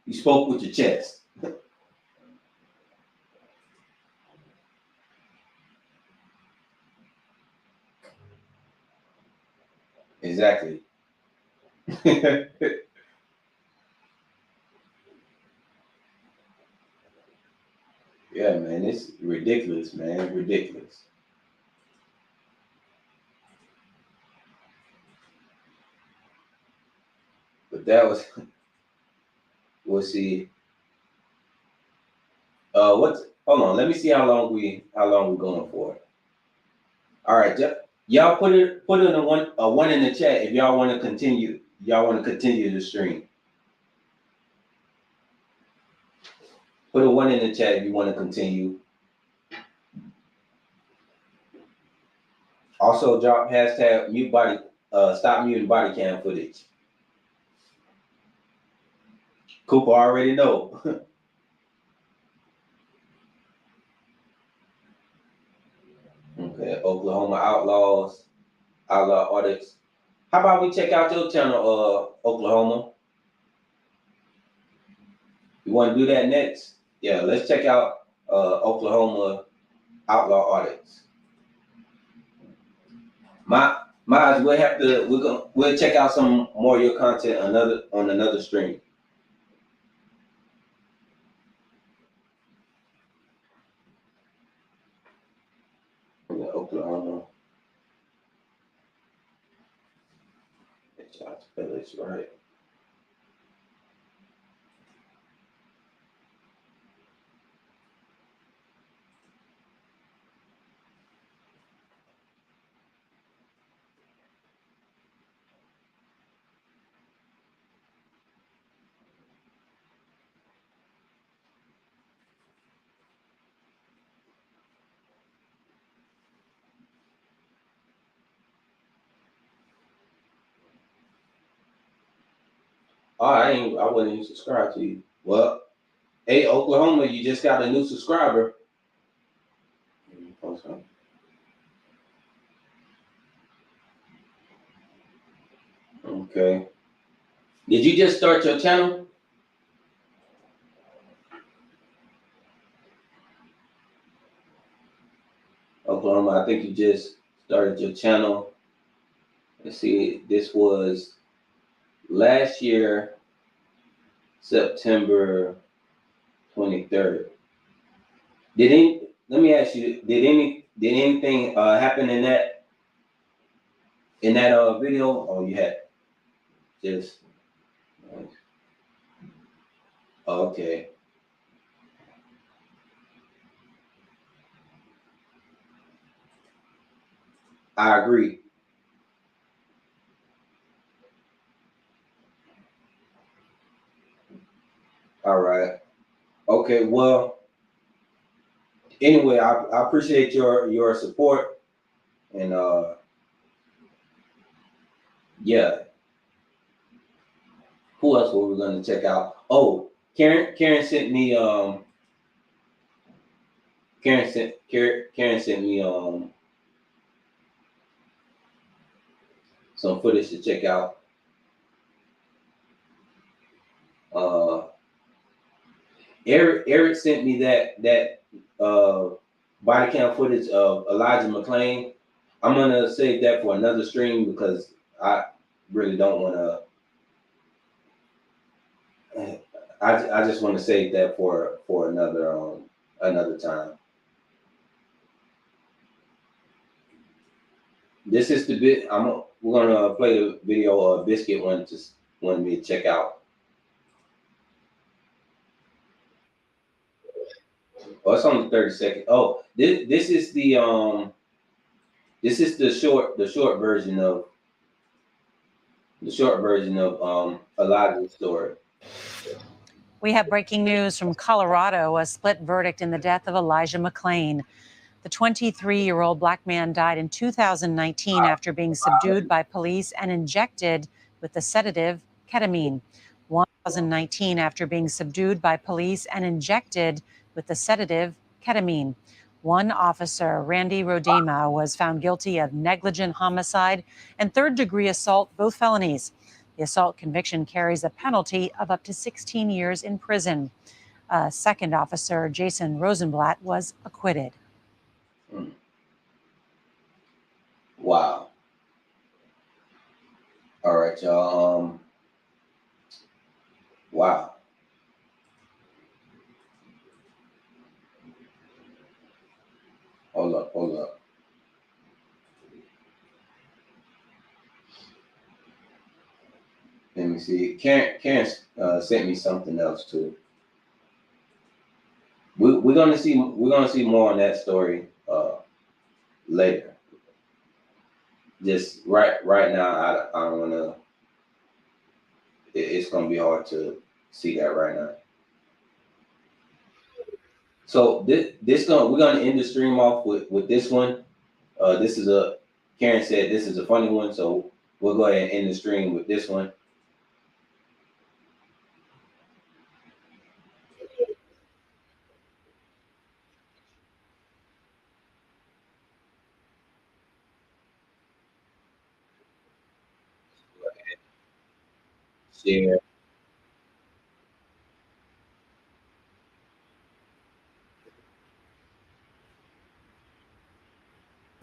You spoke with your chest. Exactly. Yeah, man, it's ridiculous, man, ridiculous. But that was, we'll see. Hold on, let me see how long we're going for. All right, y'all put in a one in the chat if y'all want to continue. Y'all want to continue the stream. Put a one in the chat if you want to continue. Also, drop hashtag mute body, stop muting body cam footage. Cooper already know. Okay, Oklahoma outlaw audits. How about we check out your channel, Oklahoma? You want to do that next? Yeah, let's check out Oklahoma outlaw audits. We'll check out some more of your content on another stream. Oklahoma. Village, right? Oh, I wasn't even subscribed to you. Well, hey, Oklahoma, you just got a new subscriber. Okay. Did you just start your channel? Oklahoma, I think you just started your channel. Let's see, this was last year, September 23rd. Let me ask you, did anything happen in that video? Or you had just, okay. I agree. All right. Okay, well, anyway, I appreciate your support, and yeah. Who else were we going to check out? Oh, Karen sent me Karen sent me some footage to check out. Eric sent me that body cam footage of Elijah McClain. I'm gonna save that for another stream because I really don't want to. I just want to save that for another time. This is the bit we're gonna play the video Biscuit wanted me to check out. Oh, it's only 30 seconds. Oh, this is the short version of Elijah's story. We have breaking news from Colorado, a split verdict in the death of Elijah McClain. The 23-year-old black man died in 2019 after being subdued by police and injected with the sedative ketamine. 2019 after being subdued by police and injected with the sedative ketamine. One officer, Randy Rodema, was found guilty of negligent homicide and third-degree assault, both felonies. The assault conviction carries a penalty of up to 16 years in prison. Second officer, Jason Rosenblatt, was acquitted. Wow. All right, y'all. Wow. Hold up. Let me see. Karen sent me something else too. We're gonna see more on that story later. Just right now, I don't wanna. It's gonna be hard to see that right now. So we're gonna end the stream off with this one. Karen said this is a funny one, so we'll go ahead and end the stream with this one. Share.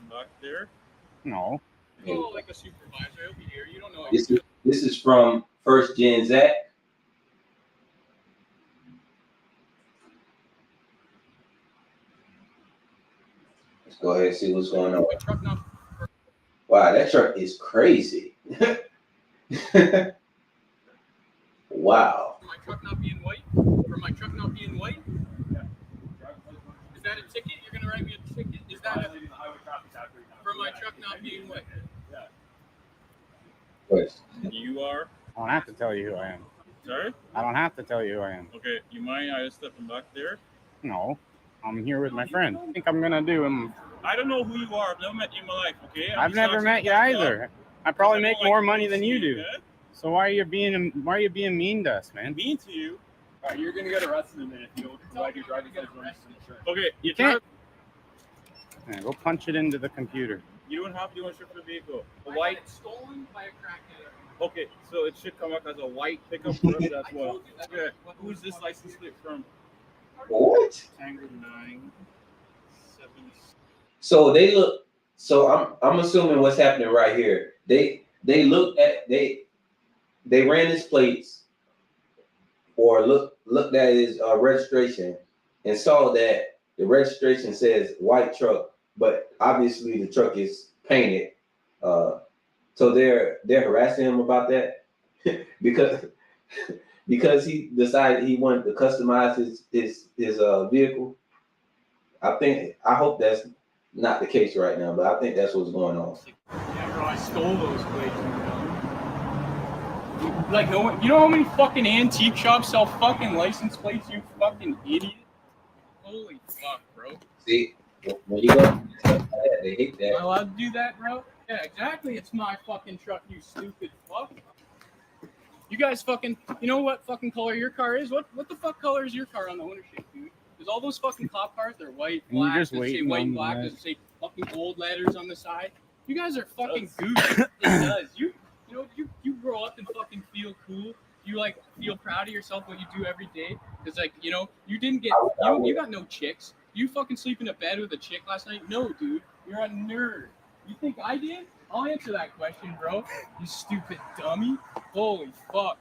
Back there. No. Oh, like a supervisor, he'll be here. You don't know. This is from First Gen Zach. Let's go ahead and see what's going on. Wow, that truck is crazy. Wow. For my truck not being white? Is that a ticket? You're gonna write me a ticket? Is that for my truck not being white? You are? I don't have to tell you who I am. Sorry? I don't have to tell you who I am. Okay, you mind I stepping back there? No. I'm here with my friend. I think I'm gonna do him. I don't know who you are. I've never met you in my life, okay? I've never met you either. I probably make more money than you do. So why are you being mean to us, man? Mean to you? All right, you're gonna get arrested in a minute if you don't provide your driver's license and insurance. Okay, You can't. Yeah, go punch it into the computer. You don't have to ownership for the vehicle. A white stolen by a crackhead. Okay, so it should come up as a white pickup truck. That's what. Okay, who's this license plate from? What? Tango 9 7. So they look. So I'm assuming what's happening right here. They looked at they ran his plates or looked at his registration and saw that the registration says white truck, but obviously the truck is painted. So they're harassing him about that because he decided he wanted to customize his vehicle. I hope that's not the case right now, but I think that's what's going on. Yeah, bro, I stole those plates. Like, no one, you know how many fucking antique shops sell fucking license plates, you fucking idiot? Holy fuck, bro. See, when you go, they hate that. Am I allowed to do that, bro? Yeah, exactly. It's my fucking truck, you stupid fuck. You guys fucking, you know what fucking color your car is? What the fuck color is your car on the ownership, dude? Because all those fucking cop cars, they're white, black, just they say waiting white on and black, that. they say fucking gold letters on the side. You guys are fucking goofy. It does. You know, you grow up and fucking feel cool. You like feel proud of yourself what you do every day. Because like, you know, you didn't get you got no chicks. You fucking sleep in a bed with a chick last night? No, dude. You're a nerd. You think I did? I'll answer that question, bro. You stupid dummy. Holy fuck.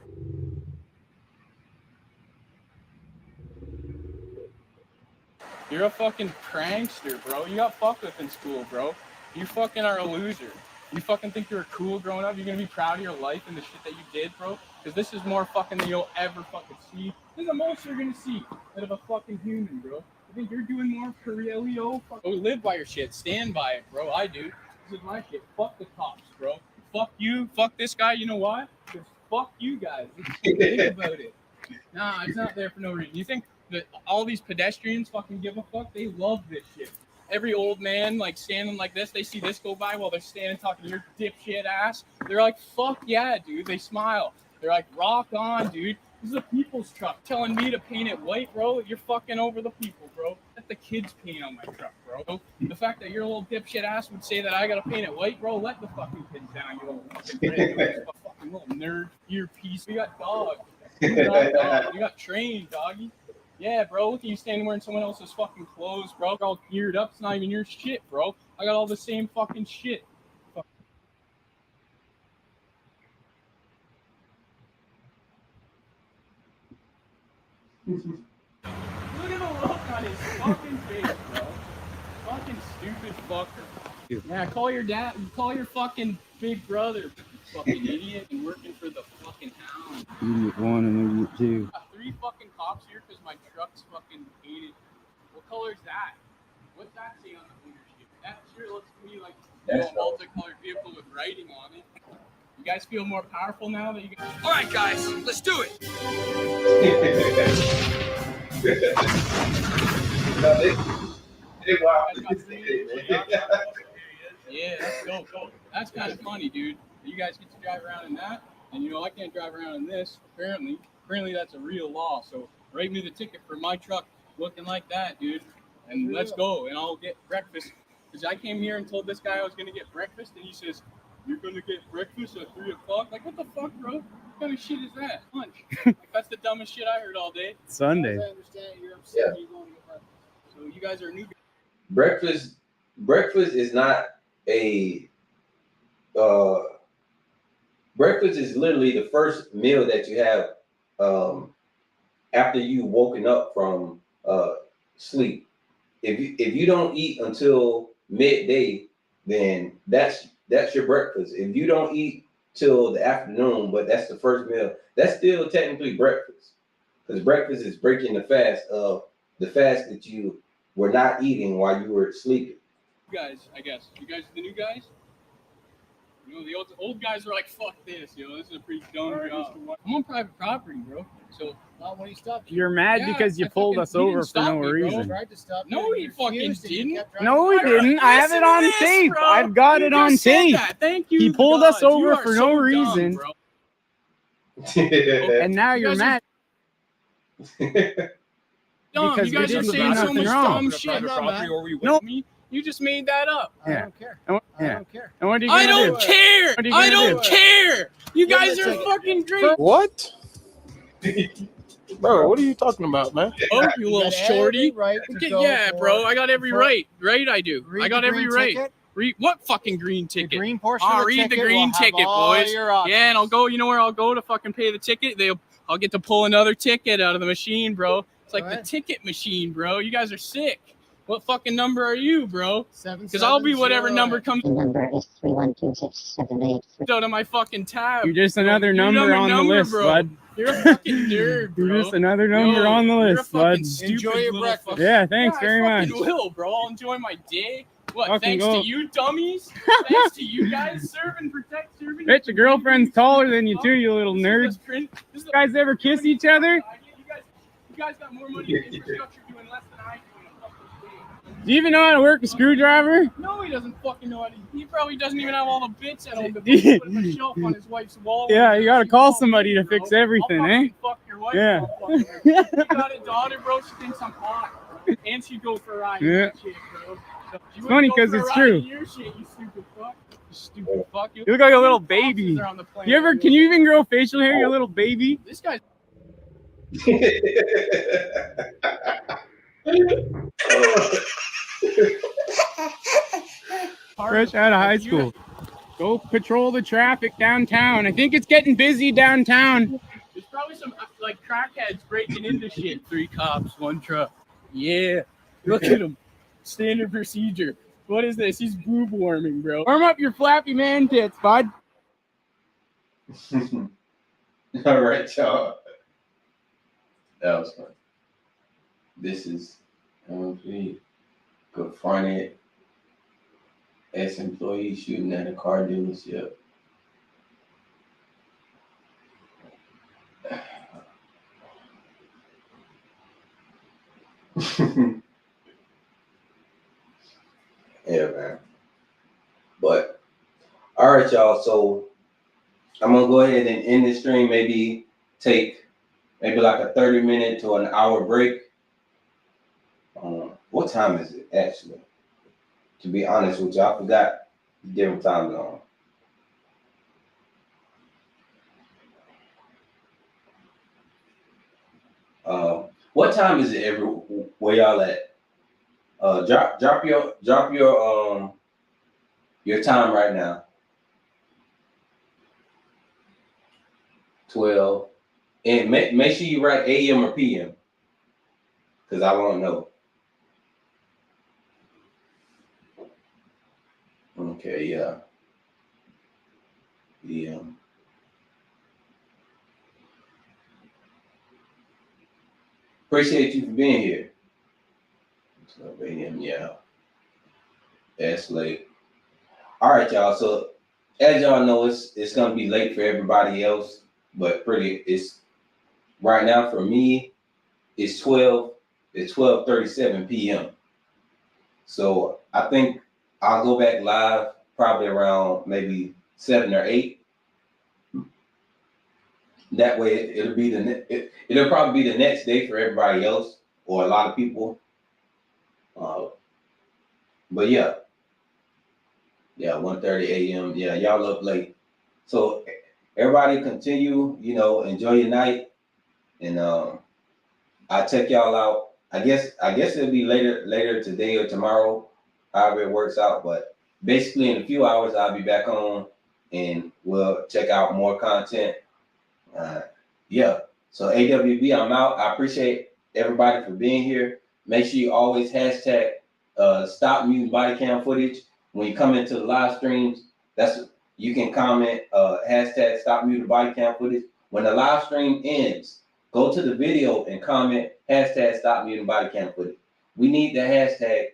You're a fucking prankster, bro. You got fucked with in school, bro. You fucking are a loser. You fucking think you're cool growing up? You're gonna be proud of your life and the shit that you did, bro? Because this is more fucking than you'll ever fucking see. This is the most you're gonna see out of a fucking human, bro. I think you're doing more for Leo. Oh, live by your shit. Stand by it, bro. I do. This is my shit. Fuck the cops, bro. Fuck you. Fuck this guy. You know why? Because fuck you guys. Think about it. Nah, it's not there for no reason. You think that all these pedestrians fucking give a fuck? They love this shit. Every old man like standing like this, they see this go by while they're standing talking to your dipshit ass. They're like, fuck yeah, dude. They smile. They're like, rock on, dude. This is a people's truck. Telling me to paint it white, bro. You're fucking over the people, bro. Let the kids paint on my truck, bro. The fact that your little dipshit ass would say that I gotta paint it white, bro, let the fucking kids down, you little fucking You little nerd earpiece. We got dogs. You got dogs. You got trained, doggy. Yeah, bro. Look at you standing wearing someone else's fucking clothes, bro. You're all geared up. It's not even your shit, bro. I got all the same fucking shit. Look at the look on his fucking face, bro. Fucking stupid fucker. Yeah, call your dad. Call your fucking big brother. Fucking idiot. And working for the fucking hound. Idiot 1 and idiot 2. Got 3 fucking cops here because my truck's fucking painted. What color is that? What's that say on the ownership? That sure looks to me like a multicolored vehicle with writing on it. You guys feel more powerful now that you guys... All right, guys, let's do it. Yeah, that's dope. That's kind of funny, dude. You guys get to drive around in that, and you know I can't drive around in this. Apparently that's a real law. So write me the ticket for my truck looking like that, dude. And let's go, and I'll get breakfast. Because I came here and told this guy I was gonna get breakfast, and he says, "You're gonna get breakfast at 3 o'clock?" Like, what the fuck, bro? What kind of shit is that? Lunch. Like, that's the dumbest shit I heard all day. Sunday. I understand you're upset. You're going to get breakfast. So you guys are new. Breakfast is not a breakfast is literally the first meal that you have after you woken up from sleep. If you don't eat until midday, then that's your breakfast. If you don't eat till the afternoon, but that's the first meal, that's still technically breakfast. Because breakfast is breaking the fast of the fast that you were not eating while you were sleeping. You guys, I guess. You guys are the new guys? You know, the old guys are like, fuck this, yo. This is a pretty dumb job. I'm on private property, bro. So, when he stopped you. You're mad because you pulled us over for no reason. No, he fucking didn't. No, he didn't. I have it on tape. Bro. I've got it on tape. Thank you. He pulled us over for no dumb, reason. bro. And now you're mad. Dumb. Because you guys we are didn't saying do so nothing much wrong. dumb shit. No. You just made that up. Yeah. I don't care. And what are you I gonna don't do? care. What are you I gonna don't do? care. You guys are fucking great. What? Bro, what are you talking about, man? Oh, you little shorty. Right Yeah, bro. I got every right. Right, I do. I got every right. Ticket? Read what fucking green ticket? The green portion I'll of the read the ticket green will have ticket, all boys. your options. Yeah, and I'll go. You know where I'll go to fucking pay the ticket? I'll get to pull another ticket out of the machine, bro. It's like the ticket machine, bro. You guys are sick. What fucking number are you, bro? Because I'll be whatever number comes. The number is 312678. Out of my fucking tab. You're just another number on the list, bro. bud. You're a fucking nerd, bro. You're just another number on the list, bud. Enjoy your breakfast. Yeah, thanks very I much. fucking will, bro. I'll enjoy my day. What? Fucking Thanks go. to you, dummies. Thanks to you guys. Serve and protect. Serving. Bet your girlfriend's taller than you too, you little nerd. You guys ever kiss each other? You guys got more money in infrastructure doing less than I do. Do you even know how to work a screwdriver? No, he doesn't fucking know how to. He probably doesn't even have all the bits at home to put a shelf on his wife's wall. Yeah, you gotta call somebody to fix everything, eh? Fuck your wife. Yeah. You got a daughter, bro. She thinks I'm hot, bro. And she'd go for a ride. Yeah. Yeah. Shit, bro. So she It's funny wouldn't go 'cause for a it's ride true. in your shit, you stupid fuck. You stupid fuck. You look like a little baby. Can you even grow facial hair, you little baby? This guy's. Fresh out of high school. Go patrol the traffic downtown. I think it's getting busy downtown. There's probably some like crackheads breaking into shit. 3 cops, 1 truck. Yeah, look at him. Standard procedure. What is this? He's boob warming, bro. Warm up your flappy man tits, bud. All right, y'all. That was fun. This is confronted ex-employee shooting at a car dealership. Yeah, man. But all right, y'all. So I'm gonna go ahead and end this stream. Maybe take like a 30-minute to an hour break. What time is it actually? To be honest with you, I forgot the different time zone. What time is it where y'all at? Drop your time right now. 12. And make sure you write AM or PM, because I won't know. Okay, yeah. PM. Appreciate you for being here. 12 AM, yeah. That's late. All right, y'all. So as y'all know, it's gonna be late for everybody else, but it's right now for me, it's 12:37 p.m. So I think I'll go back live probably around maybe 7 or 8. That way it'll probably be the next day for everybody else or a lot of people. But yeah, 1:30 a.m. Yeah, y'all up late. So everybody continue, enjoy your night, and I'll check y'all out. I guess it'll be later today or tomorrow, however it works out. But basically in a few hours I'll be back on, and we'll check out more content. So AWB, I'm out. I appreciate everybody for being here. Make sure you always hashtag stop muting body cam footage when you come into the live streams. You can comment hashtag stop muting body cam footage. When the live stream ends, go to the video and comment hashtag stop muting body cam footage. We need that hashtag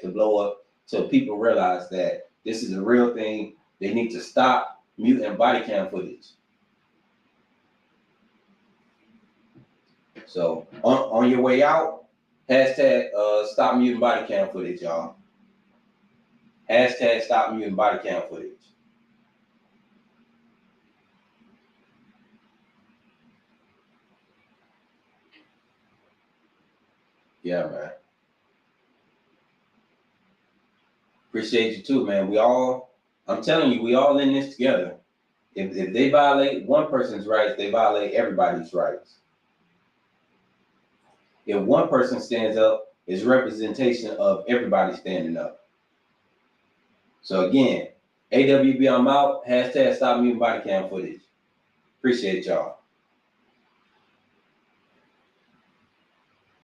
to blow up so people realize that this is a real thing. They need to stop muting body cam footage. So on your way out, hashtag stop muting body cam footage, y'all. Hashtag stop muting body cam footage. Yeah, man. Appreciate you too, man. I'm telling you, we all in this together. If they violate one person's rights, they violate everybody's rights. If one person stands up, it's representation of everybody standing up. So again, AWB, I'm out. Hashtag stop muting body cam footage. Appreciate y'all.